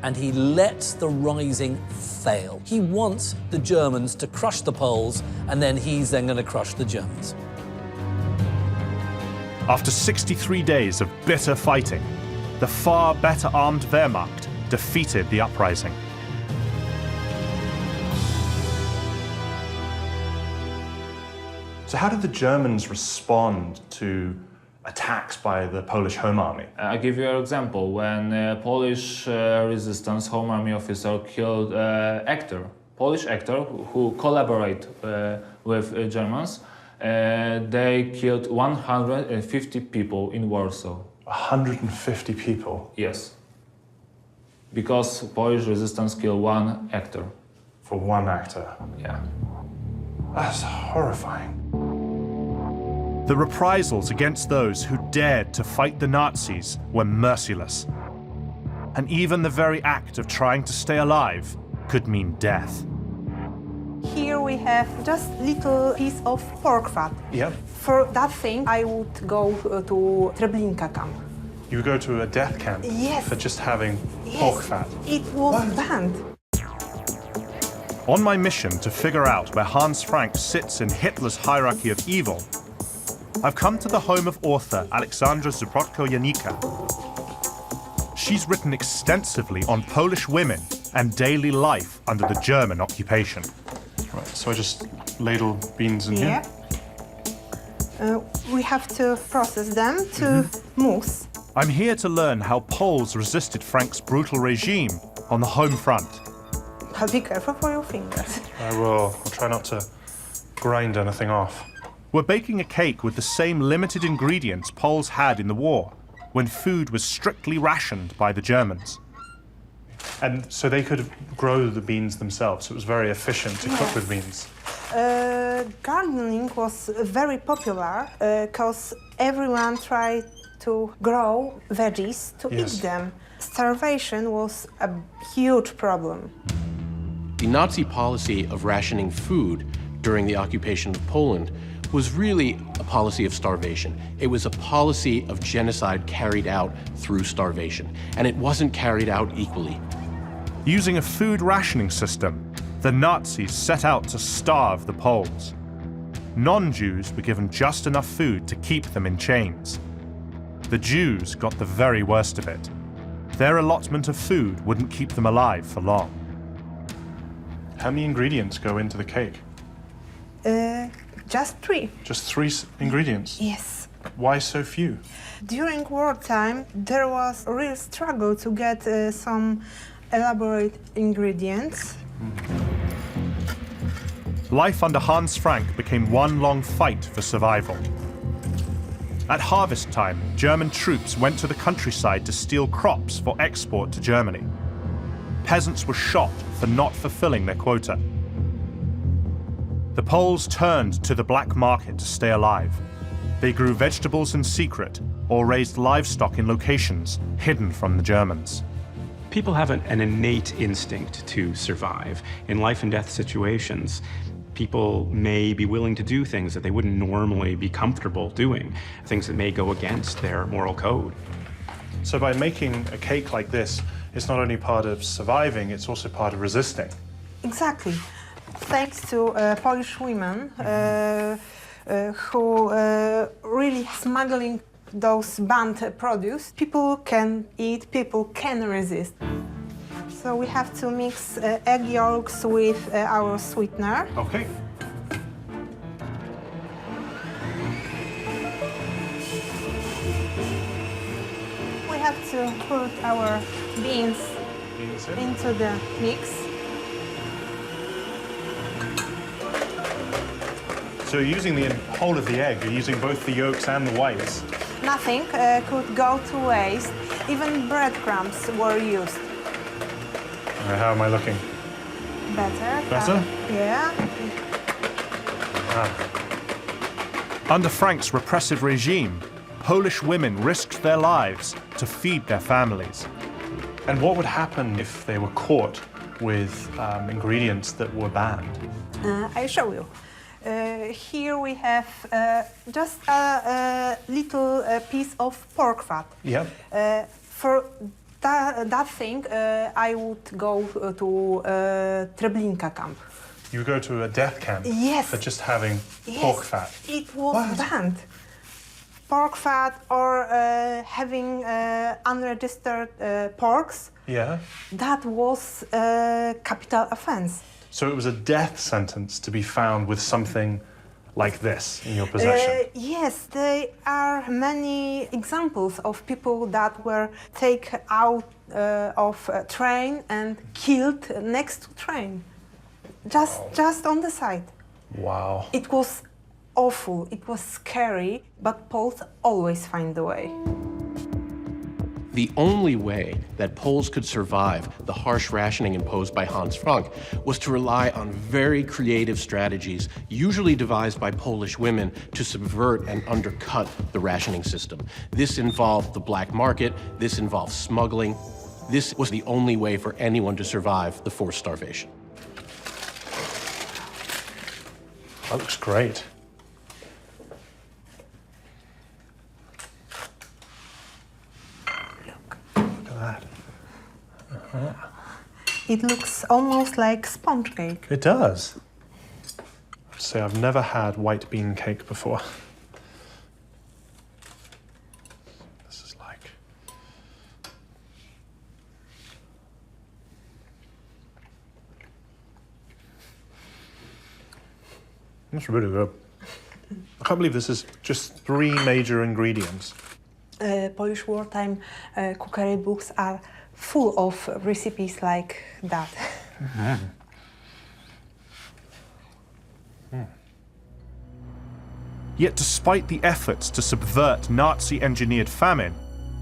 and he lets the rising fail. He wants the Germans to crush the Poles, and then he's then going to crush the Germans. After 63 days of bitter fighting, the far better armed Wehrmacht defeated the uprising. So how did the Germans respond to attacks by the Polish Home Army? I'll give you an example. When Polish resistance Home Army officer killed Polish actor who collaborate with Germans, they killed 150 people in Warsaw. 150 people? Yes. Because Polish resistance killed one actor. For one actor? Yeah. That's horrifying. The reprisals against those who dared to fight the Nazis were merciless. And even the very act of trying to stay alive could mean death. Here we have just little piece of pork fat. Yep. For that thing, I would go to Treblinka camp. You would go to a death camp? Yes. For just having Yes. pork fat? It was banned. On my mission to figure out where Hans Frank sits in Hitler's hierarchy of evil, I've come to the home of author Aleksandra Zubrotko-Janicka. She's written extensively on Polish women and daily life under the German occupation. Right, so I just ladle beans in here? We have to process them to mousse. I'm here to learn how Poles resisted Frank's brutal regime on the home front. But be careful for your fingers. I will. I'll try not to grind anything off. We're baking a cake with the same limited ingredients Poles had in the war, when food was strictly rationed by the Germans. And so they could grow the beans themselves, so it was very efficient to cook with beans. Gardening was very popular because everyone tried to grow veggies to eat them. Starvation was a huge problem. The Nazi policy of rationing food during the occupation of Poland was really a policy of starvation. It was a policy of genocide carried out through starvation, and it wasn't carried out equally. Using a food rationing system, the Nazis set out to starve the Poles. Non-Jews were given just enough food to keep them in chains. The Jews got the very worst of it. Their allotment of food wouldn't keep them alive for long. How many ingredients go into the cake? Just 3. Just 3 ingredients? Yes. Why so few? During wartime, there was a real struggle to get some elaborate ingredients. Life under Hans Frank became one long fight for survival. At harvest time, German troops went to the countryside to steal crops for export to Germany. Peasants were shot for not fulfilling their quota. The Poles turned to the black market to stay alive. They grew vegetables in secret or raised livestock in locations hidden from the Germans. People have an innate instinct to survive. In life and death situations, people may be willing to do things that they wouldn't normally be comfortable doing, things that may go against their moral code. So by making a cake like this, it's not only part of surviving, it's also part of resisting. Exactly. Thanks to Polish women who really smuggling those banned produce, people can eat, people can resist. So we have to mix egg yolks with our sweetener. Okay. We have to put our beans into the mix. So you're using the whole of the egg. You're using both the yolks and the whites. Nothing could go to waste. Even breadcrumbs were used. How am I looking? Better. Better? Yeah. Under Frank's repressive regime, Polish women risked their lives to feed their families. And what would happen if they were caught with ingredients that were banned? I show you. Here we have just a little piece of pork fat. Yep. For that thing, I would go to Treblinka camp. You go to a death camp Yes. for just having pork fat. It was banned. Pork fat or having unregistered porks, Yeah. that was a capital offense. So it was a death sentence to be found with something like this in your possession. Yes, there are many examples of people that were taken out of a train and killed next to train, just on the side. Wow. It was awful, it was scary, but Poles always find a way. The only way that Poles could survive the harsh rationing imposed by Hans Frank was to rely on very creative strategies, usually devised by Polish women, to subvert and undercut the rationing system. This involved the black market, this involved smuggling. This was the only way for anyone to survive the forced starvation. That looks great. It looks almost like sponge cake. It does. I'd say I've never had white bean cake before. This is like... That's really good. I can't believe this is just 3 major ingredients. Polish wartime cookery books are full of recipes like that. Yet despite the efforts to subvert Nazi-engineered famine,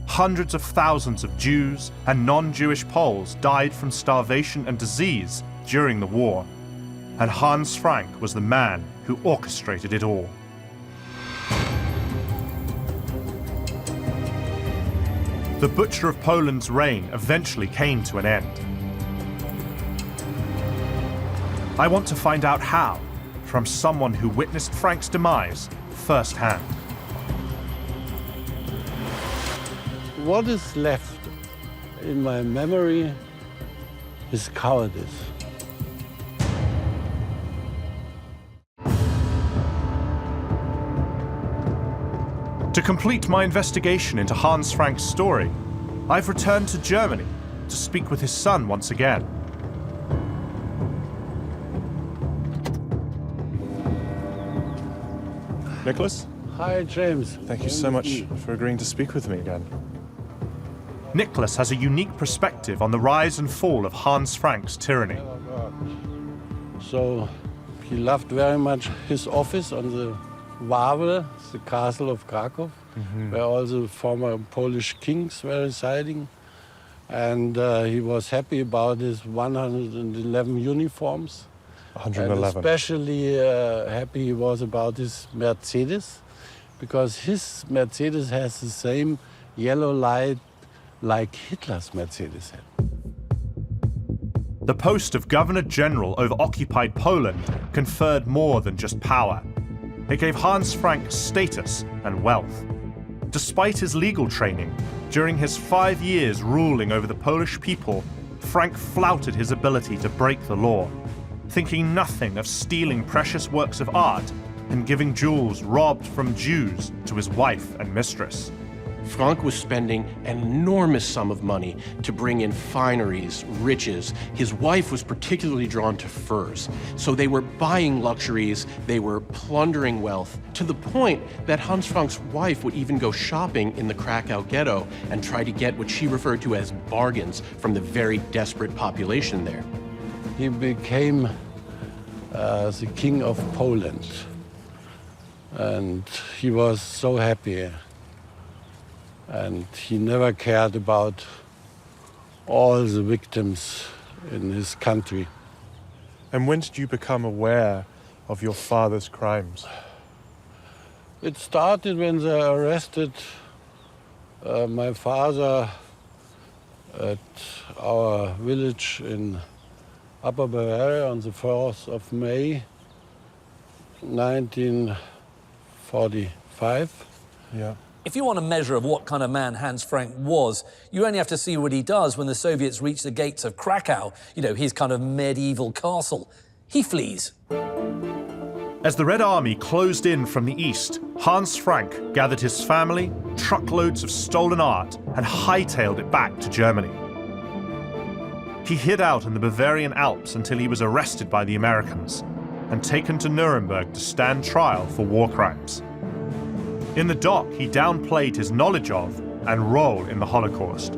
hundreds of thousands of Jews and non-Jewish Poles died from starvation and disease during the war, and Hans Frank was the man who orchestrated it all. The Butcher of Poland's reign eventually came to an end. I want to find out how, from someone who witnessed Frank's demise firsthand. What is left in my memory is cowardice. To complete my investigation into Hans Frank's story, I've returned to Germany to speak with his son once again. Nicholas? Hi, James. Thank you so much for agreeing to speak with me again. Nicholas has a unique perspective on the rise and fall of Hans Frank's tyranny. So he loved very much his office on the Wawel, the castle of Krakow, where all the former Polish kings were residing. And he was happy about his 111 uniforms. 111. And especially happy he was about his Mercedes, because his Mercedes has the same yellow light like Hitler's Mercedes had. The post of Governor General over occupied Poland conferred more than just power. It gave Hans Frank status and wealth. Despite his legal training, during his 5 years ruling over the Polish people, Frank flouted his ability to break the law, thinking nothing of stealing precious works of art and giving jewels robbed from Jews to his wife and mistress. Frank was spending an enormous sum of money to bring in fineries, riches. His wife was particularly drawn to furs. So they were buying luxuries, they were plundering wealth, to the point that Hans Frank's wife would even go shopping in the Krakow ghetto and try to get what she referred to as bargains from the very desperate population there. He became the king of Poland. And he was so happy. And he never cared about all the victims in his country. And when did you become aware of your father's crimes? It started when they arrested my father at our village in Upper Bavaria on the 4th of May, 1945. Yeah. If you want a measure of what kind of man Hans Frank was, you only have to see what he does when the Soviets reach the gates of Krakow, you know, his kind of medieval castle. He flees. As the Red Army closed in from the east, Hans Frank gathered his family, truckloads of stolen art, and hightailed it back to Germany. He hid out in the Bavarian Alps until he was arrested by the Americans and taken to Nuremberg to stand trial for war crimes. In the dock, he downplayed his knowledge of and role in the Holocaust.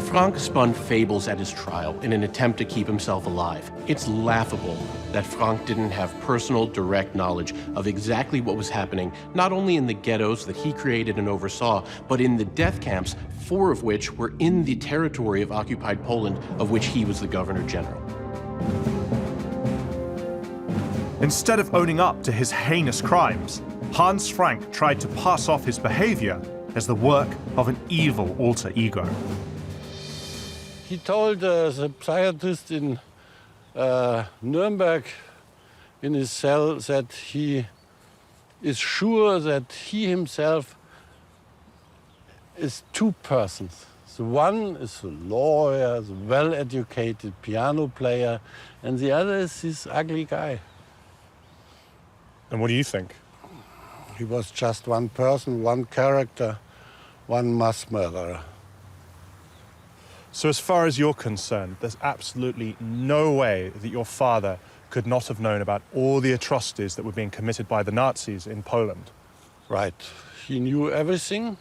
Frank spun fables at his trial in an attempt to keep himself alive. It's laughable that Frank didn't have personal, direct knowledge of exactly what was happening, not only in the ghettos that he created and oversaw, but in the death camps, 4 of which were in the territory of occupied Poland, of which he was the governor general. Instead of owning up to his heinous crimes, Hans Frank tried to pass off his behavior as the work of an evil alter ego. He told the psychiatrist in Nuremberg in his cell that he is sure that he himself is 2 persons. The one is a lawyer, the well-educated piano player, and the other is this ugly guy. And what do you think? He was just one person, one character, one mass murderer. So as far as you're concerned, there's absolutely no way that your father could not have known about all the atrocities that were being committed by the Nazis in Poland? Right. He knew everything.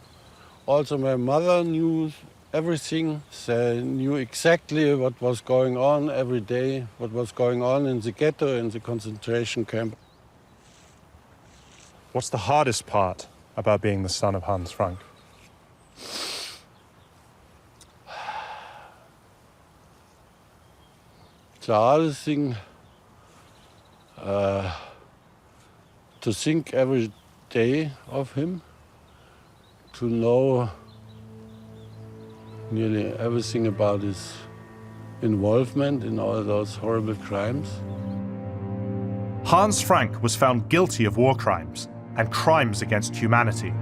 Also, my mother knew everything. They knew exactly what was going on every day, what was going on in the ghetto, in the concentration camp. What's the hardest part about being the son of Hans Frank? The hardest thing to think every day of him, to know nearly everything about his involvement in all those horrible crimes. Hans Frank was found guilty of war crimes and crimes against humanity.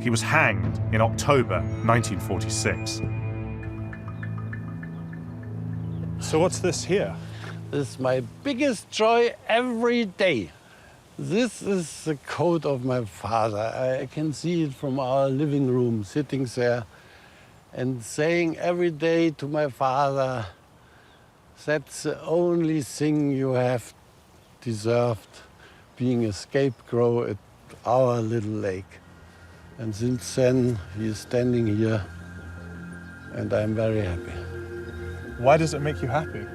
He was hanged in October 1946. So what's this here? This is my biggest joy every day. This is the coat of my father. I can see it from our living room, sitting there and saying every day to my father, that's the only thing you have deserved, being a scapegoat at our little lake. And since then, he is standing here, and I'm very happy. Why does it make you happy?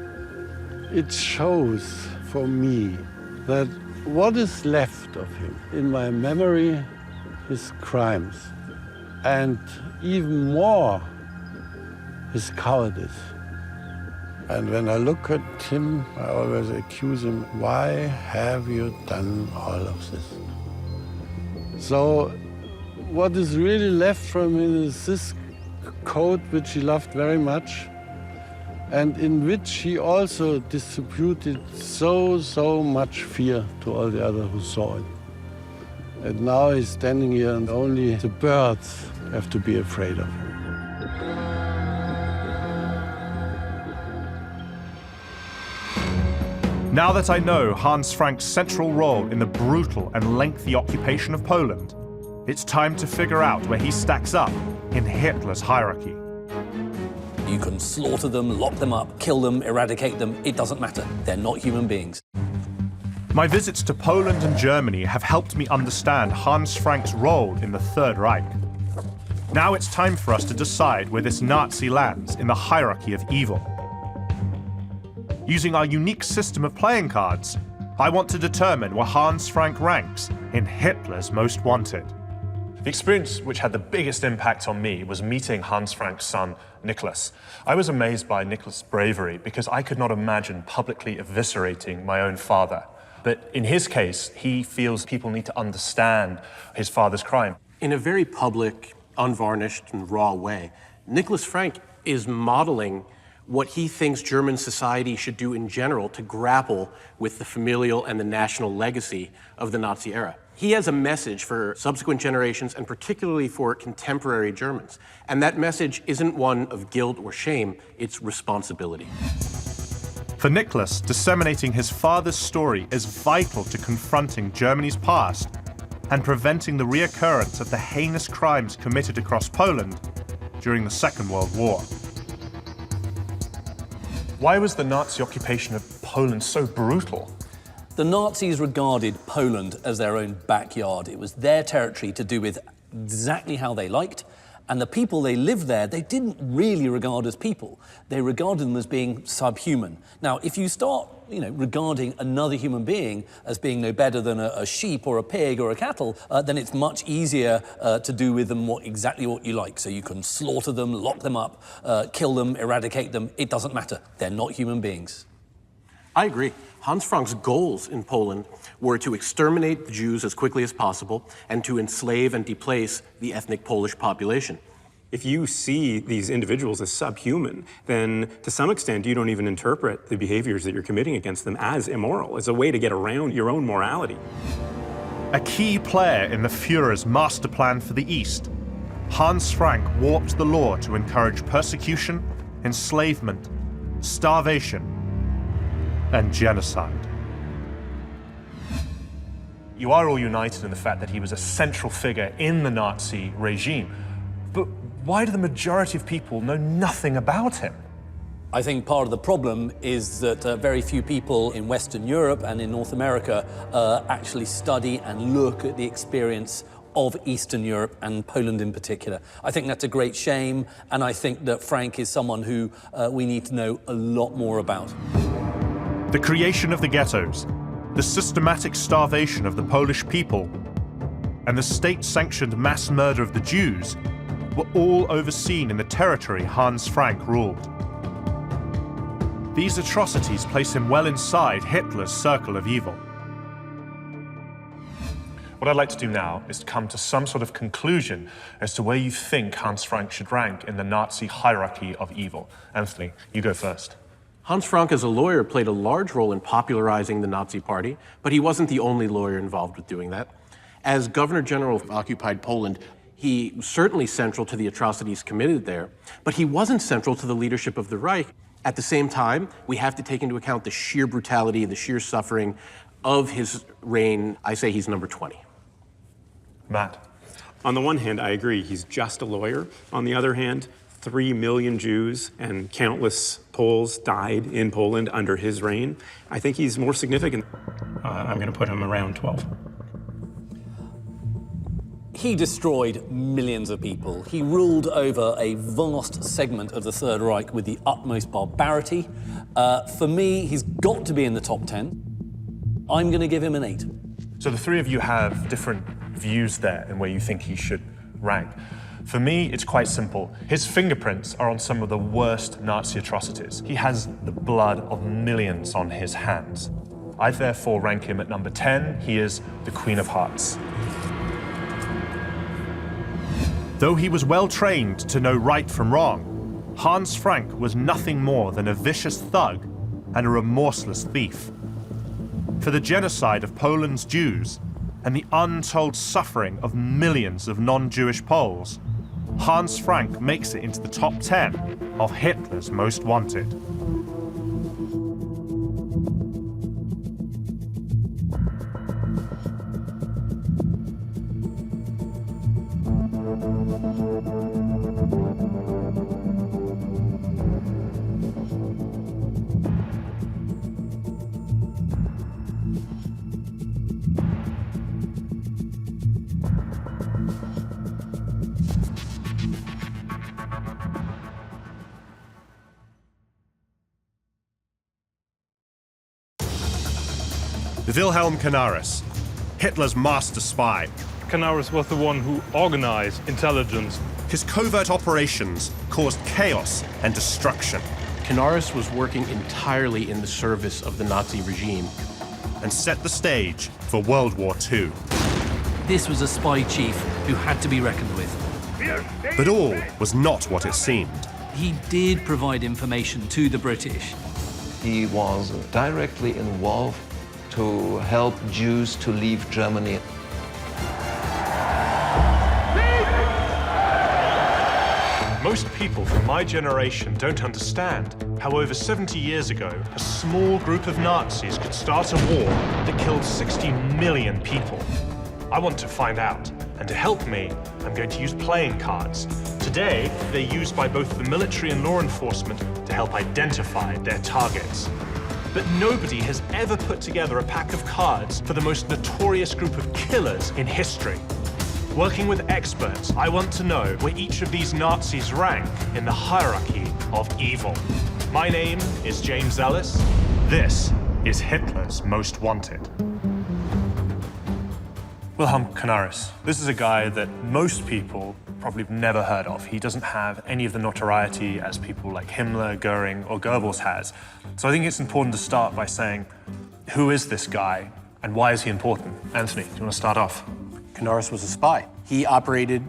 It shows for me that what is left of him in my memory, his crimes, and even more, his cowardice. And when I look at him, I always accuse him, why have you done all of this? So what is really left from him is this coat, which he loved very much, and in which he also distributed so much fear to all the others who saw it. And now he's standing here and only the birds have to be afraid of him. Now that I know Hans Frank's central role in the brutal and lengthy occupation of Poland, it's time to figure out where he stacks up in Hitler's hierarchy. You can slaughter them, lock them up, kill them, eradicate them, it doesn't matter. They're not human beings. My visits to Poland and Germany have helped me understand Hans Frank's role in the Third Reich. Now it's time for us to decide where this Nazi lands in the hierarchy of evil. Using our unique system of playing cards, I want to determine where Hans Frank ranks in Hitler's Most Wanted. The experience which had the biggest impact on me was meeting Hans Frank's son, Nicholas. I was amazed by Nicholas' bravery because I could not imagine publicly eviscerating my own father. But in his case, he feels people need to understand his father's crime. In a very public, unvarnished, and raw way, Nicholas Frank is modeling what he thinks German society should do in general to grapple with the familial and the national legacy of the Nazi era. He has a message for subsequent generations and particularly for contemporary Germans. And that message isn't one of guilt or shame, it's responsibility. For Nicholas, disseminating his father's story is vital to confronting Germany's past and preventing the reoccurrence of the heinous crimes committed across Poland during the Second World War. Why was the Nazi occupation of Poland so brutal? The Nazis regarded Poland as their own backyard. It was their territory to do with exactly how they liked, and the people they lived there, they didn't really regard as people. They regarded them as being subhuman. Now, if you start, regarding another human being as being no better than a sheep or a pig or a cattle, then it's much easier to do with them exactly what you like. So you can slaughter them, lock them up, kill them, eradicate them. It doesn't matter. They're not human beings. I agree. Hans Frank's goals in Poland were to exterminate the Jews as quickly as possible and to enslave and deplace the ethnic Polish population. If you see these individuals as subhuman, then to some extent you don't even interpret the behaviors that you're committing against them as immoral, as a way to get around your own morality. A key player in the Führer's master plan for the East, Hans Frank warped the law to encourage persecution, enslavement, starvation, and genocide. You are all united in the fact that he was a central figure in the Nazi regime. But why do the majority of people know nothing about him? I think part of the problem is that very few people in Western Europe and in North America actually study and look at the experience of Eastern Europe and Poland in particular. I think that's a great shame, and I think that Frank is someone who we need to know a lot more about. The creation of the ghettos, the systematic starvation of the Polish people, and the state-sanctioned mass murder of the Jews were all overseen in the territory Hans Frank ruled. These atrocities place him well inside Hitler's circle of evil. What I'd like to do now is to come to some sort of conclusion as to where you think Hans Frank should rank in the Nazi hierarchy of evil. Anthony, you go first. Hans Frank, as a lawyer, played a large role in popularizing the Nazi Party, but he wasn't the only lawyer involved with doing that. As Governor General of occupied Poland, he was certainly central to the atrocities committed there, but he wasn't central to the leadership of the Reich. At the same time, we have to take into account the sheer brutality, the sheer suffering of his reign. I say he's number 20. Matt? On the one hand, I agree, he's just a lawyer. On the other hand, 3 million Jews and countless Poles died in Poland under his reign. I think he's more significant. I'm going to put him around 12. He destroyed millions of people. He ruled over a vast segment of the Third Reich with the utmost barbarity. For me, he's got to be in the top 10. I'm going to give him an 8. So the three of you have different views there in where you think he should rank. For me, it's quite simple. His fingerprints are on some of the worst Nazi atrocities. He has the blood of millions on his hands. I therefore rank him at number 10. He is the Queen of Hearts. Though he was well trained to know right from wrong, Hans Frank was nothing more than a vicious thug and a remorseless thief. For the genocide of Poland's Jews and the untold suffering of millions of non-Jewish Poles, Hans Frank makes it into the top 10 of Hitler's Most Wanted. Wilhelm Canaris, Hitler's master spy. Canaris was the one who organized intelligence. His covert operations caused chaos and destruction. Canaris was working entirely in the service of the Nazi regime and set the stage for World War II. This was a spy chief who had to be reckoned with. But all was not what it seemed. He did provide information to the British. He was directly involved to help Jews to leave Germany. Most people from my generation don't understand how over 70 years ago, a small group of Nazis could start a war that killed 60 million people. I want to find out, and to help me, I'm going to use playing cards. Today, they're used by both the military and law enforcement to help identify their targets. But nobody has ever put together a pack of cards for the most notorious group of killers in history. Working with experts, I want to know where each of these Nazis rank in the hierarchy of evil. My name is James Ellis. This is Hitler's Most Wanted. Wilhelm Canaris. This is a guy that most people probably have never heard of. He doesn't have any of the notoriety as people like Himmler, Goering, or Goebbels has. So I think it's important to start by saying, who is this guy and why is he important? Anthony, do you want to start off? Canaris was a spy. He operated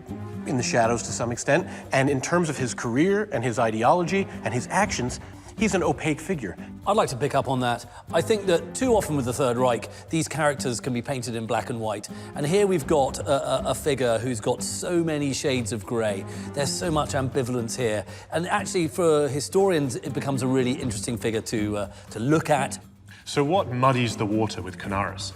in the shadows to some extent, and in terms of his career and his ideology and his actions, he's an opaque figure. I'd like to pick up on that. I think that too often with the Third Reich, these characters can be painted in black and white. And here we've got a figure who's got so many shades of grey. There's so much ambivalence here. And actually, for historians, it becomes a really interesting figure to look at. So what muddies the water with Canaris?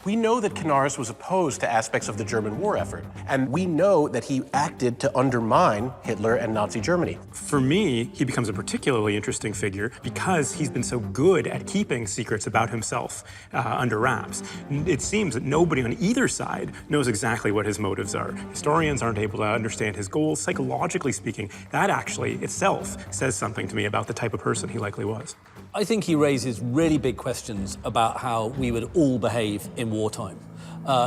We know that Canaris was opposed to aspects of the German war effort, and we know that he acted to undermine Hitler and Nazi Germany. For me, he becomes a particularly interesting figure because he's been so good at keeping secrets about himself under wraps. It seems that nobody on either side knows exactly what his motives are. Historians aren't able to understand his goals. Psychologically speaking, that actually itself says something to me about the type of person he likely was. I think he raises really big questions about how we would all behave in wartime.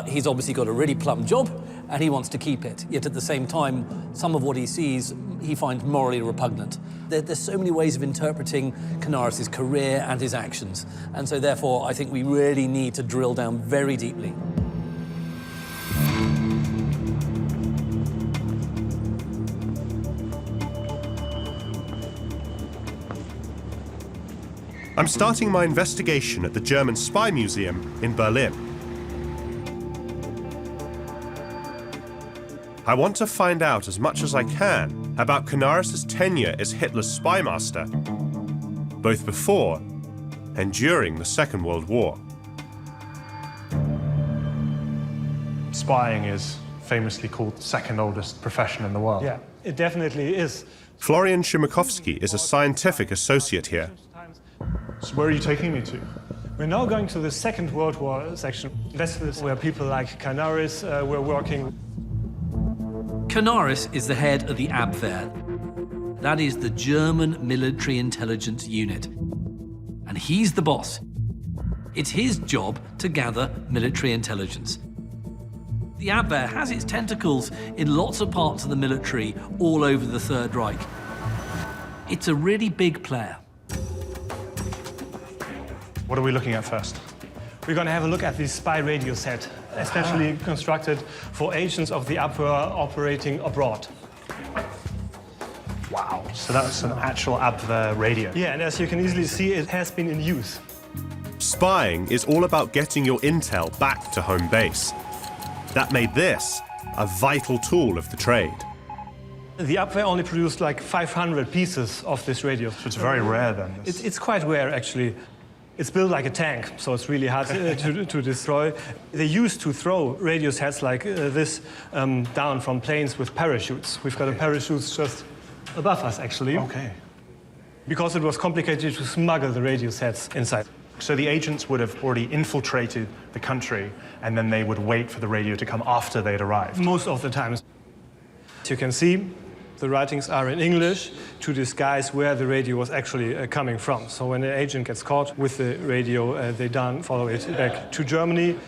He's obviously got a really plum job, and he wants to keep it. Yet at the same time, some of what he sees, he finds morally repugnant. There's so many ways of interpreting Canaris' career and his actions. And so therefore, I think we really need to drill down very deeply. I'm starting my investigation at the German Spy Museum in Berlin. I want to find out as much as I can about Canaris' tenure as Hitler's spy master, both before and during the Second World War. Spying is famously called the second oldest profession in the world. Yeah, it definitely is. Florian Szymakowski is a scientific associate here. So where are you taking me to? We're now going to the Second World War section. This is where people like Canaris were working. Canaris is the head of the Abwehr. That is the German military intelligence unit. And he's the boss. It's his job to gather military intelligence. The Abwehr has its tentacles in lots of parts of the military all over the Third Reich. It's a really big player. What are we looking at first? We're going to have a look at the spy radio set, especially constructed for agents of the Abwehr operating abroad. Wow, so that's an actual Abwehr radio. Yeah, and as you can easily see, it has been in use. Spying is all about getting your intel back to home base. That made this a vital tool of the trade. The Abwehr only produced like 500 pieces of this radio. So it's very rare then? It's quite rare, actually. It's built like a tank, so it's really hard to destroy. They used to throw radio sets like this down from planes with parachutes. We've got a parachute just above us, actually. Okay. Because it was complicated to smuggle the radio sets inside. So the agents would have already infiltrated the country, and then they would wait for the radio to come after they'd arrived? Most of the times. As you can see, The writings are in English to disguise where the radio was actually coming from. So when an agent gets caught with the radio, they don't follow it back to Germany.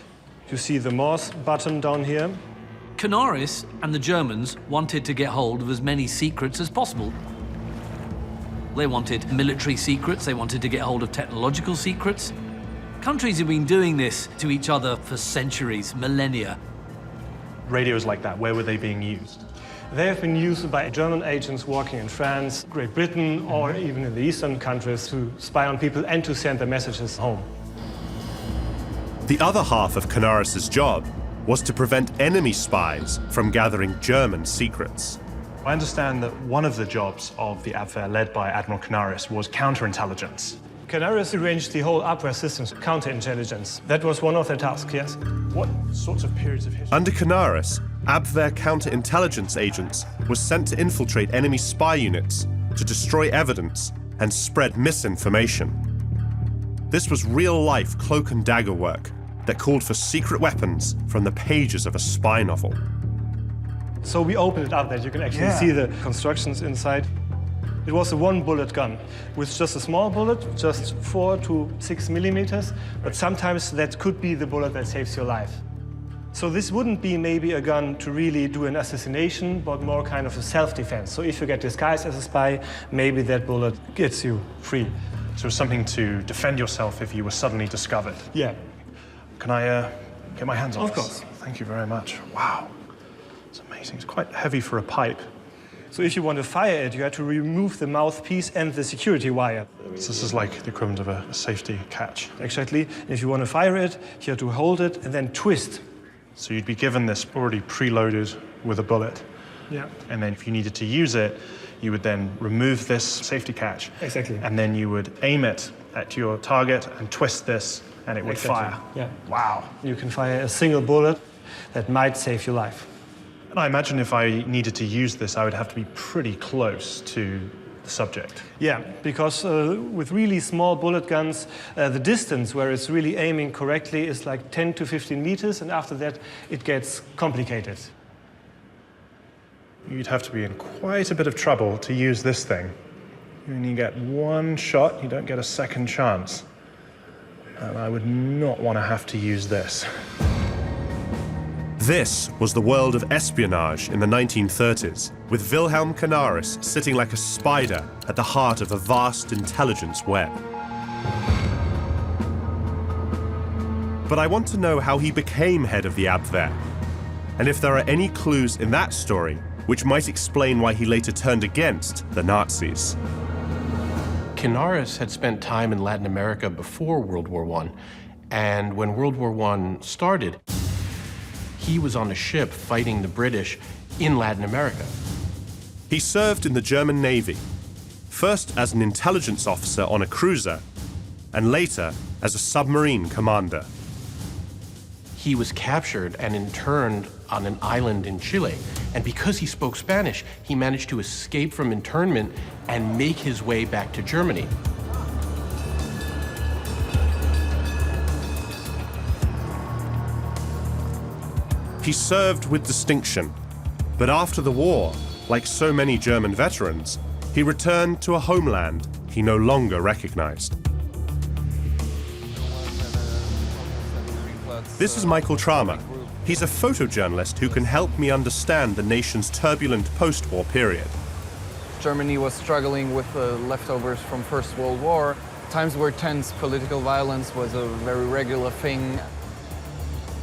You see the Morse button down here. Canaris and the Germans wanted to get hold of as many secrets as possible. They wanted military secrets, they wanted to get hold of technological secrets. Countries have been doing this to each other for centuries, millennia. Radios like that, where were they being used? They have been used by German agents working in France, Great Britain, or even in the eastern countries to spy on people and to send their messages home. The other half of Canaris' job was to prevent enemy spies from gathering German secrets. I understand that one of the jobs of the Abwehr, led by Admiral Canaris, was counterintelligence. Canaris arranged the whole Abwehr systems, counterintelligence. That was one of their tasks, yes. What sorts of periods of history? Under Canaris, Abwehr counterintelligence agents were sent to infiltrate enemy spy units, to destroy evidence and spread misinformation. This was real-life cloak and dagger work that called for secret weapons from the pages of a spy novel. So we opened it up that you can actually see the constructions inside. It was a one-bullet gun with just a small bullet, just 4 to 6 millimeters, but sometimes that could be the bullet that saves your life. So this wouldn't be maybe a gun to really do an assassination, but more kind of a self-defense. So if you get disguised as a spy, maybe that bullet gets you free. So it's something to defend yourself if you were suddenly discovered? Yeah. Can I get my hands on Of this? course. Thank you very much. Wow. It's amazing. It's quite heavy for a pipe. So if you want to fire it, you have to remove the mouthpiece and the security wire. So this is like the equivalent of a safety catch. Exactly. If you want to fire it, you have to hold it and then twist. So you'd be given this already preloaded with a bullet. Yeah. And then if you needed to use it, you would then remove this safety catch. Exactly. And then you would aim it at your target and twist this, and it would fire. Yeah. Wow. You can fire a single bullet that might save your life. And I imagine if I needed to use this, I would have to be pretty close to the subject. Yeah, because with really small bullet guns, the distance where it's really aiming correctly is like 10 to 15 meters, and after that, it gets complicated. You'd have to be in quite a bit of trouble to use this thing. You only get one shot, you don't get a second chance. And I would not want to have to use this. This was the world of espionage in the 1930s, with Wilhelm Canaris sitting like a spider at the heart of a vast intelligence web. But I want to know how he became head of the Abwehr, and if there are any clues in that story which might explain why he later turned against the Nazis. Canaris had spent time in Latin America before World War I, and when World War I started, he was on a ship fighting the British in Latin America. He served in the German Navy, first as an intelligence officer on a cruiser, and later as a submarine commander. He was captured and interned on an island in Chile, and because he spoke Spanish, he managed to escape from internment and make his way back to Germany. He served with distinction, but after the war, like so many German veterans, he returned to a homeland he no longer recognized. This is Michael Tramer. He's a photojournalist who can help me understand the nation's turbulent post-war period. Germany was struggling with the leftovers from First World War, times where tense political violence was a very regular thing.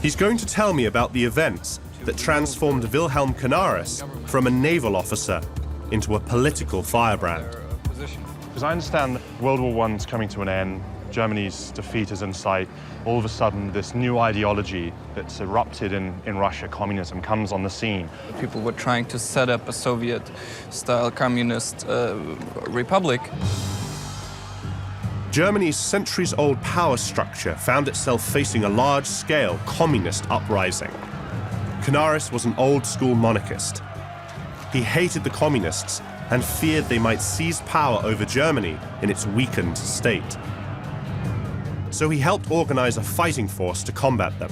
He's going to tell me about the events that transformed Wilhelm Canaris from a naval officer into a political firebrand. Because I understand that World War I's coming to an end, Germany's defeat is in sight. All of a sudden, this new ideology that's erupted in Russia, communism, comes on the scene. People were trying to set up a Soviet-style communist republic. Germany's centuries-old power structure found itself facing a large-scale communist uprising. Canaris was an old-school monarchist. He hated the communists and feared they might seize power over Germany in its weakened state. So he helped organize a fighting force to combat them,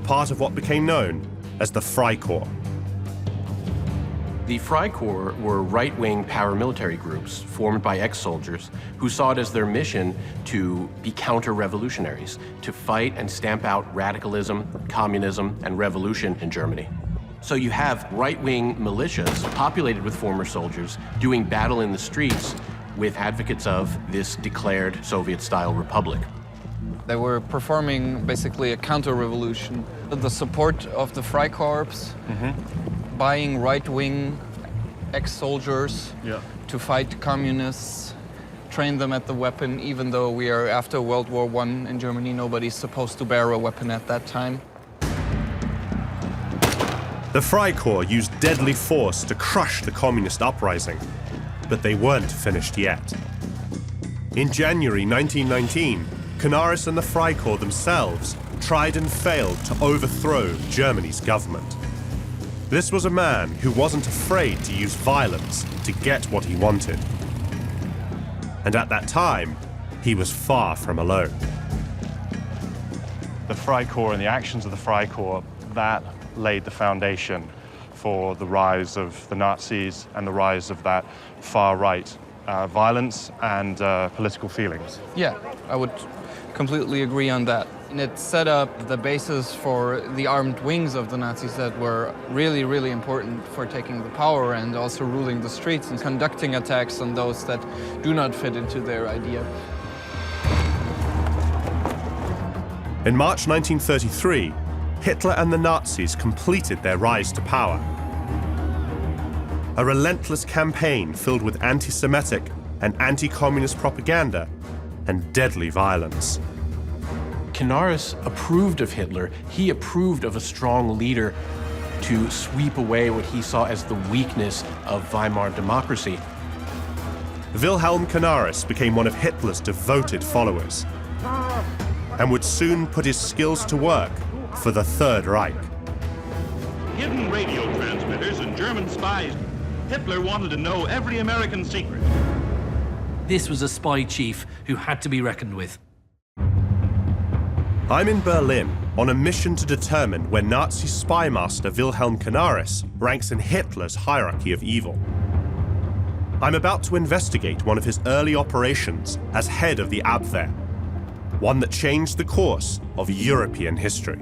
part of what became known as the Freikorps. The Freikorps were right-wing paramilitary groups formed by ex-soldiers who saw it as their mission to be counter-revolutionaries, to fight and stamp out radicalism, communism, and revolution in Germany. So you have right-wing militias populated with former soldiers doing battle in the streets with advocates of this declared Soviet-style republic. They were performing basically a counter-revolution. The support of the Freikorps, buying right-wing ex-soldiers to fight communists, train them at the weapon, even though we are after World War I in Germany, nobody's supposed to bear a weapon at that time. The Freikorps used deadly force to crush the communist uprising, but they weren't finished yet. In January 1919, Canaris and the Freikorps themselves tried and failed to overthrow Germany's government. This was a man who wasn't afraid to use violence to get what he wanted. And at that time, he was far from alone. The Freikorps and the actions of the Freikorps, that laid the foundation for the rise of the Nazis and the rise of that far-right violence and political feelings. Yeah, I would completely agree on that. And it set up the basis for the armed wings of the Nazis that were really, really important for taking the power and also ruling the streets and conducting attacks on those that do not fit into their idea. In March 1933, Hitler and the Nazis completed their rise to power. A relentless campaign filled with anti-Semitic and anti-communist propaganda and deadly violence. Canaris approved of Hitler. He approved of a strong leader to sweep away what he saw as the weakness of Weimar democracy. Wilhelm Canaris became one of Hitler's devoted followers and would soon put his skills to work for the Third Reich. Hidden radio transmitters and German spies. Hitler wanted to know every American secret. This was a spy chief who had to be reckoned with. I'm in Berlin on a mission to determine where Nazi spy master Wilhelm Canaris ranks in Hitler's hierarchy of evil. I'm about to investigate one of his early operations as head of the Abwehr, one that changed the course of European history.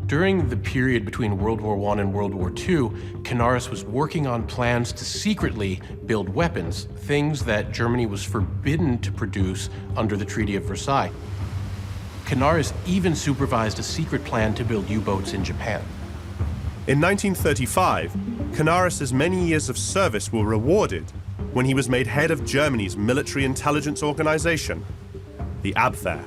During the period between World War I and World War II, Canaris was working on plans to secretly build weapons, things that Germany was forbidden to produce under the Treaty of Versailles. Canaris even supervised a secret plan to build U-boats in Japan. In 1935, Canaris' many years of service were rewarded when he was made head of Germany's military intelligence organization, the Abwehr.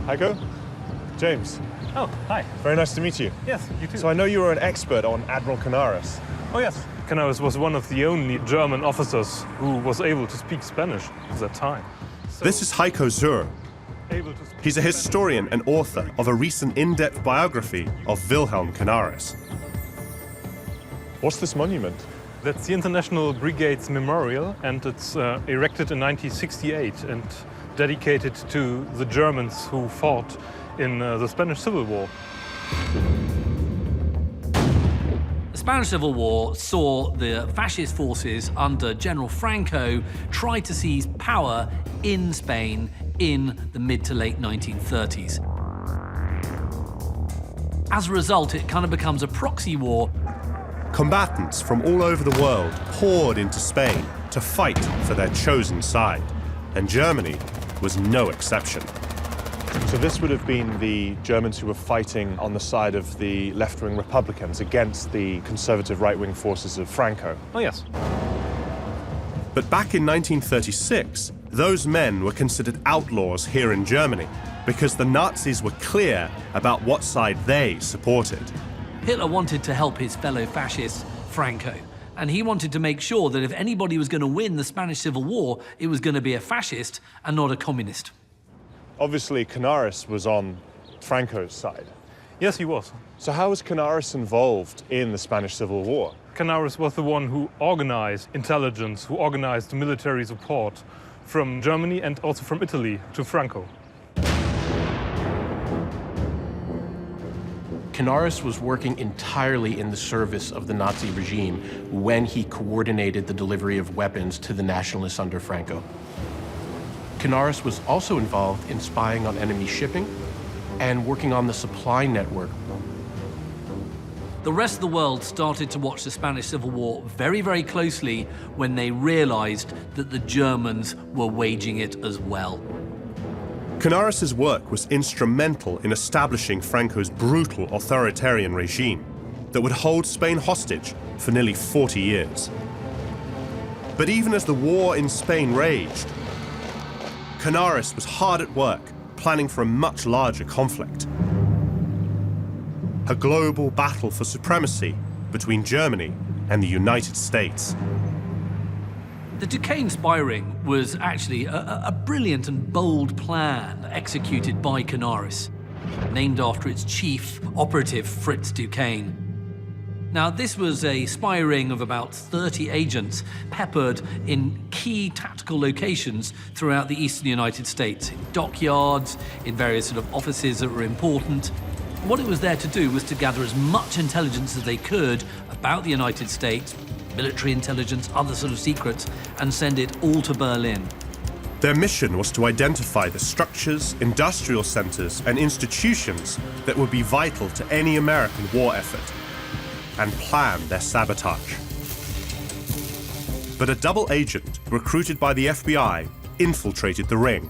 Heiko? James. Oh, hi. Very nice to meet you. Yes, you too. So I know you were an expert on Admiral Canaris. Oh, yes. Canaris was one of the only German officers who was able to speak Spanish at that time. This is Heiko Zur. He's a historian and author of a recent in-depth biography of Wilhelm Canaris. What's this monument? That's the International Brigades Memorial, and it's erected in 1968 and dedicated to the Germans who fought in the Spanish Civil War. The Spanish Civil War saw the fascist forces under General Franco try to seize power in Spain in the mid to late 1930s. As a result, it kind of becomes a proxy war. Combatants from all over the world poured into Spain to fight for their chosen side, and Germany was no exception. So this would have been the Germans who were fighting on the side of the left-wing Republicans against the conservative right-wing forces of Franco. Oh, yes. But back in 1936, those men were considered outlaws here in Germany because the Nazis were clear about what side they supported. Hitler wanted to help his fellow fascist, Franco, and he wanted to make sure that if anybody was going to win the Spanish Civil War, it was going to be a fascist and not a communist. Obviously, Canaris was on Franco's side. Yes, he was. So how was Canaris involved in the Spanish Civil War? Canaris was the one who organized intelligence, who organized military support from Germany and also from Italy to Franco. Canaris was working entirely in the service of the Nazi regime when he coordinated the delivery of weapons to the nationalists under Franco. Canaris was also involved in spying on enemy shipping and working on the supply network. The rest of the world started to watch the Spanish Civil War very, very closely when they realized that the Germans were waging it as well. Canaris' work was instrumental in establishing Franco's brutal authoritarian regime that would hold Spain hostage for nearly 40 years. But even as the war in Spain raged, Canaris was hard at work planning for a much larger conflict. A global battle for supremacy between Germany and the United States. The Duquesne spy ring was actually a brilliant and bold plan executed by Canaris, named after its chief operative, Fritz Duquesne. Now, this was a spy ring of about 30 agents peppered in key tactical locations throughout the eastern United States, in dockyards, in various sort of offices that were important. What it was there to do was to gather as much intelligence as they could about the United States, military intelligence, other sort of secrets, and send it all to Berlin. Their mission was to identify the structures, industrial centers, and institutions that would be vital to any American war effort, and plan their sabotage. But a double agent recruited by the FBI infiltrated the ring.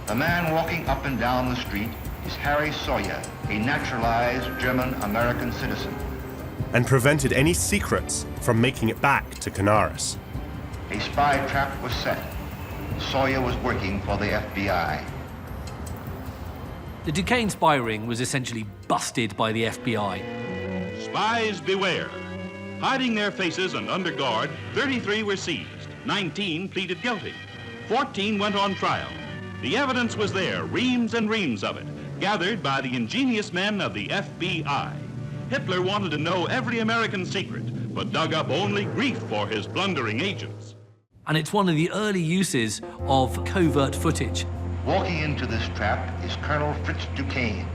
The man walking up and down the street is Harry Sawyer, a naturalized German-American citizen. And prevented any secrets from making it back to Canaris. A spy trap was set. Sawyer was working for the FBI. The Duquesne spy ring was essentially busted by the FBI. Spies beware. Hiding their faces and under guard, 33 were seized. 19 pleaded guilty. 14 went on trial. The evidence was there, reams and reams of it, gathered by the ingenious men of the FBI. Hitler wanted to know every American secret, but dug up only grief for his blundering agents. And it's one of the early uses of covert footage. Walking into this trap is Colonel Fritz Duquesne.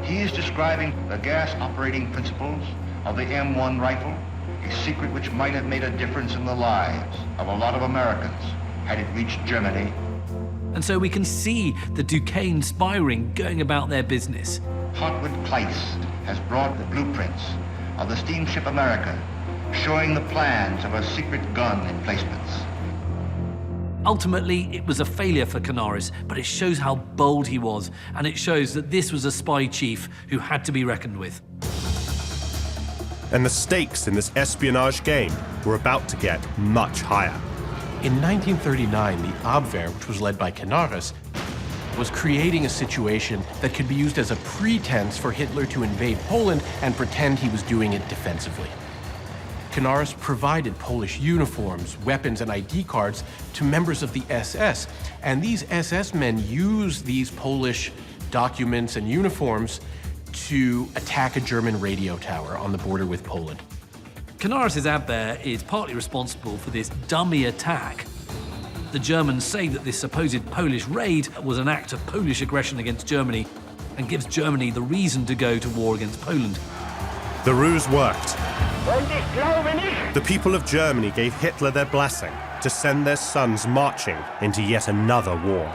He is describing the gas operating principles of the M1 rifle, a secret which might have made a difference in the lives of a lot of Americans had it reached Germany. And so we can see the Duquesne spy ring going about their business. Hotwood Kleist has brought the blueprints of the steamship America, showing the plans of her secret gun emplacements. Ultimately, it was a failure for Canaris, but it shows how bold he was, and it shows that this was a spy chief who had to be reckoned with. And the stakes in this espionage game were about to get much higher. In 1939, the Abwehr, which was led by Canaris, was creating a situation that could be used as a pretense for Hitler to invade Poland and pretend he was doing it defensively. Canaris provided Polish uniforms, weapons, and ID cards to members of the SS, and these SS men used these Polish documents and uniforms to attack a German radio tower on the border with Poland. Canaris' Abwehr is partly responsible for this dummy attack. The Germans say that this supposed Polish raid was an act of Polish aggression against Germany and gives Germany the reason to go to war against Poland. The ruse worked. The people of Germany gave Hitler their blessing to send their sons marching into yet another war.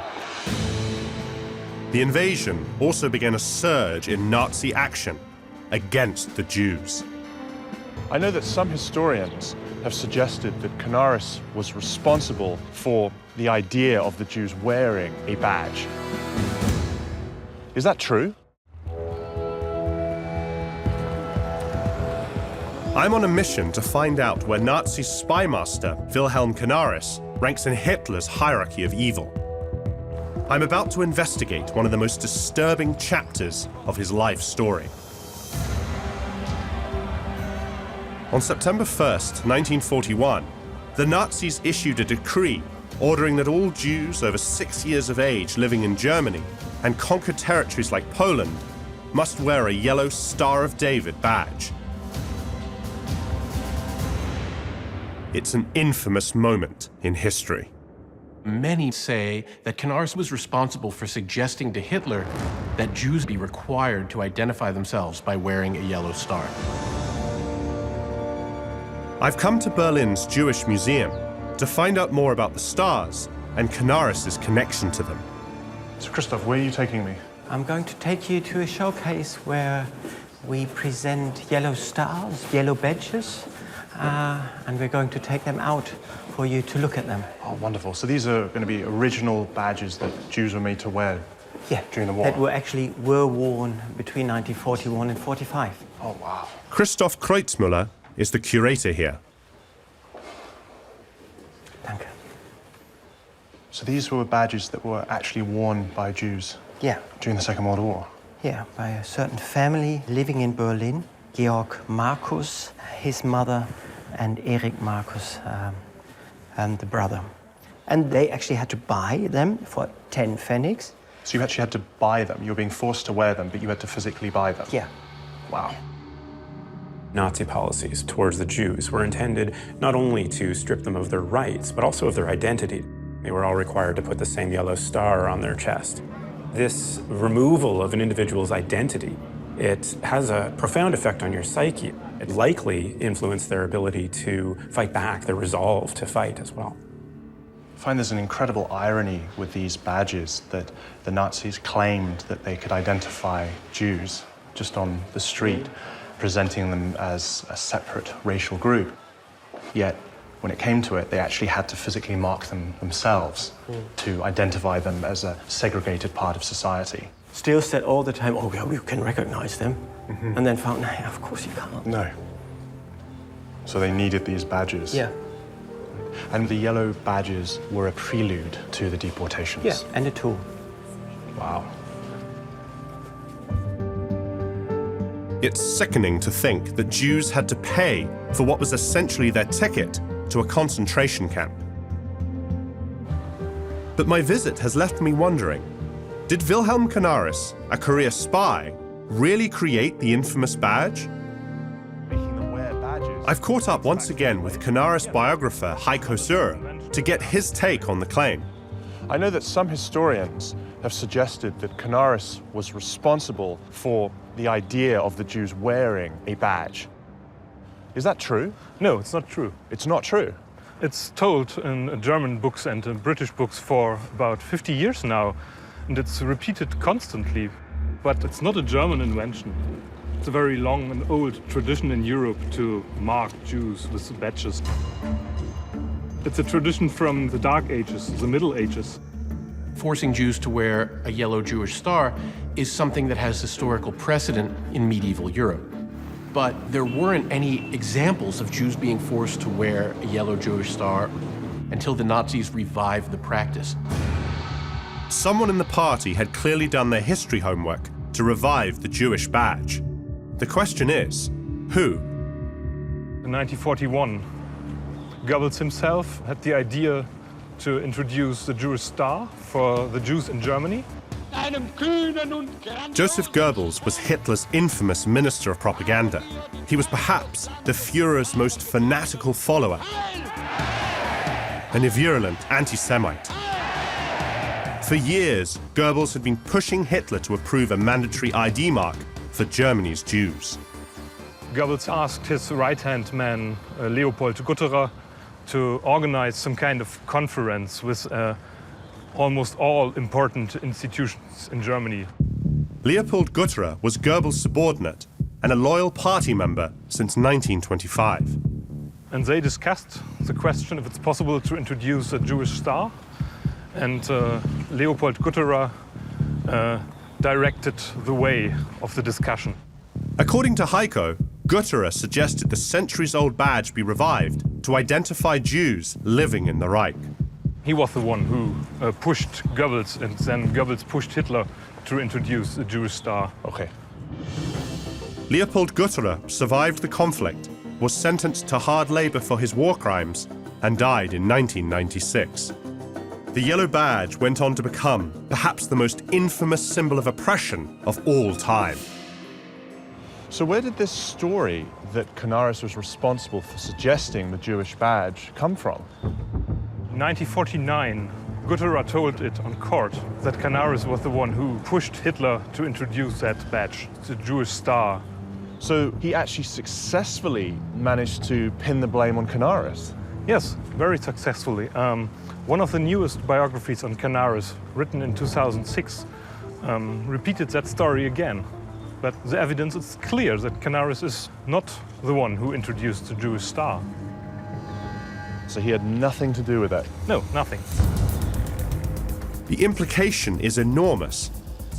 The invasion also began a surge in Nazi action against the Jews. I know that some historians have suggested that Canaris was responsible for the idea of the Jews wearing a badge. Is that true? I'm on a mission to find out where Nazi spy master Wilhelm Canaris ranks in Hitler's hierarchy of evil. I'm about to investigate one of the most disturbing chapters of his life story. On September 1st, 1941, the Nazis issued a decree ordering that all Jews over 6 years of age living in Germany and conquered territories like Poland must wear a yellow Star of David badge. It's an infamous moment in history. Many say that Canaris was responsible for suggesting to Hitler that Jews be required to identify themselves by wearing a yellow star. I've come to Berlin's Jewish Museum to find out more about the stars and Canaris' connection to them. So Christoph, where are you taking me? I'm going to take you to a showcase where we present yellow stars, yellow badges, and we're going to take them out for you to look at them. Oh, wonderful. So these are going to be original badges that Jews were made to wear during the war? That were worn between 1941 and 45. Oh, wow. Christoph Kreutzmüller is the curator here. Danke. So these were badges that were actually worn by Jews during the Second World War? Yeah, by a certain family living in Berlin. Georg Markus, his mother, and Erich Markus, and the brother. And they actually had to buy them for 10 pfennigs. So you actually had to buy them? You were being forced to wear them, but you had to physically buy them? Yeah. Wow. Nazi policies towards the Jews were intended not only to strip them of their rights, but also of their identity. They were all required to put the same yellow star on their chest. This removal of an individual's identity, it has a profound effect on your psyche. It likely influenced their ability to fight back, their resolve to fight as well. I find there's an incredible irony with these badges that the Nazis claimed that they could identify Jews just on the street, presenting them as a separate racial group. Yet, when it came to it, they actually had to physically mark them themselves to identify them as a segregated part of society. Still said all the time, oh, yeah, we can recognize them. And then found, no, of course you can't. No. So they needed these badges. Yeah. And the yellow badges were a prelude to the deportations. Yeah, and a tool. Wow. It's sickening to think that Jews had to pay for what was essentially their ticket to a concentration camp. But my visit has left me wondering, did Wilhelm Canaris, a career spy, really create the infamous badge? I've caught up once again with Canaris biographer Heiko Suhr to get his take on the claim. I know that some historians have suggested that Canaris was responsible for the idea of the Jews wearing a badge. Is that true? No, it's not true. It's not true? It's told in German books and in British books for about 50 years now, and it's repeated constantly. But it's not a German invention. It's a very long and old tradition in Europe to mark Jews with badges. It's a tradition from the Dark Ages, the Middle Ages. Forcing Jews to wear a yellow Jewish star is something that has historical precedent in medieval Europe. But there weren't any examples of Jews being forced to wear a yellow Jewish star until the Nazis revived the practice. Someone in the party had clearly done their history homework to revive the Jewish badge. The question is, who? In 1941, Goebbels himself had the idea to introduce the Jewish star for the Jews in Germany. Joseph Goebbels was Hitler's infamous minister of propaganda. He was perhaps the Führer's most fanatical follower and a virulent anti-Semite. For years, Goebbels had been pushing Hitler to approve a mandatory ID mark for Germany's Jews. Goebbels asked his right-hand man, Leopold Gutterer, to organize some kind of conference with almost all important institutions in Germany. Leopold Gutterer was Goebbels' subordinate and a loyal party member since 1925. And they discussed the question if it's possible to introduce a Jewish star. And Leopold Gutterer directed the way of the discussion. According to Heiko, Gutterer suggested the centuries-old badge be revived to identify Jews living in the Reich. He was the one who pushed Goebbels, and then Goebbels pushed Hitler to introduce the Jewish star. Okay. Leopold Gutterer survived the conflict, was sentenced to hard labor for his war crimes, and died in 1996. The yellow badge went on to become perhaps the most infamous symbol of oppression of all time. So where did this story that Canaris was responsible for suggesting the Jewish badge come from? In 1949, Gutterer told it on court that Canaris was the one who pushed Hitler to introduce that badge, the Jewish star. So he actually successfully managed to pin the blame on Canaris? Yes, very successfully. One of the newest biographies on Canaris, written in 2006, repeated that story again. But the evidence is clear that Canaris is not the one who introduced the Jewish star. So he had nothing to do with that? No, nothing. The implication is enormous.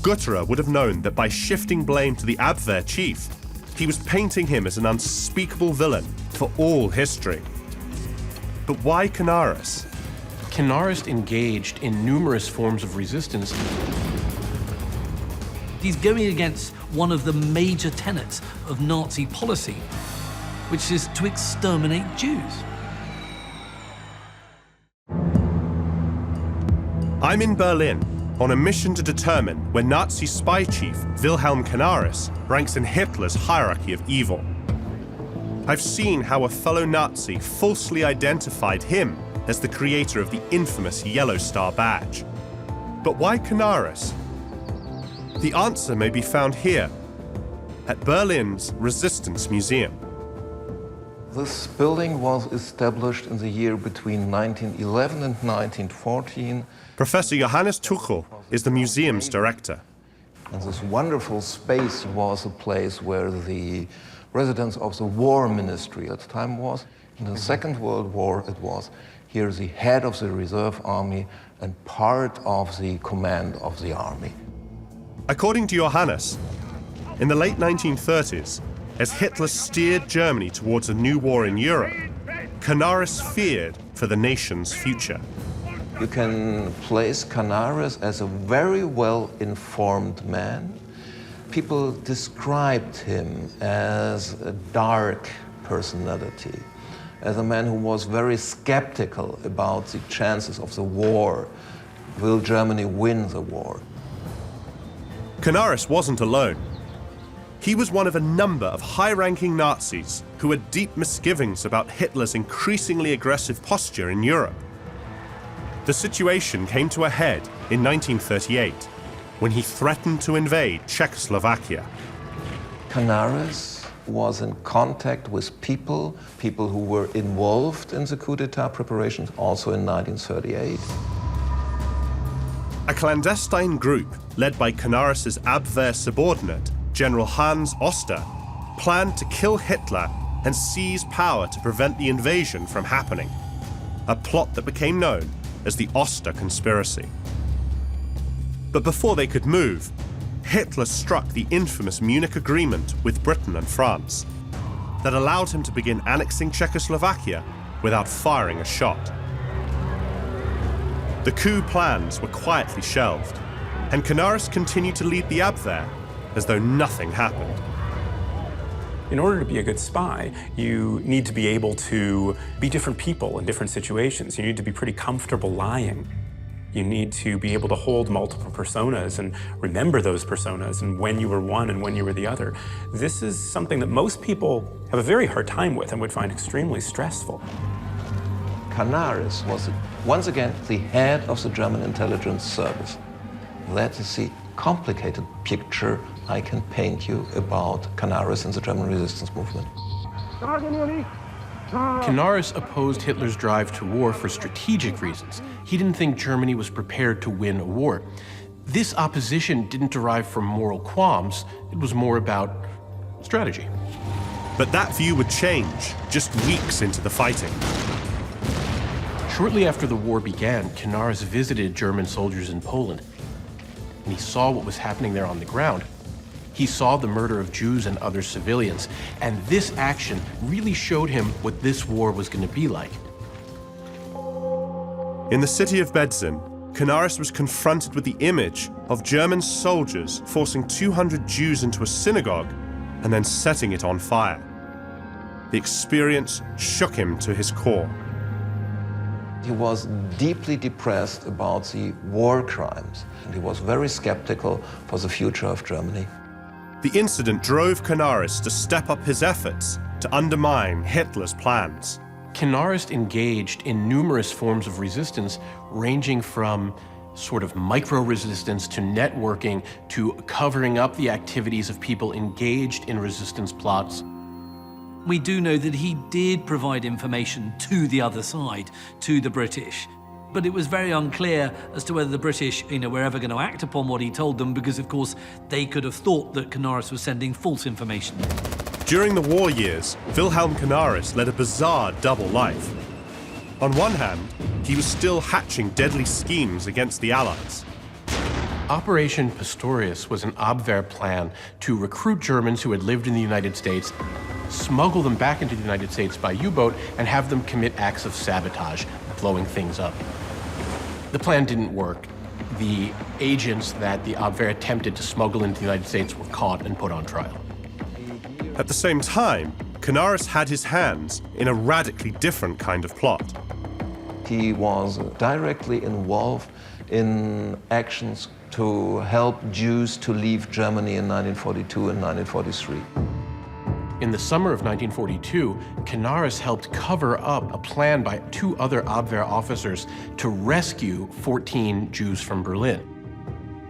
Gutterer would have known that by shifting blame to the Abwehr chief, he was painting him as an unspeakable villain for all history. But why Canaris? Canaris engaged in numerous forms of resistance. He's going against one of the major tenets of Nazi policy, which is to exterminate Jews. I'm in Berlin on a mission to determine where Nazi spy chief Wilhelm Canaris ranks in Hitler's hierarchy of evil. I've seen how a fellow Nazi falsely identified him as the creator of the infamous Yellow Star badge. But why Canaris? The answer may be found here, at Berlin's Resistance Museum. This building was established in the year between 1911 and 1914. Professor Johannes Tuchel is the museum's director. And this wonderful space was a place where the residence of the War Ministry at the time was. In the Second World War, it was here the head of the reserve army and part of the command of the army. According to Johannes, in the late 1930s, as Hitler steered Germany towards a new war in Europe, Canaris feared for the nation's future. You can place Canaris as a very well-informed man. People described him as a dark personality, as a man who was very skeptical about the chances of the war. Will Germany win the war? Canaris wasn't alone. He was one of a number of high-ranking Nazis who had deep misgivings about Hitler's increasingly aggressive posture in Europe. The situation came to a head in 1938, when he threatened to invade Czechoslovakia. Canaris was in contact with people who were involved in the coup d'etat preparations, also in 1938. A clandestine group led by Canaris' Abwehr subordinate, General Hans Oster, planned to kill Hitler and seize power to prevent the invasion from happening, a plot that became known as the Oster conspiracy. But before they could move, Hitler struck the infamous Munich Agreement with Britain and France that allowed him to begin annexing Czechoslovakia without firing a shot. The coup plans were quietly shelved, and Canaris continued to lead the Abwehr as though nothing happened. In order to be a good spy, you need to be able to be different people in different situations. You need to be pretty comfortable lying. You need to be able to hold multiple personas and remember those personas and when you were one and when you were the other. This is something that most people have a very hard time with and would find extremely stressful. Canaris was once again the head of the German intelligence service. That is the complicated picture I can paint you about Canaris and the German resistance movement. Canaris opposed Hitler's drive to war for strategic reasons. He didn't think Germany was prepared to win a war. This opposition didn't derive from moral qualms. It was more about strategy. But that view would change just weeks into the fighting. Shortly after the war began, Canaris visited German soldiers in Poland, and he saw what was happening there on the ground. He saw the murder of Jews and other civilians, and this action really showed him what this war was going to be like. In the city of Bedzin, Canaris was confronted with the image of German soldiers forcing 200 Jews into a synagogue and then setting it on fire. The experience shook him to his core. He was deeply depressed about the war crimes, and he was very skeptical for the future of Germany. The incident drove Canaris to step up his efforts to undermine Hitler's plans. Canaris engaged in numerous forms of resistance, ranging from sort of micro-resistance to networking to covering up the activities of people engaged in resistance plots. We do know that he did provide information to the other side, to the British. But it was very unclear as to whether the British, were ever going to act upon what he told them, because, of course, they could have thought that Canaris was sending false information. During the war years, Wilhelm Canaris led a bizarre double life. On one hand, he was still hatching deadly schemes against the Allies. Operation Pistorius was an Abwehr plan to recruit Germans who had lived in the United States, smuggle them back into the United States by U-boat, and have them commit acts of sabotage, blowing things up. The plan didn't work. The agents that the Abwehr attempted to smuggle into the United States were caught and put on trial. At the same time, Canaris had his hands in a radically different kind of plot. He was directly involved in actions to help Jews to leave Germany in 1942 and 1943. In the summer of 1942, Canaris helped cover up a plan by 2 other Abwehr officers to rescue 14 Jews from Berlin.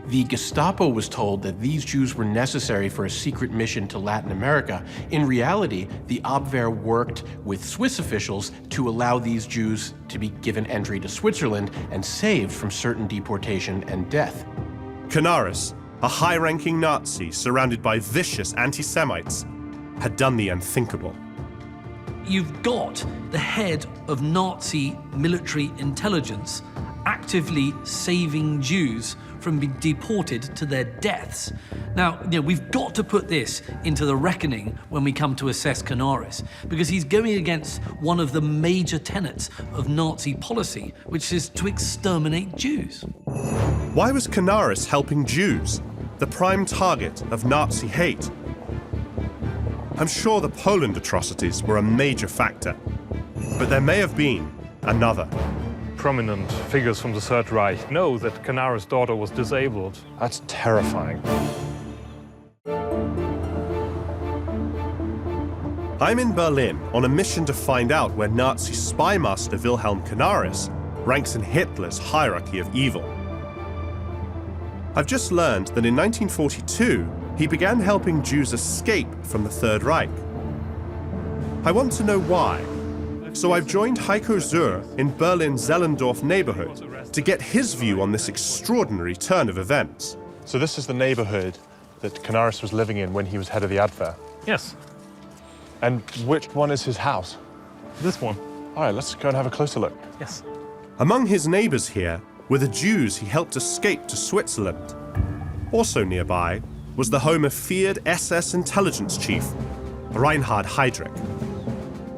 The Gestapo was told that these Jews were necessary for a secret mission to Latin America. In reality, the Abwehr worked with Swiss officials to allow these Jews to be given entry to Switzerland and saved from certain deportation and death. Canaris, a high-ranking Nazi surrounded by vicious anti-Semites, had done the unthinkable. You've got the head of Nazi military intelligence actively saving Jews from being deported to their deaths. Now, we've got to put this into the reckoning when we come to assess Canaris, because he's going against one of the major tenets of Nazi policy, which is to exterminate Jews. Why was Canaris helping Jews, the prime target of Nazi hate? I'm sure the Poland atrocities were a major factor, but there may have been another. Prominent figures from the Third Reich know that Canaris' daughter was disabled. That's terrifying. I'm in Berlin on a mission to find out where Nazi spy master Wilhelm Canaris ranks in Hitler's hierarchy of evil. I've just learned that in 1942, he began helping Jews escape from the Third Reich. I want to know why, so I've joined Heiko Zur in Berlin's Zellendorf neighborhood to get his view on this extraordinary turn of events. So this is the neighborhood that Canaris was living in when he was head of the Abwehr? Yes. And which one is his house? This one. All right, let's go and have a closer look. Yes. Among his neighbors here were the Jews he helped escape to Switzerland. Also nearby was the home of feared SS intelligence chief, Reinhard Heydrich.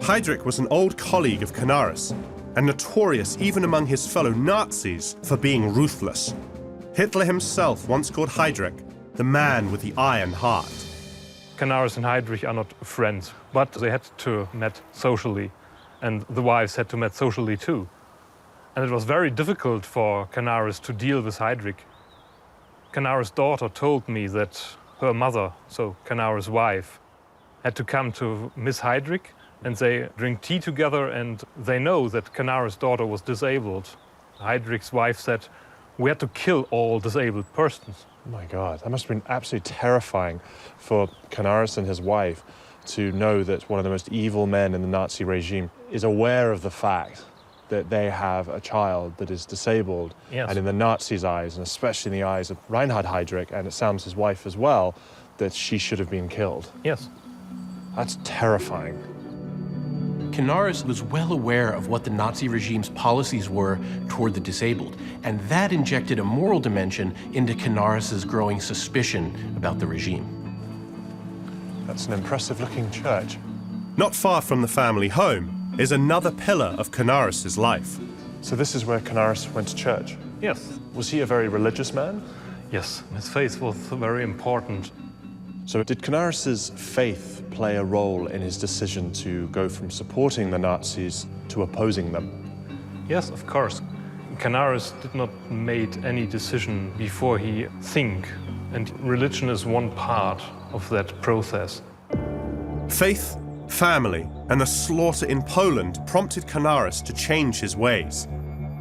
Heydrich was an old colleague of Canaris, and notorious even among his fellow Nazis for being ruthless. Hitler himself once called Heydrich the man with the iron heart. Canaris and Heydrich are not friends, but they had to meet socially, and the wives had to meet socially too. And it was very difficult for Canaris to deal with Heydrich. Canaris' daughter told me that her mother, so Canaris' wife, had to come to Miss Heydrich, and they drink tea together, and they know that Canaris' daughter was disabled. Heydrich's wife said, "We had to kill all disabled persons." Oh my God, that must have been absolutely terrifying for Canaris and his wife to know that one of the most evil men in the Nazi regime is aware of the fact that they have a child that is disabled. Yes. And in the Nazis' eyes, and especially in the eyes of Reinhard Heydrich, and it sounds his wife as well, that she should have been killed. Yes. That's terrifying. Canaris was well aware of what the Nazi regime's policies were toward the disabled, and that injected a moral dimension into Canaris's growing suspicion about the regime. That's an impressive-looking church. Not far from the family home is another pillar of Canaris's life. So this is where Canaris went to church? Yes. Was he a very religious man? Yes, his faith was very important. So did Canaris's faith play a role in his decision to go from supporting the Nazis to opposing them? Yes, of course. Canaris did not make any decision before he think, and religion is one part of that process. Faith, family, and the slaughter in Poland prompted Canaris to change his ways.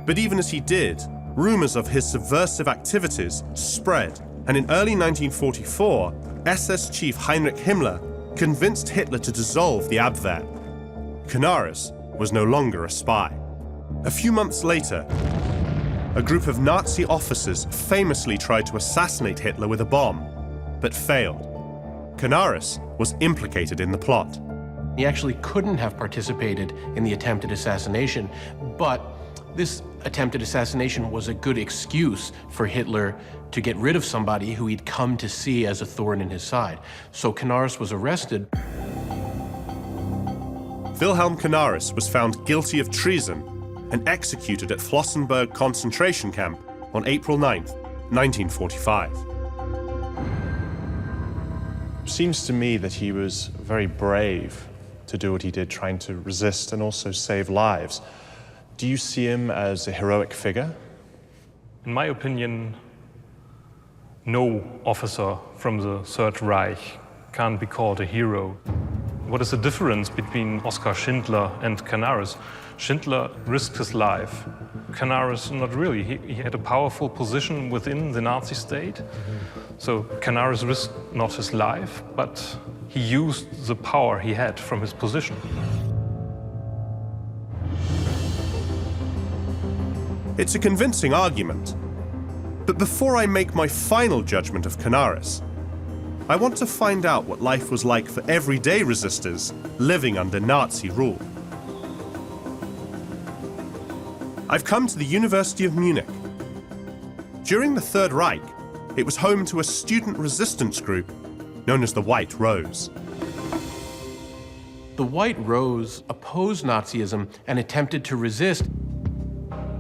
But even as he did, rumors of his subversive activities spread, and in early 1944, SS chief Heinrich Himmler convinced Hitler to dissolve the Abwehr. Canaris was no longer a spy. A few months later, a group of Nazi officers famously tried to assassinate Hitler with a bomb, but failed. Canaris was implicated in the plot. He actually couldn't have participated in the attempted assassination, but this attempted assassination was a good excuse for Hitler to get rid of somebody who he'd come to see as a thorn in his side. So Canaris was arrested. Wilhelm Canaris was found guilty of treason and executed at Flossenburg concentration camp on April 9th, 1945. Seems to me that he was very brave to do what he did, trying to resist and also save lives. Do you see him as a heroic figure? In my opinion, no officer from the Third Reich can be called a hero. What is the difference between Oskar Schindler and Canaris? Schindler risked his life. Canaris, not really. He had a powerful position within the Nazi state. So Canaris risked not his life, but he used the power he had from his position. It's a convincing argument. But before I make my final judgment of Canaris, I want to find out what life was like for everyday resistors living under Nazi rule. I've come to the University of Munich. During the Third Reich, it was home to a student resistance group known as the White Rose. The White Rose opposed Nazism and attempted to resist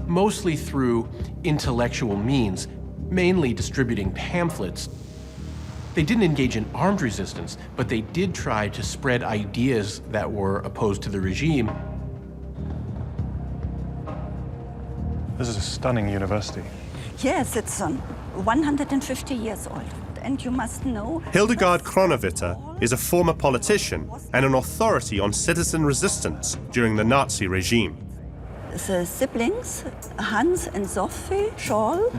mostly through intellectual means, mainly distributing pamphlets. They didn't engage in armed resistance, but they did try to spread ideas that were opposed to the regime. This is a stunning university. Yes, it's 150 years old. And you must know... Hildegard Kronewitter is a former politician and an authority on citizen resistance during the Nazi regime. The siblings, Hans and Sophie Scholl,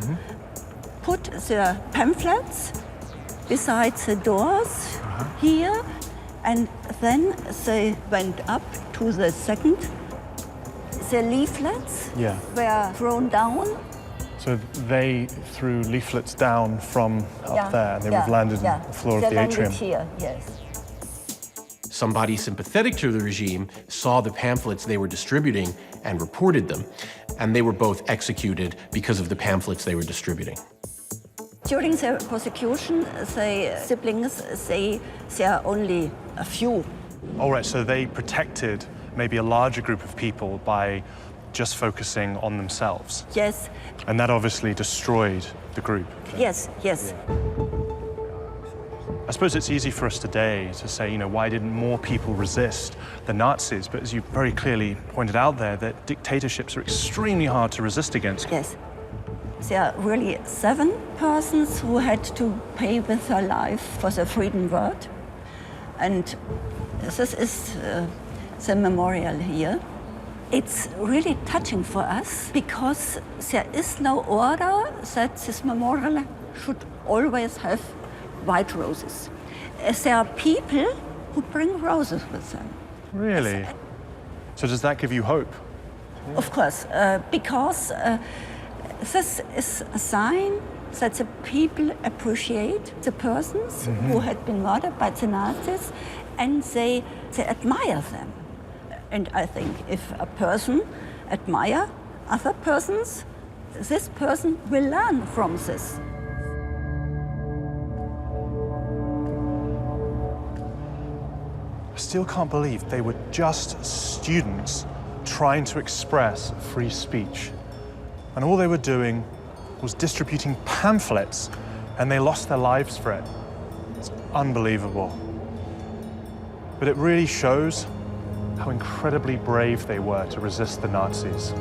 put their pamphlets beside the doors here, and then they went up to the second. The leaflets were thrown down. So they threw leaflets down from up there, and they would have landed on the floor of the atrium. Here, yes. Somebody sympathetic to the regime saw the pamphlets they were distributing and reported them, and they were both executed because of the pamphlets they were distributing. During the prosecution, the siblings say there are only a few. All right, so they protected maybe a larger group of people by just focusing on themselves. Yes. And that obviously destroyed the group. Yes, yes. I suppose it's easy for us today to say, you know, why didn't more people resist the Nazis? But as you very clearly pointed out there, that dictatorships are extremely hard to resist against. Yes. There are really 7 persons who had to pay with their life for the freedom word. And this is the memorial here. It's really touching for us because there is no order that this memorial should always have white roses. There are people who bring roses with them. Really? So does that give you hope? Of course, because this is a sign that the people appreciate the persons who had been murdered by the Nazis, and they admire them. And I think if a person admires other persons, this person will learn from this. I still can't believe they were just students trying to express free speech. And all they were doing was distributing pamphlets, and they lost their lives for it. It's unbelievable. But it really shows how incredibly brave they were to resist the Nazis.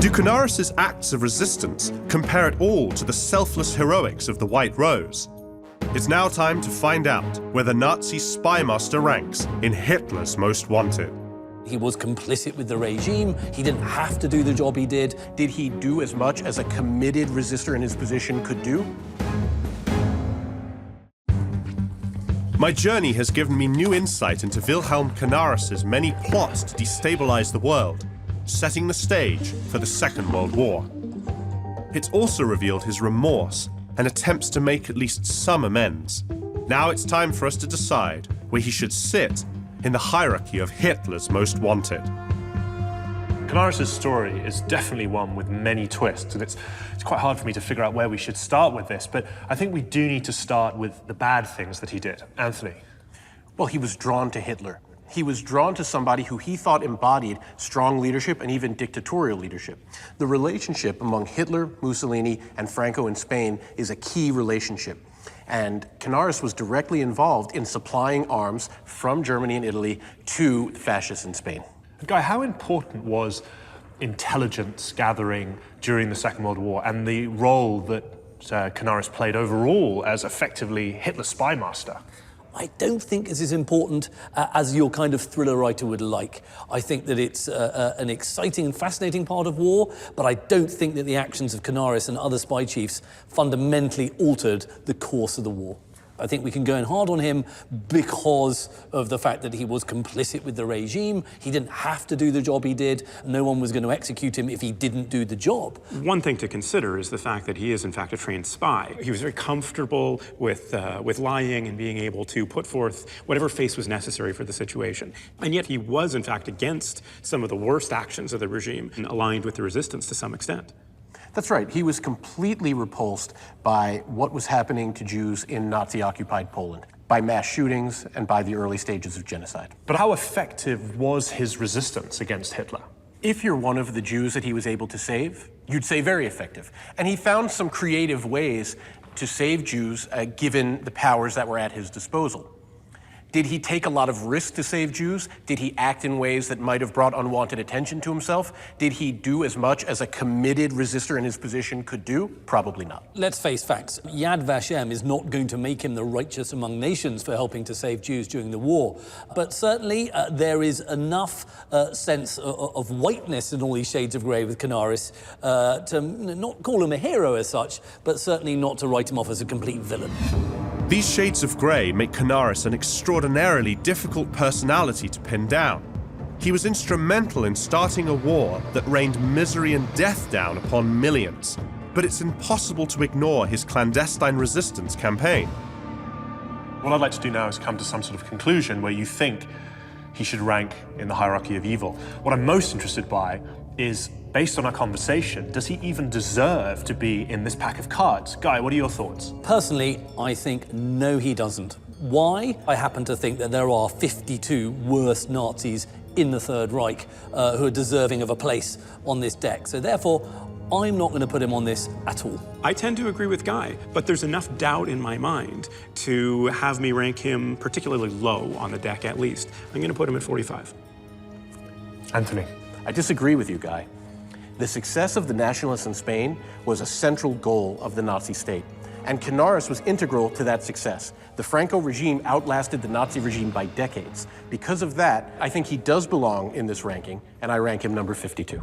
Do Canaris' acts of resistance compare at all to the selfless heroics of the White Rose? It's now time to find out where the Nazi spy master ranks in Hitler's Most Wanted. He was complicit with the regime. He didn't have to do the job he did. Did he do as much as a committed resistor in his position could do? My journey has given me new insight into Wilhelm Canaris' many plots to destabilize the world, setting the stage for the Second World War. It's also revealed his remorse and attempts to make at least some amends. Now it's time for us to decide where he should sit in the hierarchy of Hitler's Most Wanted. Canaris' story is definitely one with many twists, and it's quite hard for me to figure out where we should start with this, but I think we do need to start with the bad things that he did. Anthony? Well, he was drawn to Hitler. He was drawn to somebody who he thought embodied strong leadership and even dictatorial leadership. The relationship among Hitler, Mussolini, and Franco in Spain is a key relationship. And Canaris was directly involved in supplying arms from Germany and Italy to the fascists in Spain. Guy, how important was intelligence gathering during the Second World War and the role that Canaris played overall as effectively Hitler's spy master? I don't think it's as important as your kind of thriller writer would like. I think that it's an exciting and fascinating part of war, but I don't think that the actions of Canaris and other spy chiefs fundamentally altered the course of the war. I think we can go in hard on him because of the fact that he was complicit with the regime. He didn't have to do the job he did. No one was going to execute him if he didn't do the job. One thing to consider is the fact that he is, in fact, a trained spy. He was very comfortable with lying and being able to put forth whatever face was necessary for the situation. And yet he was, in fact, against some of the worst actions of the regime and aligned with the resistance to some extent. That's right. He was completely repulsed by what was happening to Jews in Nazi-occupied Poland, by mass shootings and by the early stages of genocide. But how effective was his resistance against Hitler? If you're one of the Jews that he was able to save, you'd say very effective. And he found some creative ways to save Jews given the powers that were at his disposal. Did he take a lot of risk to save Jews? Did he act in ways that might have brought unwanted attention to himself? Did he do as much as a committed resistor in his position could do? Probably not. Let's face facts. Yad Vashem is not going to make him the righteous among nations for helping to save Jews during the war. But certainly there is enough sense of whiteness in all these shades of grey with Canaris to not call him a hero as such, but certainly not to write him off as a complete villain. These shades of grey make Canaris an extraordinarily difficult personality to pin down. He was instrumental in starting a war that rained misery and death down upon millions, but it's impossible to ignore his clandestine resistance campaign. What I'd like to do now is come to some sort of conclusion where you think he should rank in the hierarchy of evil. What I'm most interested by is, based on our conversation, does he even deserve to be in this pack of cards? Guy, what are your thoughts? Personally, I think no, he doesn't. Why? I happen to think that there are 52 worse Nazis in the Third Reich who are deserving of a place on this deck. So therefore, I'm not going to put him on this at all. I tend to agree with Guy, but there's enough doubt in my mind to have me rank him particularly low on the deck at least. I'm going to put him at 45. Anthony? I disagree with you, Guy. The success of the nationalists in Spain was a central goal of the Nazi state, and Canaris was integral to that success. The Franco regime outlasted the Nazi regime by decades. Because of that, I think he does belong in this ranking, and I rank him number 52.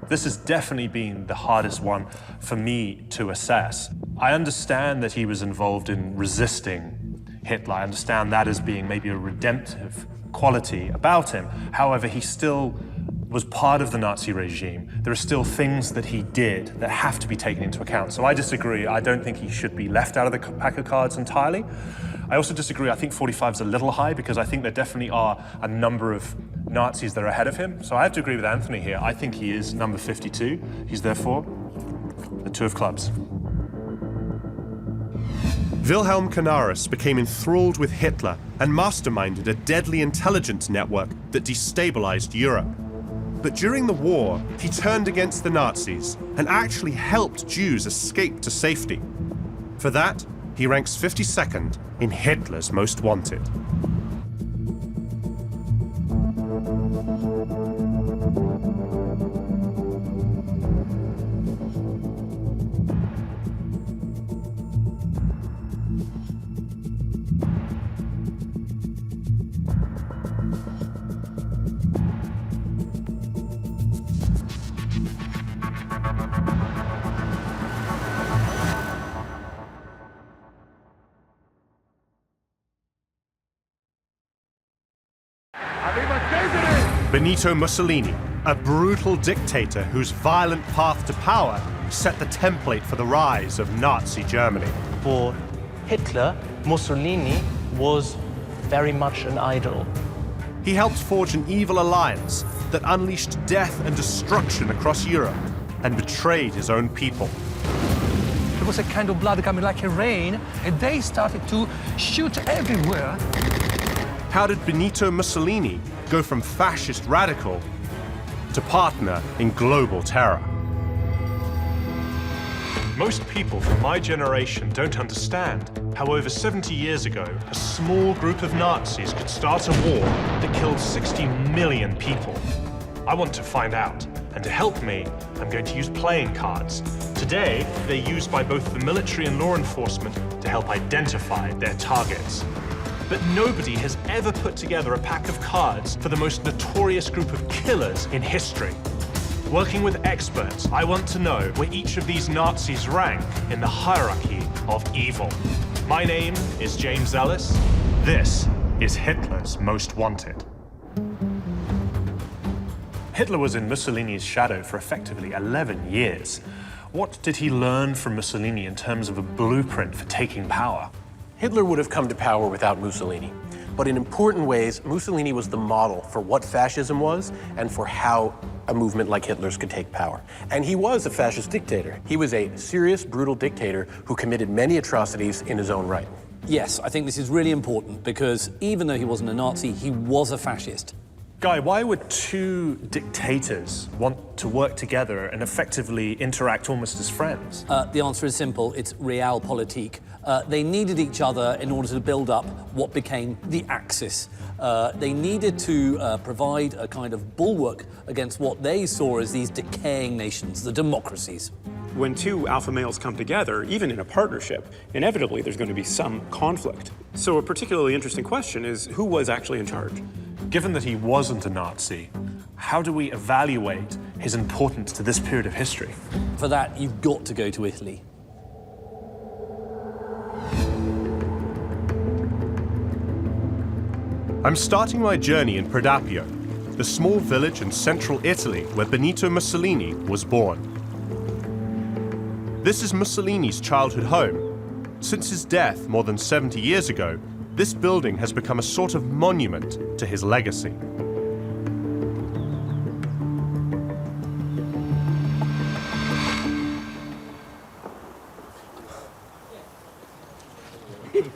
This has definitely been the hardest one for me to assess. I understand that he was involved in resisting Hitler. I understand that as being maybe a redemptive quality about him. However, he still was part of the Nazi regime. There are still things that he did that have to be taken into account. So I disagree. I don't think he should be left out of the pack of cards entirely. I also disagree. I think 45 is a little high because I think there definitely are a number of Nazis that are ahead of him. So I have to agree with Anthony here. I think he is number 52. He's therefore the two of clubs. Wilhelm Canaris became enthralled with Hitler and masterminded a deadly intelligence network that destabilized Europe. But during the war, he turned against the Nazis and actually helped Jews escape to safety. For that, he ranks 52nd in Hitler's Most Wanted. Benito Mussolini, a brutal dictator whose violent path to power set the template for the rise of Nazi Germany. For Hitler, Mussolini was very much an idol. He helped forge an evil alliance that unleashed death and destruction across Europe and betrayed his own people. There was a kind of blood coming like a rain, and they started to shoot everywhere. How did Benito Mussolini go from fascist radical to partner in global terror? Most people from my generation don't understand how over 70 years ago, a small group of Nazis could start a war that killed 60 million people. I want to find out, and to help me, I'm going to use playing cards. Today, they're used by both the military and law enforcement to help identify their targets. But nobody has ever put together a pack of cards for the most notorious group of killers in history. Working with experts, I want to know where each of these Nazis rank in the hierarchy of evil. My name is James Ellis. This is Hitler's Most Wanted. Hitler was in Mussolini's shadow for effectively 11 years. What did he learn from Mussolini in terms of a blueprint for taking power? Hitler would have come to power without Mussolini. But in important ways, Mussolini was the model for what fascism was and for how a movement like Hitler's could take power. And he was a fascist dictator. He was a serious, brutal dictator who committed many atrocities in his own right. Yes, I think this is really important because even though he wasn't a Nazi, he was a fascist. Guy, why would two dictators want to work together and effectively interact almost as friends? The answer is simple. It's realpolitik. They needed each other in order to build up what became the Axis. They needed to provide a kind of bulwark against what they saw as these decaying nations, the democracies. When two alpha males come together, even in a partnership, inevitably there's going to be some conflict. So a particularly interesting question is, who was actually in charge? Given that he wasn't a Nazi, how do we evaluate his importance to this period of history? For that, you've got to go to Italy. I'm starting my journey in Predappio, the small village in central Italy where Benito Mussolini was born. This is Mussolini's childhood home. Since his death more than 70 years ago, this building has become a sort of monument to his legacy.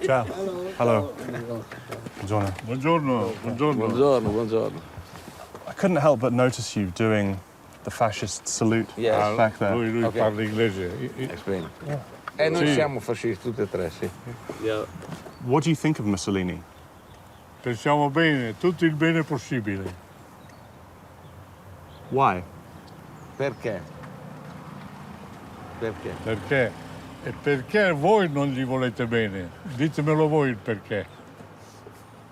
Ciao. Hello. Buongiorno. Buongiorno. Buongiorno. Buongiorno. Buongiorno. I couldn't help but notice you doing the fascist salute back there. Lui parla inglese. Explain. Noi siamo fascisti tutti e tre, sì. What do you think of Mussolini? Pensiamo bene, tutto il bene possibile. Why? Perché? Perché? Perché? E perché voi non gli volete bene? Ditemelo voi il perché.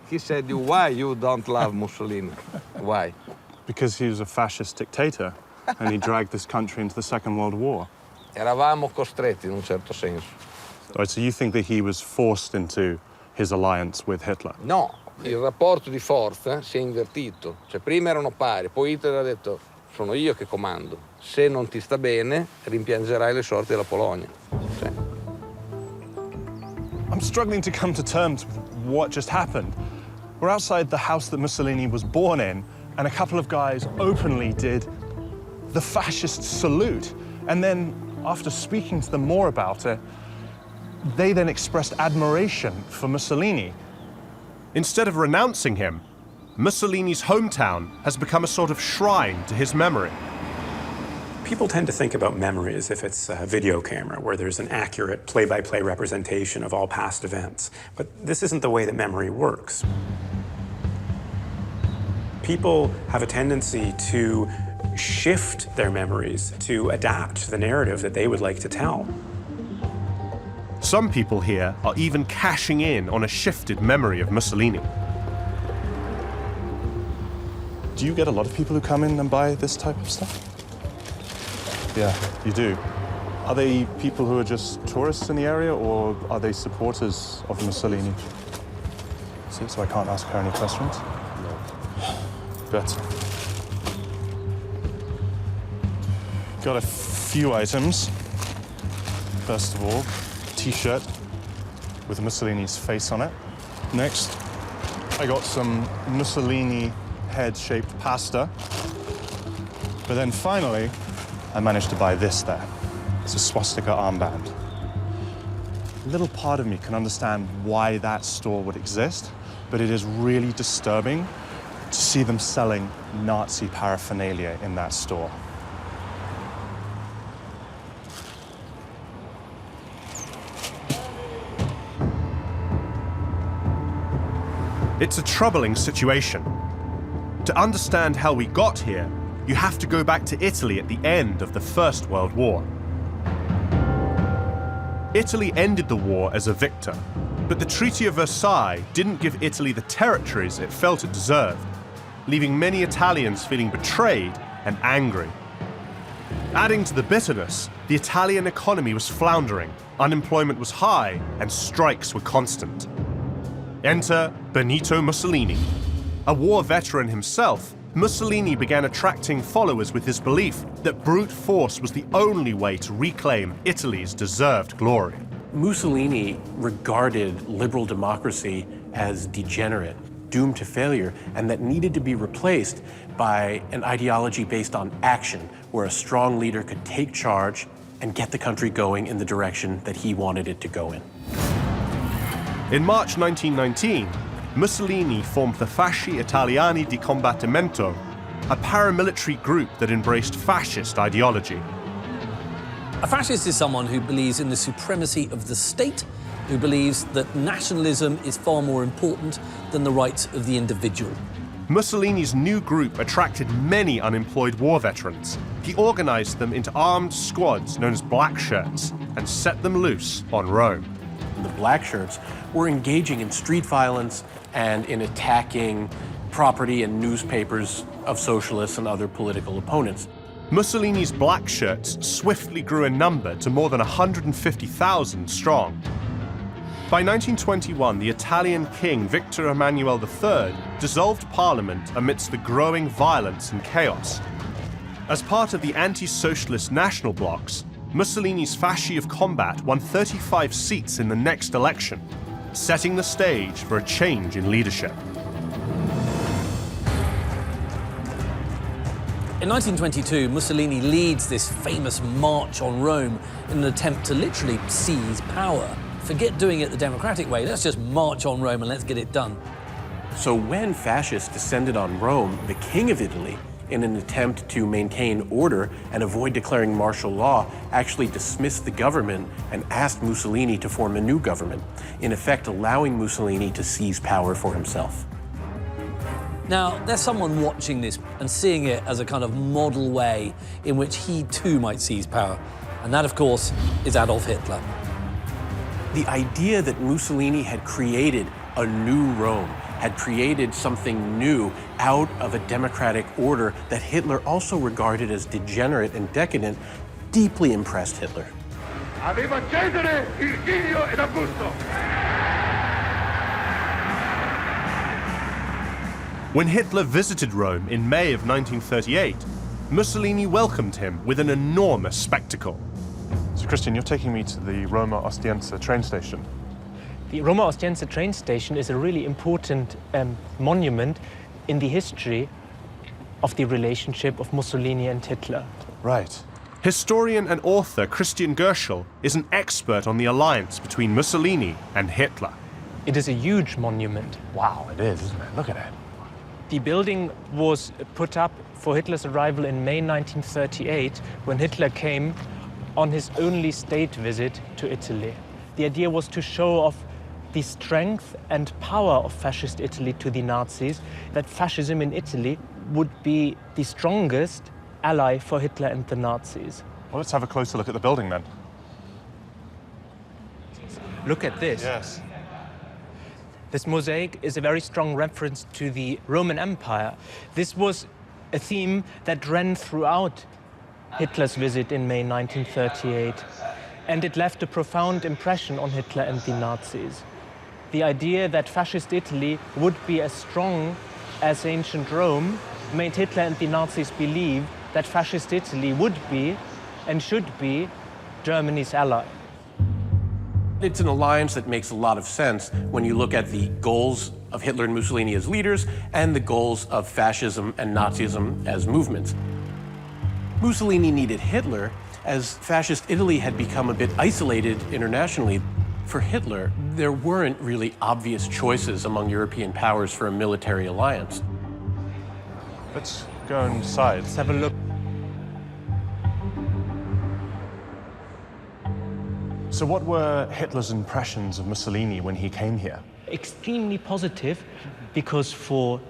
He said you why you don't love Mussolini? Why? Because he was a fascist dictator and he dragged this country into the Second World War. Eravamo costretti in un certo senso. Right, so you think that he was forced into his alliance with Hitler? No, il rapporto di forza si è invertito. Cioè prima erano pari, poi Hitler ha detto sono io che comando. Se non ti sta bene, rimpiangerai le sorti della Polonia. Cioè. I'm struggling to come to terms with what just happened. We're outside the house that Mussolini was born in, and a couple of guys openly did the fascist salute. And then, after speaking to them more about it, they then expressed admiration for Mussolini. Instead of renouncing him, Mussolini's hometown has become a sort of shrine to his memory. People tend to think about memory as if it's a video camera, where there's an accurate play-by-play representation of all past events. But this isn't the way that memory works. People have a tendency to shift their memories to adapt to the narrative that they would like to tell. Some people here are even cashing in on a shifted memory of Mussolini. Do you get a lot of people who come in and buy this type of stuff? Yeah, you do. Are they people who are just tourists in the area, or are they supporters of Mussolini? So I can't ask her any questions? No. Good. got a few items. First of all, a t-shirt with Mussolini's face on it. Next, I got some Mussolini head-shaped pasta. But then finally, I managed to buy this there. It's a swastika armband. A little part of me can understand why that store would exist, but it is really disturbing to see them selling Nazi paraphernalia in that store. It's a troubling situation. To understand how we got here, you have to go back to Italy at the end of the First World War. Italy ended the war as a victor, but the Treaty of Versailles didn't give Italy the territories it felt it deserved, leaving many Italians feeling betrayed and angry. Adding to the bitterness, the Italian economy was floundering, unemployment was high, and strikes were constant. Enter Benito Mussolini. A war veteran himself, Mussolini began attracting followers with his belief that brute force was the only way to reclaim Italy's deserved glory. Mussolini regarded liberal democracy as degenerate, doomed to failure, and that needed to be replaced by an ideology based on action, where a strong leader could take charge and get the country going in the direction that he wanted it to go in. In March 1919, Mussolini formed the Fasci Italiani di Combattimento, a paramilitary group that embraced fascist ideology. A fascist is someone who believes in the supremacy of the state, who believes that nationalism is far more important than the rights of the individual. Mussolini's new group attracted many unemployed war veterans. He organized them into armed squads known as black shirts and set them loose on Rome. The black shirts were engaging in street violence and in attacking property and newspapers of socialists and other political opponents. Mussolini's black shirts swiftly grew in number to more than 150,000 strong. By 1921, the Italian king Victor Emmanuel III dissolved parliament amidst the growing violence and chaos. As part of the anti-socialist national blocs, Mussolini's Fasci of Combat won 35 seats in the next election, setting the stage for a change in leadership. In 1922, Mussolini leads this famous march on Rome in an attempt to literally seize power. Forget doing it the democratic way, let's just march on Rome and let's get it done. So when fascists descended on Rome, the king of Italy, in an attempt to maintain order and avoid declaring martial law, actually dismissed the government and asked Mussolini to form a new government, in effect allowing Mussolini to seize power for himself. Now, there's someone watching this and seeing it as a kind of model way in which he too might seize power. And that, of course, is Adolf Hitler. The idea that Mussolini had created a new Rome, had created something new out of a democratic order that Hitler also regarded as degenerate and decadent, deeply impressed Hitler. Aveva Cesare, Virgilio ed Augusto. When Hitler visited Rome in May of 1938, Mussolini welcomed him with an enormous spectacle. So, Christian, you're taking me to the Roma Ostiense train station. The Roma Ostiense train station is a really important monument in the history of the relationship of Mussolini and Hitler. Right. Historian and author Christian Gerschel is an expert on the alliance between Mussolini and Hitler. It is a huge monument. Wow, it is, isn't it? Look at it. The building was put up for Hitler's arrival in May 1938, when Hitler came on his only state visit to Italy. The idea was to show off the strength and power of fascist Italy to the Nazis, that fascism in Italy would be the strongest ally for Hitler and the Nazis. Well, let's have a closer look at the building then. Look at this. Yes. This mosaic is a very strong reference to the Roman Empire. This was a theme that ran throughout Hitler's visit in May 1938. And it left a profound impression on Hitler and the Nazis. The idea that fascist Italy would be as strong as ancient Rome made Hitler and the Nazis believe that fascist Italy would be and should be Germany's ally. It's an alliance that makes a lot of sense when you look at the goals of Hitler and Mussolini as leaders and the goals of fascism and Nazism as movements. Mussolini needed Hitler as fascist Italy had become a bit isolated internationally. For Hitler, there weren't really obvious choices among European powers for a military alliance. Let's go inside. Let's have a look. So what were Hitler's impressions of Mussolini when he came here? Extremely positive, because for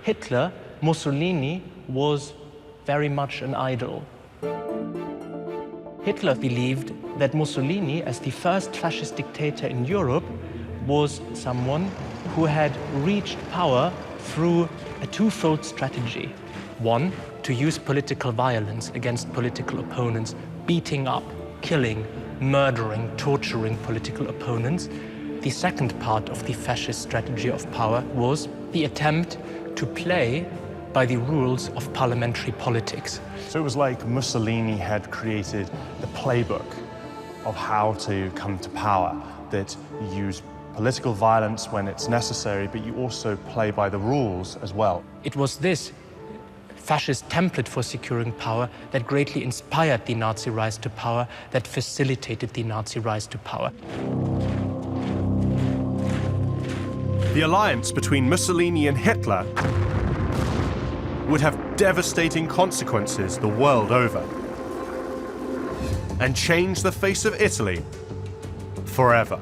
Hitler, Mussolini was very much an idol. Hitler believed that Mussolini, as the first fascist dictator in Europe, was someone who had reached power through a twofold strategy. One, to use political violence against political opponents, beating up, killing, murdering, torturing political opponents. The second part of the fascist strategy of power was the attempt to play by the rules of parliamentary politics. So it was like Mussolini had created the playbook of how to come to power, that you use political violence when it's necessary, but you also play by the rules as well. It was this fascist template for securing power that greatly inspired the Nazi rise to power, that facilitated the Nazi rise to power. The alliance between Mussolini and Hitler would have devastating consequences the world over and change the face of Italy forever.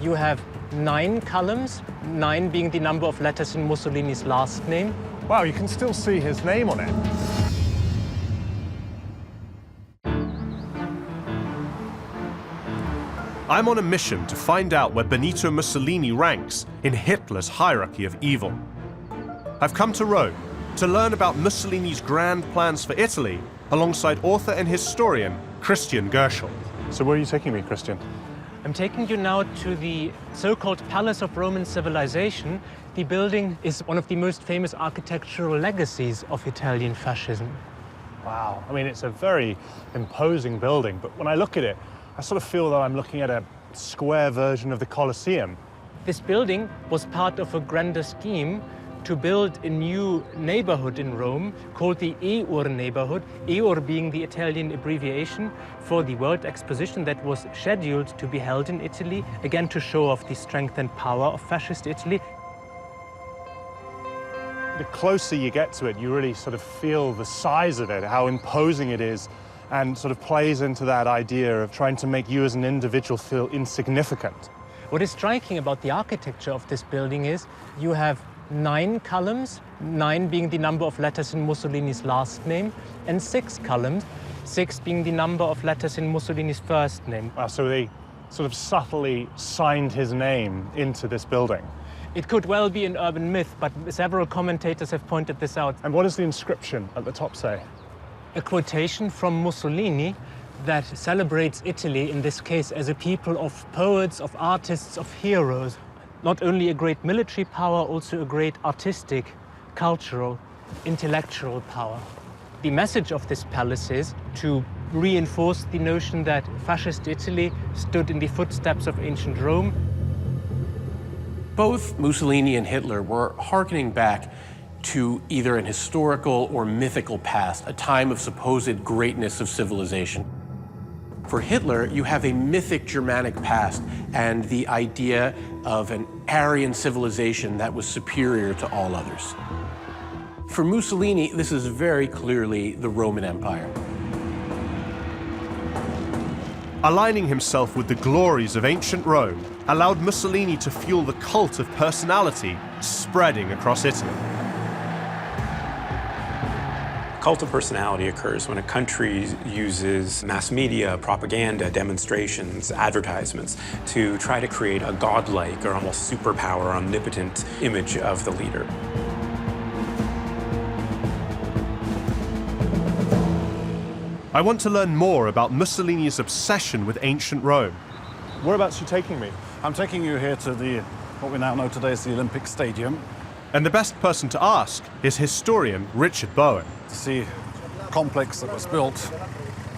You have 9 columns, 9 being the number of letters in Mussolini's last name. Wow, you can still see his name on it. I'm on a mission to find out where Benito Mussolini ranks in Hitler's hierarchy of evil. I've come to Rome to learn about Mussolini's grand plans for Italy alongside author and historian Christian Gerschel. So where are you taking me, Christian? I'm taking you now to the so-called Palace of Roman Civilization. The building is one of the most famous architectural legacies of Italian fascism. Wow, I mean, it's a very imposing building, but when I look at it, I sort of feel that I'm looking at a square version of the Colosseum. This building was part of a grander scheme to build a new neighborhood in Rome called the Eur neighborhood, Eur being the Italian abbreviation for the World Exposition that was scheduled to be held in Italy, again to show off the strength and power of fascist Italy. The closer you get to it, you really sort of feel the size of it, how imposing it is, and sort of plays into that idea of trying to make you as an individual feel insignificant. What is striking about the architecture of this building is you have 9 columns, 9 being the number of letters in Mussolini's last name, and 6 columns, 6 being the number of letters in Mussolini's first name. So they sort of subtly signed his name into this building. It could well be an urban myth, but several commentators have pointed this out. And what does the inscription at the top say? A quotation from Mussolini that celebrates Italy, in this case, as a people of poets, of artists, of heroes. Not only a great military power, also a great artistic, cultural, intellectual power. The message of this palace is to reinforce the notion that fascist Italy stood in the footsteps of ancient Rome. Both Mussolini and Hitler were hearkening back to either an historical or mythical past, a time of supposed greatness of civilization. For Hitler, you have a mythic Germanic past and the idea of an Aryan civilization that was superior to all others. For Mussolini, this is very clearly the Roman Empire. Aligning himself with the glories of ancient Rome allowed Mussolini to fuel the cult of personality spreading across Italy. Cult of personality occurs when a country uses mass media, propaganda, demonstrations, advertisements to try to create a godlike or almost superpower, omnipotent image of the leader. I want to learn more about Mussolini's obsession with ancient Rome. Whereabouts are you taking me? I'm taking you here to what we now know today as the Olympic Stadium. And the best person to ask is historian Richard Bowen. To see a complex that was built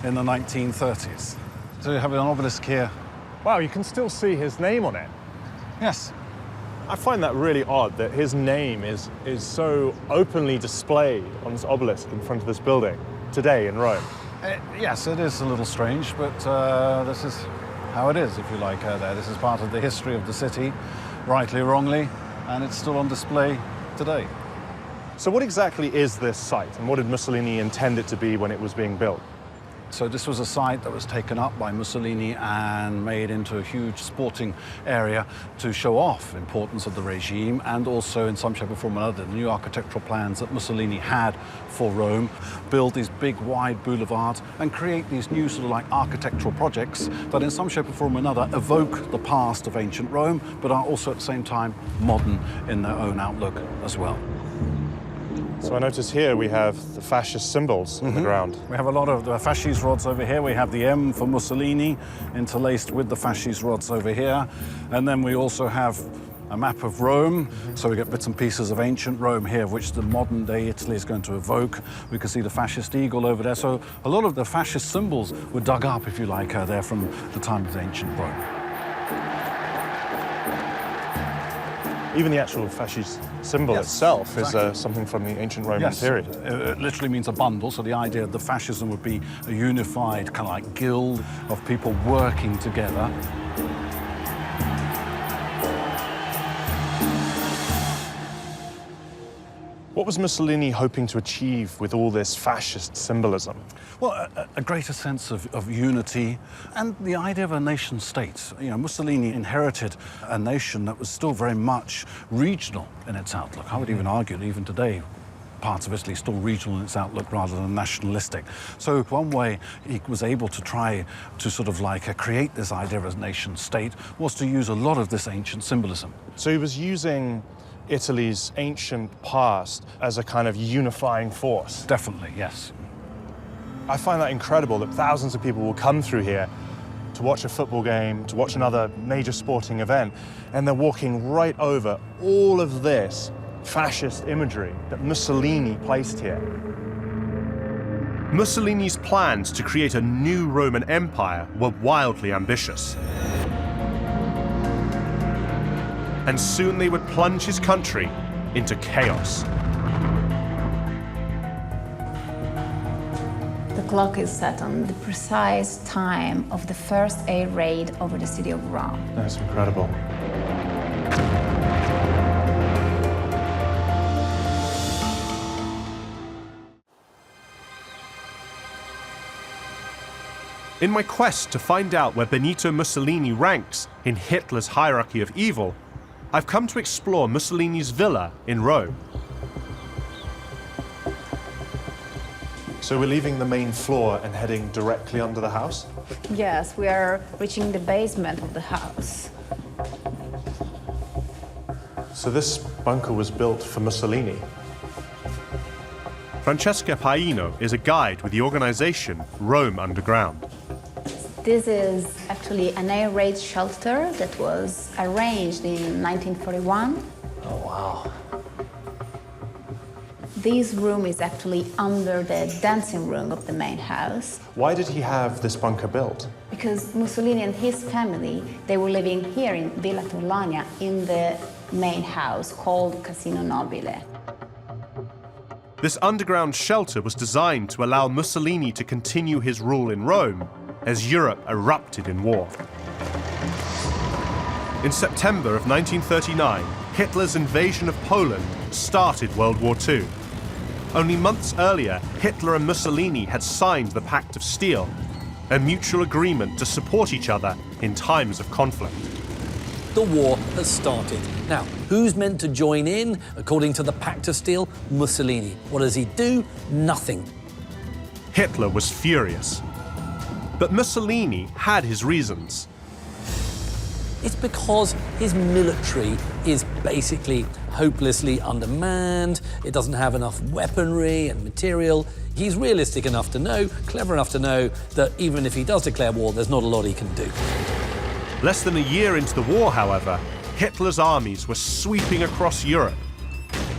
in the 1930s. So you have an obelisk here. Wow, you can still see his name on it. Yes. I find that really odd that his name is so openly displayed on this obelisk in front of this building today in Rome. Yes, it is a little strange, but this is how it is, if you like, there. This is part of the history of the city, rightly or wrongly, and it's still on display today. So what exactly is this site, and what did Mussolini intend it to be when it was being built? So this was a site that was taken up by Mussolini and made into a huge sporting area to show off the importance of the regime, and also in some shape or form or another the new architectural plans that Mussolini had for Rome, build these big wide boulevards and create these new sort of like architectural projects that in some shape or form or another evoke the past of ancient Rome, but are also at the same time modern in their own outlook as well. So I notice here we have the fascist symbols on the ground. We have a lot of the fascist rods over here. We have the M for Mussolini interlaced with the fascist rods over here. And then we also have a map of Rome. So we get bits and pieces of ancient Rome here, which the modern day Italy is going to evoke. We can see the fascist eagle over there. So a lot of the fascist symbols were dug up, if you like, there from the time of ancient Rome. Even the actual fascist symbol itself is something from the ancient Roman period. It literally means a bundle, so the idea that fascism would be a unified kind of like guild of people working together. What was Mussolini hoping to achieve with all this fascist symbolism? Well, a greater sense of unity and the idea of a nation state. You know, Mussolini inherited a nation that was still very much regional in its outlook. I would even argue that even today, parts of Italy are still regional in its outlook rather than nationalistic. So one way he was able to try to sort of like create this idea of a nation state was to use a lot of this ancient symbolism. So he was using Italy's ancient past as a kind of unifying force. Definitely, yes. I find that incredible that thousands of people will come through here to watch a football game, to watch another major sporting event, and they're walking right over all of this fascist imagery that Mussolini placed here. Mussolini's plans to create a new Roman Empire were wildly ambitious. And soon they would plunge his country into chaos. The clock is set on the precise time of the first air raid over the city of Rome. That's incredible. In my quest to find out where Benito Mussolini ranks in Hitler's hierarchy of evil, I've come to explore Mussolini's villa in Rome. So we're leaving the main floor and heading directly under the house? Yes, we are reaching the basement of the house. So this bunker was built for Mussolini? Francesca Paino is a guide with the organization Rome Underground. This is actually an air raid shelter that was arranged in 1941. Oh, wow. This room is actually under the dancing room of the main house. Why did he have this bunker built? Because Mussolini and his family, they were living here in Villa Torlonia in the main house called Casino Nobile. This underground shelter was designed to allow Mussolini to continue his rule in Rome as Europe erupted in war. In September of 1939, Hitler's invasion of Poland started World War II. Only months earlier, Hitler and Mussolini had signed the Pact of Steel, a mutual agreement to support each other in times of conflict. The war has started. Now, who's meant to join in? According to the Pact of Steel, Mussolini. What does he do? Nothing. Hitler was furious. But Mussolini had his reasons. It's because his military is basically hopelessly undermanned. It doesn't have enough weaponry and material. He's realistic enough to know, clever enough to know, that even if he does declare war, there's not a lot he can do. Less than a year into the war, however, Hitler's armies were sweeping across Europe,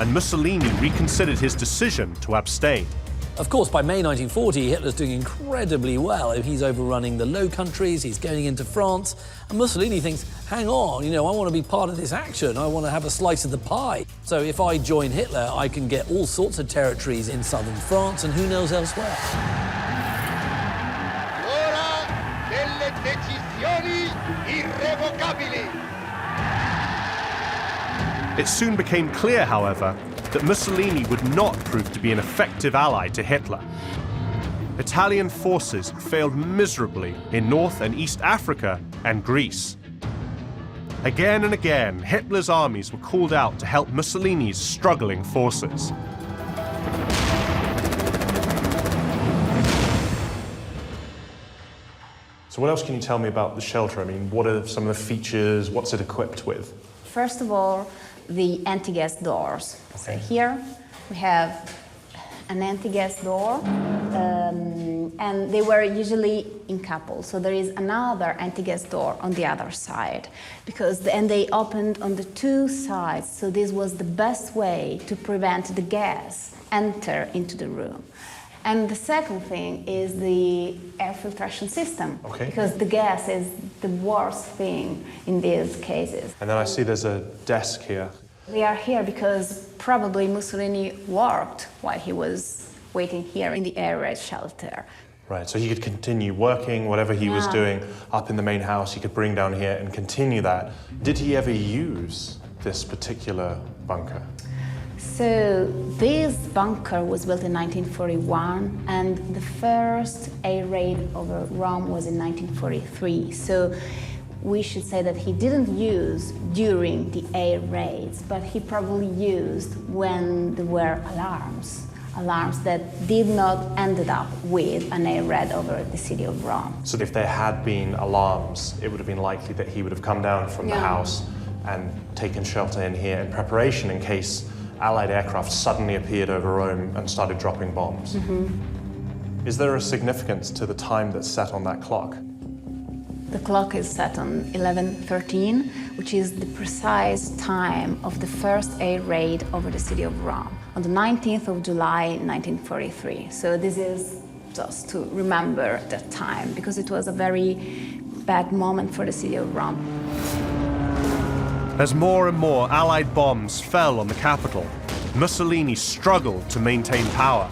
and Mussolini reconsidered his decision to abstain. Of course, by May 1940, Hitler's doing incredibly well. He's overrunning the Low Countries, he's going into France, and Mussolini thinks, hang on, I want to be part of this action, I want to have a slice of the pie. So if I join Hitler, I can get all sorts of territories in southern France and who knows elsewhere. L'ora delle decisioni irrevocabili. It soon became clear, however, that Mussolini would not prove to be an effective ally to Hitler. Italian forces failed miserably in North and East Africa and Greece. Again and again, Hitler's armies were called out to help Mussolini's struggling forces. So what else can you tell me about the shelter? I mean, what are some of the features? What's it equipped with? First of all, the anti-gas doors. So here we have an anti-gas door, and they were usually in couples. So there is another anti-gas door on the other side, and they opened on the two sides. So this was the best way to prevent the gas enter into the room. And the second thing is the air filtration system, because the gas is the worst thing in these cases. And then I see there's a desk here. They are here because probably Mussolini worked while he was waiting here in the air raid shelter. Right, so he could continue working, whatever he was doing up in the main house, he could bring down here and continue that. Did he ever use this particular bunker? So this bunker was built in 1941, and the first air raid over Rome was in 1943. So we should say that he didn't use during the air raids, but he probably used when there were alarms that did not end up with an air raid over the city of Rome. So if there had been alarms, it would have been likely that he would have come down from the house and taken shelter in here in preparation in case Allied aircraft suddenly appeared over Rome and started dropping bombs. Is there a significance to the time that's set on that clock? The clock is set on 11:13, which is the precise time of the first air raid over the city of Rome, on the 19th of July, 1943. So this is just to remember that time, because it was a very bad moment for the city of Rome. As more and more Allied bombs fell on the capital, Mussolini struggled to maintain power.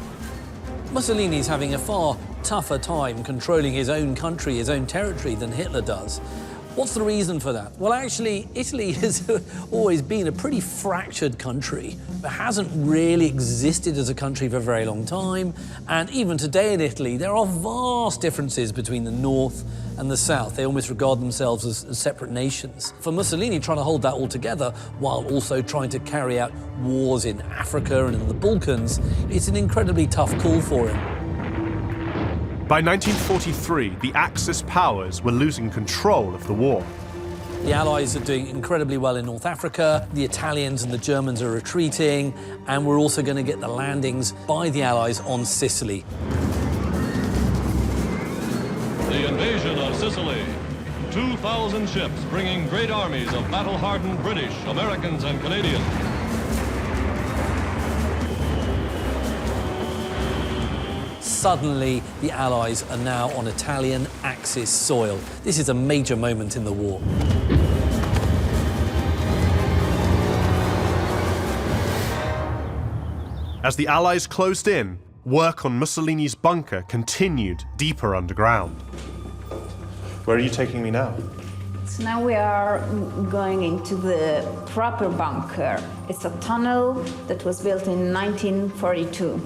Mussolini's having a far tougher time controlling his own country, his own territory, than Hitler does. What's the reason for that? Well, actually, Italy has always been a pretty fractured country. It hasn't really existed as a country for a very long time. And even today in Italy, there are vast differences between the north and the south. They almost regard themselves as separate nations. For Mussolini, trying to hold that all together while also trying to carry out wars in Africa and in the Balkans, it's an incredibly tough call for him. By 1943, the Axis powers were losing control of the war. The Allies are doing incredibly well in North Africa, the Italians and the Germans are retreating, and we're also going to get the landings by the Allies on Sicily. The invasion of Sicily. 2,000 ships bringing great armies of battle-hardened British, Americans, and Canadians. Suddenly, the Allies are now on Italian Axis soil. This is a major moment in the war. As the Allies closed in, work on Mussolini's bunker continued deeper underground. Where are you taking me now? So now we are going into the proper bunker. It's a tunnel that was built in 1942.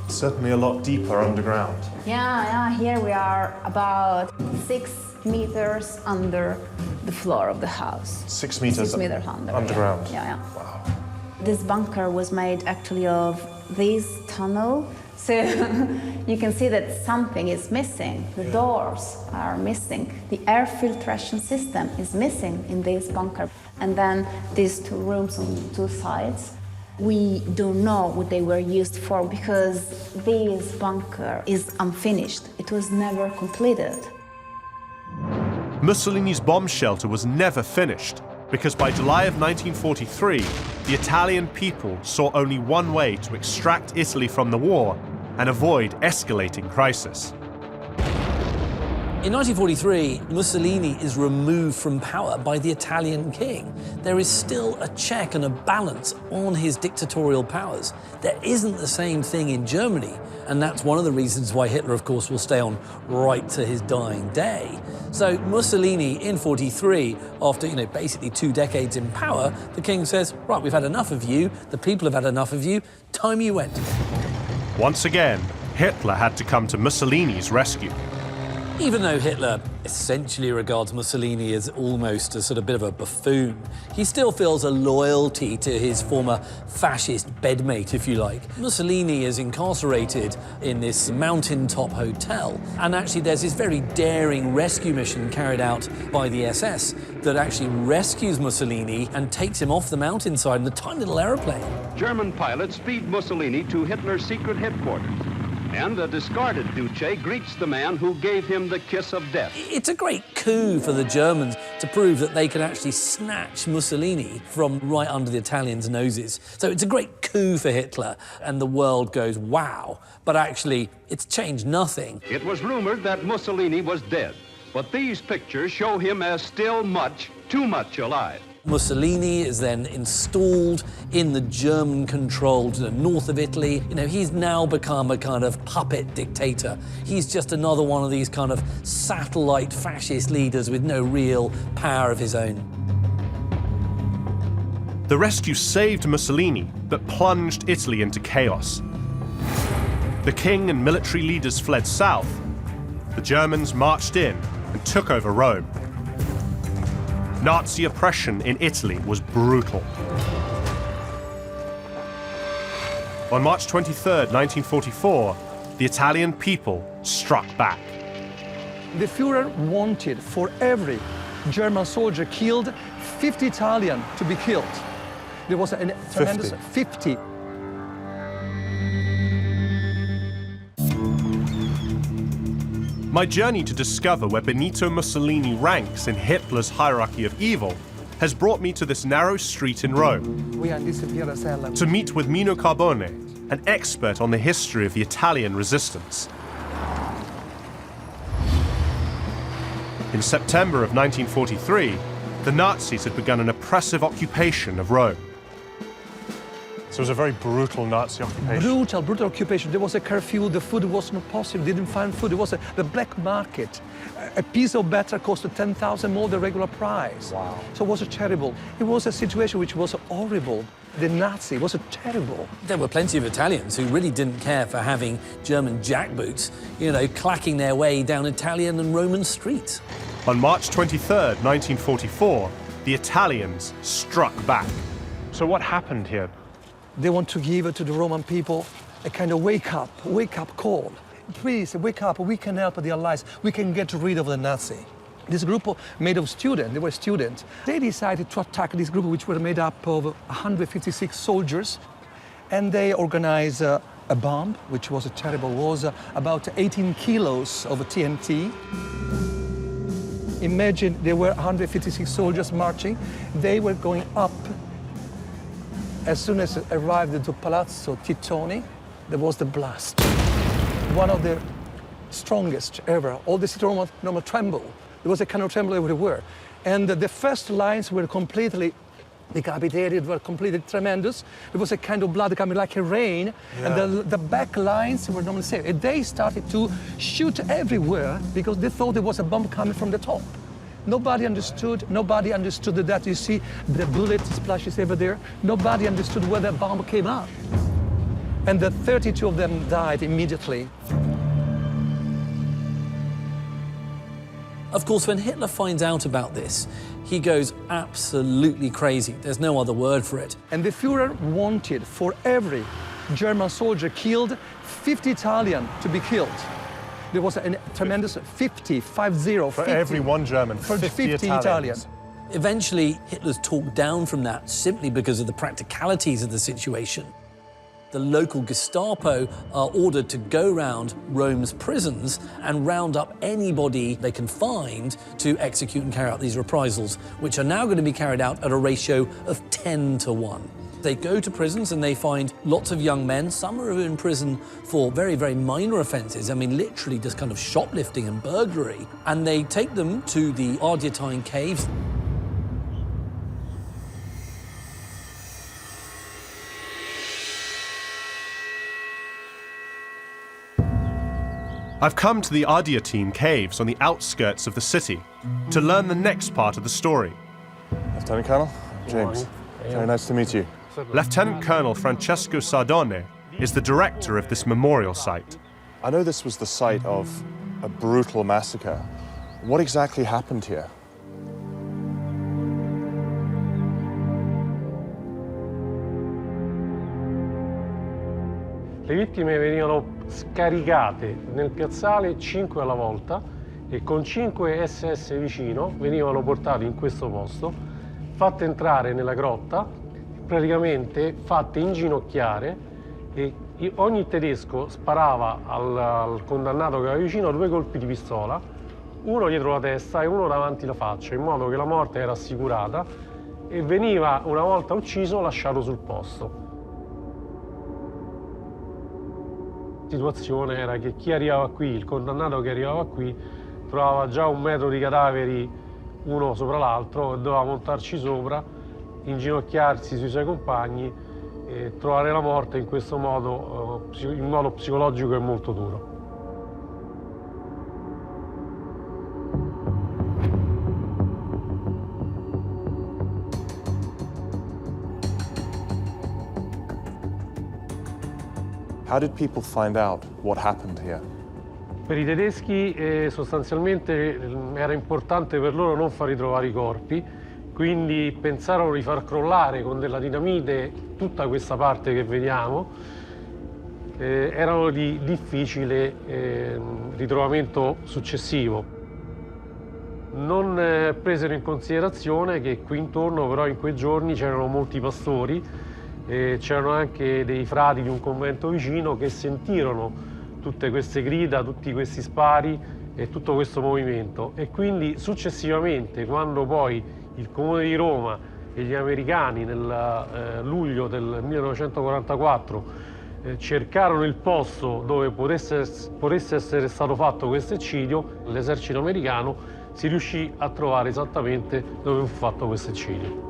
Certainly a lot deeper underground. Yeah, here we are about 6 meters under the floor of the house. 6 meters 6 meters under, underground. Yeah. Wow. This bunker was made actually of this tunnel. So you can see that something is missing. The doors are missing. The air filtration system is missing in this bunker. And then these two rooms on two sides. We don't know what they were used for because this bunker is unfinished. It was never completed. Mussolini's bomb shelter was never finished because by July of 1943, the Italian people saw only one way to extract Italy from the war and avoid escalating crisis. In 1943, Mussolini is removed from power by the Italian king. There is still a check and a balance on his dictatorial powers. There isn't the same thing in Germany, and that's one of the reasons why Hitler, of course, will stay on right to his dying day. So Mussolini, in 43, after basically 2 decades in power, the king says, right, we've had enough of you, the people have had enough of you, time you went. Once again, Hitler had to come to Mussolini's rescue. Even though Hitler essentially regards Mussolini as almost a sort of bit of a buffoon, he still feels a loyalty to his former fascist bedmate, if you like. Mussolini is incarcerated in this mountaintop hotel, and actually there's this very daring rescue mission carried out by the SS that actually rescues Mussolini and takes him off the mountainside in a tiny little aeroplane. German pilots speed Mussolini to Hitler's secret headquarters. And a discarded Duce greets the man who gave him the kiss of death. It's a great coup for the Germans to prove that they can actually snatch Mussolini from right under the Italians' noses. So it's a great coup for Hitler, and the world goes, wow. But actually, it's changed nothing. It was rumored that Mussolini was dead, but these pictures show him as still much, too much alive. Mussolini is then installed in the German-controlled north of Italy. He's now become a kind of puppet dictator. He's just another one of these kind of satellite fascist leaders with no real power of his own. The rescue saved Mussolini, but plunged Italy into chaos. The king and military leaders fled south. The Germans marched in and took over Rome. Nazi oppression in Italy was brutal. On March 23, 1944, the Italian people struck back. The Führer wanted for every German soldier killed 50 Italians to be killed. There was a tremendous 50. My journey to discover where Benito Mussolini ranks in Hitler's hierarchy of evil has brought me to this narrow street in Rome We are in this Piazza Sella. to meet with Mino Carbone, an expert on the history of the Italian resistance. In September of 1943, the Nazis had begun an oppressive occupation of Rome. So it was a very brutal Nazi occupation. Brutal occupation. There was a curfew, the food was not possible, didn't find food. There was the black market. A piece of butter costed 10,000 more than the regular price. Wow. So it was terrible. It was a situation which was horrible. The Nazi was terrible. There were plenty of Italians who really didn't care for having German jackboots, clacking their way down Italian and Roman streets. On March 23, 1944, the Italians struck back. So what happened here? They want to give it to the Roman people a kind of wake up call. Please, wake up, we can help the Allies, we can get rid of the Nazi. This group made of students, they were students. They decided to attack this group, which were made up of 156 soldiers, and they organized a bomb, which was was about 18 kilos of TNT. Imagine there were 156 soldiers marching. They were going up. As soon as it arrived into Palazzo Tittoni, there was the blast. One of the strongest ever. All the city normal trembled. There was a kind of tremble everywhere. And the first lines were completely decapitated, were completely tremendous. There was a kind of blood coming like a rain. Yeah. And the back lines were normally safe. And they started to shoot everywhere because they thought there was a bomb coming from the top. Nobody understood that. You see the bullet splashes over there. Nobody understood where the bomb came up. And the 32 of them died immediately. Of course, when Hitler finds out about this, he goes absolutely crazy. There's no other word for it. And the Führer wanted for every German soldier killed 50 Italians to be killed. There was a tremendous 50. For every one German, for 50 Italians. Eventually, Hitler's talked down from that simply because of the practicalities of the situation. The local Gestapo are ordered to go round Rome's prisons and round up anybody they can find to execute and carry out these reprisals, which are now going to be carried out at a ratio of 10 to 1. They go to prisons and they find lots of young men. Some are in prison for very, very minor offences. I mean, literally just kind of shoplifting and burglary. And they take them to the Ardeatine caves. I've come to the Ardeatine caves on the outskirts of the city to learn the next part of the story. Lieutenant Colonel, James. Very nice to meet you. Lieutenant Colonel Francesco Sardone is the director of this memorial site. I know this was the site of a brutal massacre. What exactly happened here? Le vittime venivano scaricate nel piazzale 5 alla volta e con 5 SS vicino venivano portate in questo posto, fatte entrare nella grotta, praticamente fatte inginocchiare e ogni tedesco sparava al condannato che aveva vicino 2 colpi di pistola, uno dietro la testa e uno davanti la faccia, in modo che la morte era assicurata e veniva, una volta ucciso, lasciato sul posto. La situazione era che chi arrivava qui, il condannato che arrivava qui, trovava già 1 metro di cadaveri uno sopra l'altro e doveva montarci sopra, inginocchiarsi sui suoi compagni e trovare la morte in questo modo, in modo psicologico e molto duro. How did people find out what happened here? Per i tedeschi sostanzialmente era importante per loro non far ritrovare i corpi, quindi pensarono di far crollare con della dinamite tutta questa parte che vediamo. Erano di difficile ritrovamento successivo. Non presero in considerazione che qui intorno però in quei giorni c'erano molti pastori, c'erano anche dei frati di un convento vicino che sentirono tutte queste grida, tutti questi spari e tutto questo movimento e quindi successivamente, quando poi il Comune di Roma e gli americani nel luglio del 1944 cercarono il posto dove potesse essere stato fatto questo eccidio, l'esercito americano si riuscì a trovare esattamente dove fu fatto questo eccidio.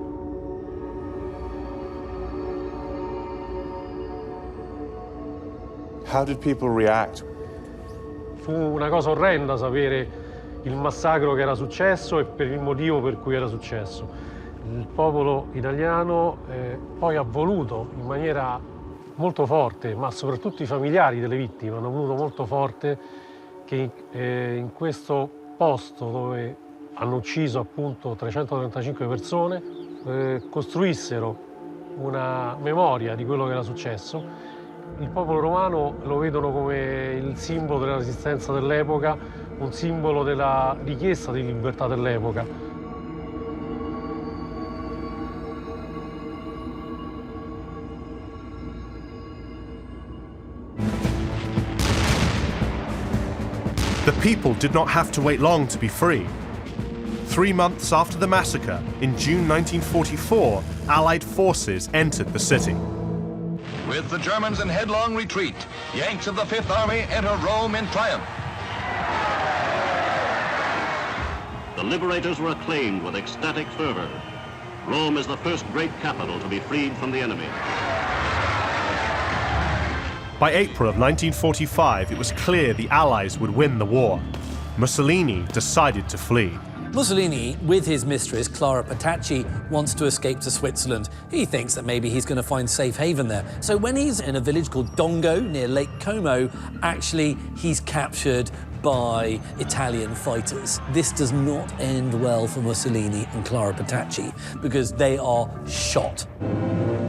How did people react? Fu una cosa orrenda sapere il massacro che era successo e per il motivo per cui era successo. Il popolo italiano poi ha voluto in maniera molto forte, ma soprattutto i familiari delle vittime hanno voluto molto forte che in questo posto dove hanno ucciso appunto 335 persone costruissero una memoria di quello che era successo. Il popolo romano lo vedono come il simbolo della resistenza dell'epoca, un simbolo della richiesta di libertà dell'epoca. The people did not have to wait long to be free. 3 months after the massacre, in June 1944, Allied forces entered the city. With the Germans in headlong retreat, Yanks of the Fifth Army enter Rome in triumph. The liberators were acclaimed with ecstatic fervor. Rome is the first great capital to be freed from the enemy. By April of 1945, it was clear the Allies would win the war. Mussolini decided to flee. Mussolini, with his mistress, Clara Petacci, wants to escape to Switzerland. He thinks that maybe he's going to find safe haven there. So when he's in a village called Dongo, near Lake Como, actually, he's captured by Italian fighters. This does not end well for Mussolini and Clara Petacci, because they are shot.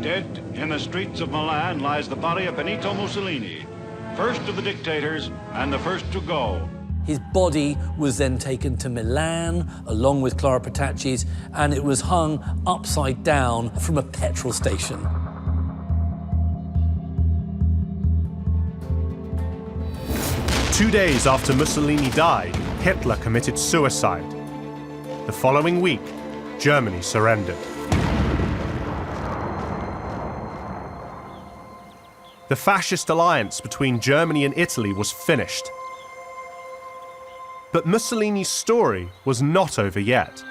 Dead in the streets of Milan lies the body of Benito Mussolini, first of the dictators and the first to go. His body was then taken to Milan, along with Clara Petacci's, and it was hung upside down from a petrol station. Two days after Mussolini died, Hitler committed suicide. The following week, Germany surrendered. The fascist alliance between Germany and Italy was finished. But Mussolini's story was not over yet.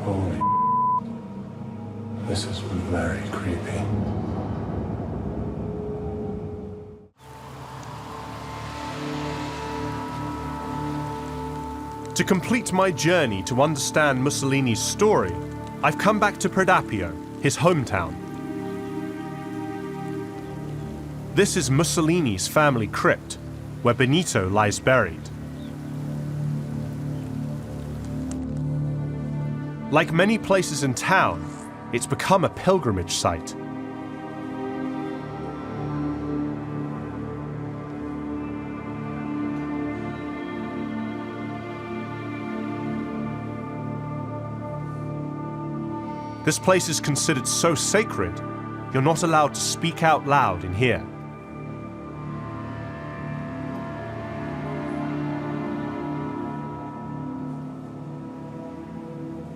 Holy, this is very creepy. To complete my journey to understand Mussolini's story, I've come back to Predapio, his hometown. This is Mussolini's family crypt, where Benito lies buried. Like many places in town, it's become a pilgrimage site. This place is considered so sacred, you're not allowed to speak out loud in here.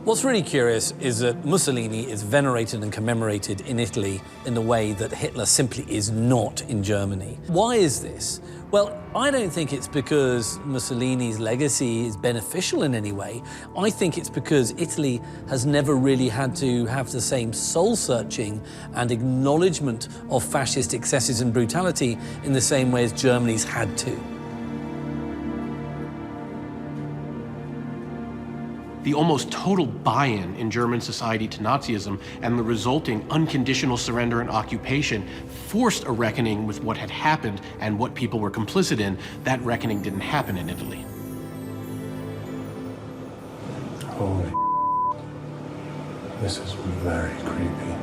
What's really curious is that Mussolini is venerated and commemorated in Italy in the way that Hitler simply is not in Germany. Why is this? Well, I don't think it's because Mussolini's legacy is beneficial in any way. I think it's because Italy has never really had to have the same soul-searching and acknowledgement of fascist excesses and brutality in the same way as Germany's had to. The almost total buy-in in German society to Nazism and the resulting unconditional surrender and occupation forced a reckoning with what had happened and what people were complicit in. That reckoning didn't happen in Italy. Holy, this is very creepy.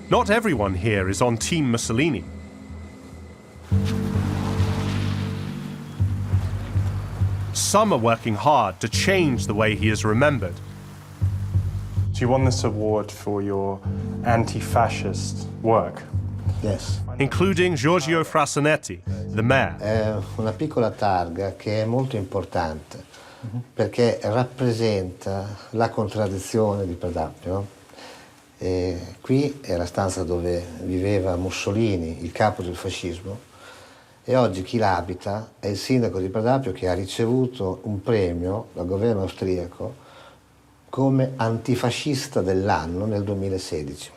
Not everyone here is on Team Mussolini. Some are working hard to change the way he is remembered. So you won this award for your anti-fascist work. Yes. Including Giorgio Frassonetti, the mayor. È una piccola targa che è molto importante perché rappresenta la contraddizione di Predapio. Qui è la stanza dove viveva Mussolini, il capo del fascismo, e oggi chi l'abita è il sindaco di Predapio che ha ricevuto un premio dal governo austriaco come antifascista dell'anno nel 2016.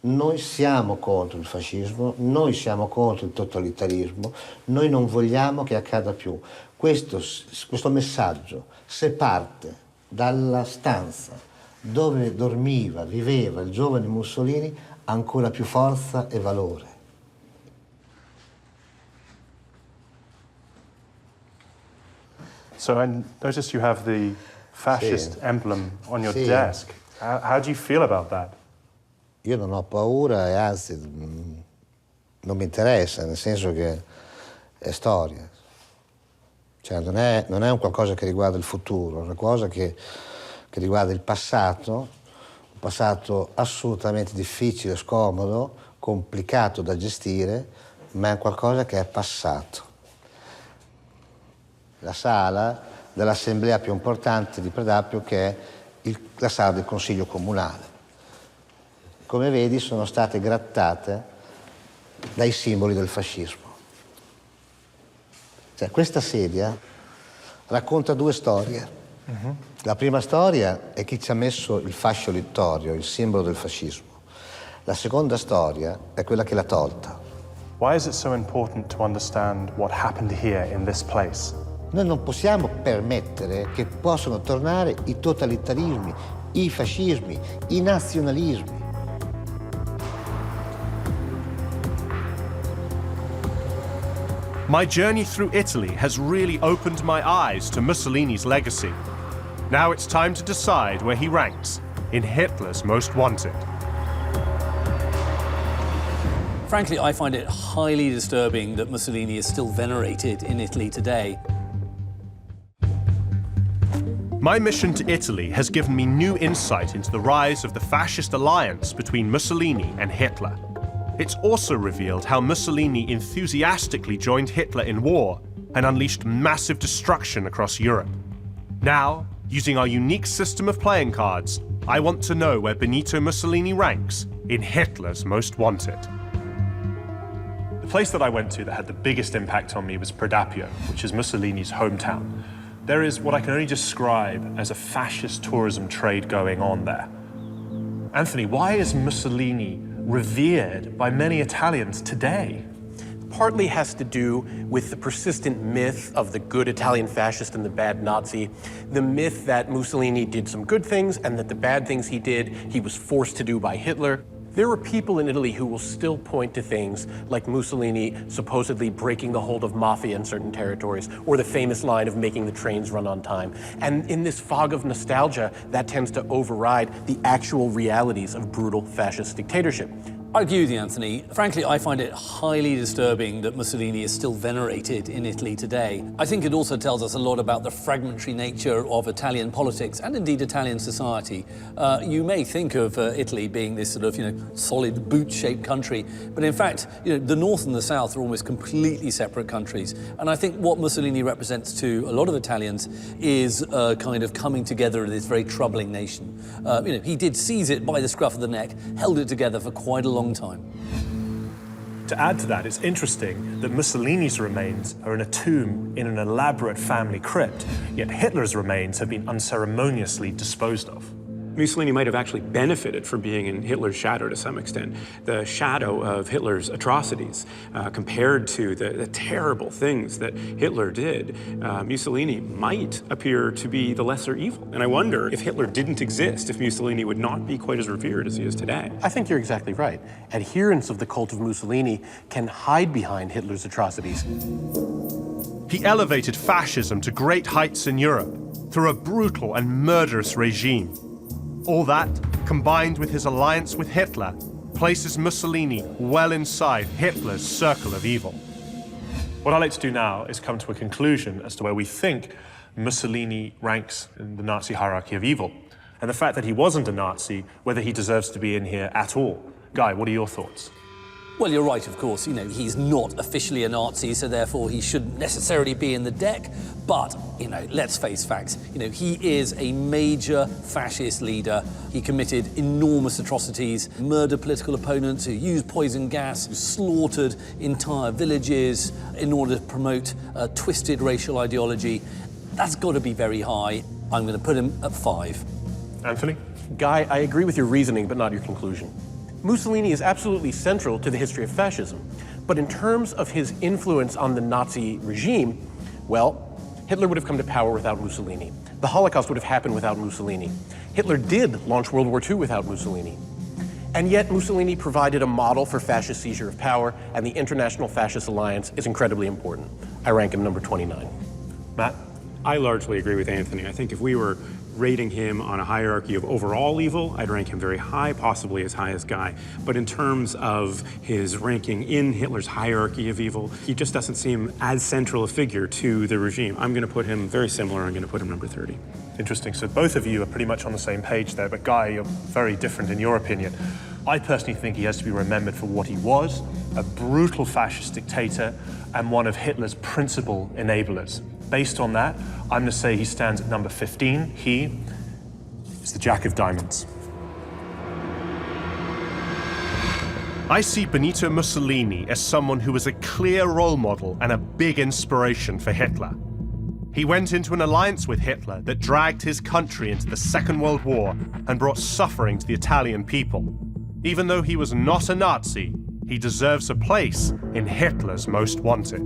Noi siamo contro il fascismo, noi siamo contro il totalitarismo, noi non vogliamo che accada più. Questo messaggio, se parte dalla stanza dove dormiva, viveva il giovane Mussolini, ha ancora più forza e valore. So I noticed you have the fascist emblem on your desk. How do you feel about that? Io non ho paura e anzi non mi interessa, nel senso che è storia. Cioè non è un qualcosa che riguarda il futuro, è una cosa che riguarda il passato, un passato assolutamente difficile, scomodo, complicato da gestire, ma è qualcosa che è passato. La sala dell'assemblea più importante di Predapio, che è la sala del Consiglio Comunale. Come vedi, sono state grattate dai simboli del fascismo. Cioè, questa sedia racconta due storie. La prima storia è chi ci ha messo il fascio littorio, il simbolo del fascismo. La seconda storia è quella che l'ha tolta. Why is it so important to understand what happened here in this place? Noi non possiamo permettere che possano tornare i totalitarismi, i fascismi, i nazionalismi. My journey through Italy has really opened my eyes to Mussolini's legacy. Now it's time to decide where he ranks in Hitler's Most Wanted. Frankly, I find it highly disturbing that Mussolini is still venerated in Italy today. My mission to Italy has given me new insight into the rise of the fascist alliance between Mussolini and Hitler. It's also revealed how Mussolini enthusiastically joined Hitler in war and unleashed massive destruction across Europe. Now, using our unique system of playing cards, I want to know where Benito Mussolini ranks in Hitler's Most Wanted. The place that I went to that had the biggest impact on me was Prodapio, which is Mussolini's hometown. There is what I can only describe as a fascist tourism trade going on there. Anthony, why is Mussolini revered by many Italians today? Partly has to do with the persistent myth of the good Italian fascist and the bad Nazi, the myth that Mussolini did some good things and that the bad things he did, he was forced to do by Hitler. There are people in Italy who will still point to things like Mussolini supposedly breaking the hold of mafia in certain territories, or the famous line of making the trains run on time. And in this fog of nostalgia, that tends to override the actual realities of brutal fascist dictatorship. I agree with you, Anthony. Frankly, I find it highly disturbing that Mussolini is still venerated in Italy today. I think it also tells us a lot about the fragmentary nature of Italian politics and indeed Italian society. You may think of Italy being this sort of, solid boot-shaped country, but in fact, the North and the South are almost completely separate countries. And I think what Mussolini represents to a lot of Italians is kind of coming together of this very troubling nation. He did seize it by the scruff of the neck, held it together for quite a long time. To add to that, it's interesting that Mussolini's remains are in a tomb in an elaborate family crypt, yet Hitler's remains have been unceremoniously disposed of. Mussolini might have actually benefited from being in Hitler's shadow to some extent. The shadow of Hitler's atrocities compared to the terrible things that Hitler did, Mussolini might appear to be the lesser evil. And I wonder if Hitler didn't exist, if Mussolini would not be quite as revered as he is today. I think you're exactly right. Adherents of the cult of Mussolini can hide behind Hitler's atrocities. He elevated fascism to great heights in Europe through a brutal and murderous regime. All that, combined with his alliance with Hitler, places Mussolini well inside Hitler's circle of evil. What I'd like to do now is come to a conclusion as to where we think Mussolini ranks in the Nazi hierarchy of evil, and the fact that he wasn't a Nazi, whether he deserves to be in here at all. Guy, what are your thoughts? Well, you're right, of course. He's not officially a Nazi, so therefore he shouldn't necessarily be in the deck. But, let's face facts. He is a major fascist leader. He committed enormous atrocities, murdered political opponents, who used poison gas, who slaughtered entire villages in order to promote a twisted racial ideology. That's got to be very high. I'm going to put him at 5. Anthony? Guy, I agree with your reasoning, but not your conclusion. Mussolini is absolutely central to the history of fascism, but in terms of his influence on the Nazi regime, well, Hitler would have come to power without Mussolini. The Holocaust would have happened without Mussolini. Hitler did launch World War II without Mussolini. And yet Mussolini provided a model for fascist seizure of power, and the International Fascist Alliance is incredibly important. I rank him number 29. Matt? I largely agree with Anthony. I think if we were rating him on a hierarchy of overall evil, I'd rank him very high, possibly as high as Guy. But in terms of his ranking in Hitler's hierarchy of evil, he just doesn't seem as central a figure to the regime. I'm going to put him very similar. I'm going to put him number 30. Interesting. So both of you are pretty much on the same page there, but Guy, you're very different in your opinion. I personally think he has to be remembered for what he was, a brutal fascist dictator and one of Hitler's principal enablers. Based on that, I'm going to say he stands at number 15. He is the Jack of Diamonds. I see Benito Mussolini as someone who was a clear role model and a big inspiration for Hitler. He went into an alliance with Hitler that dragged his country into the Second World War and brought suffering to the Italian people. Even though he was not a Nazi, he deserves a place in Hitler's Most Wanted.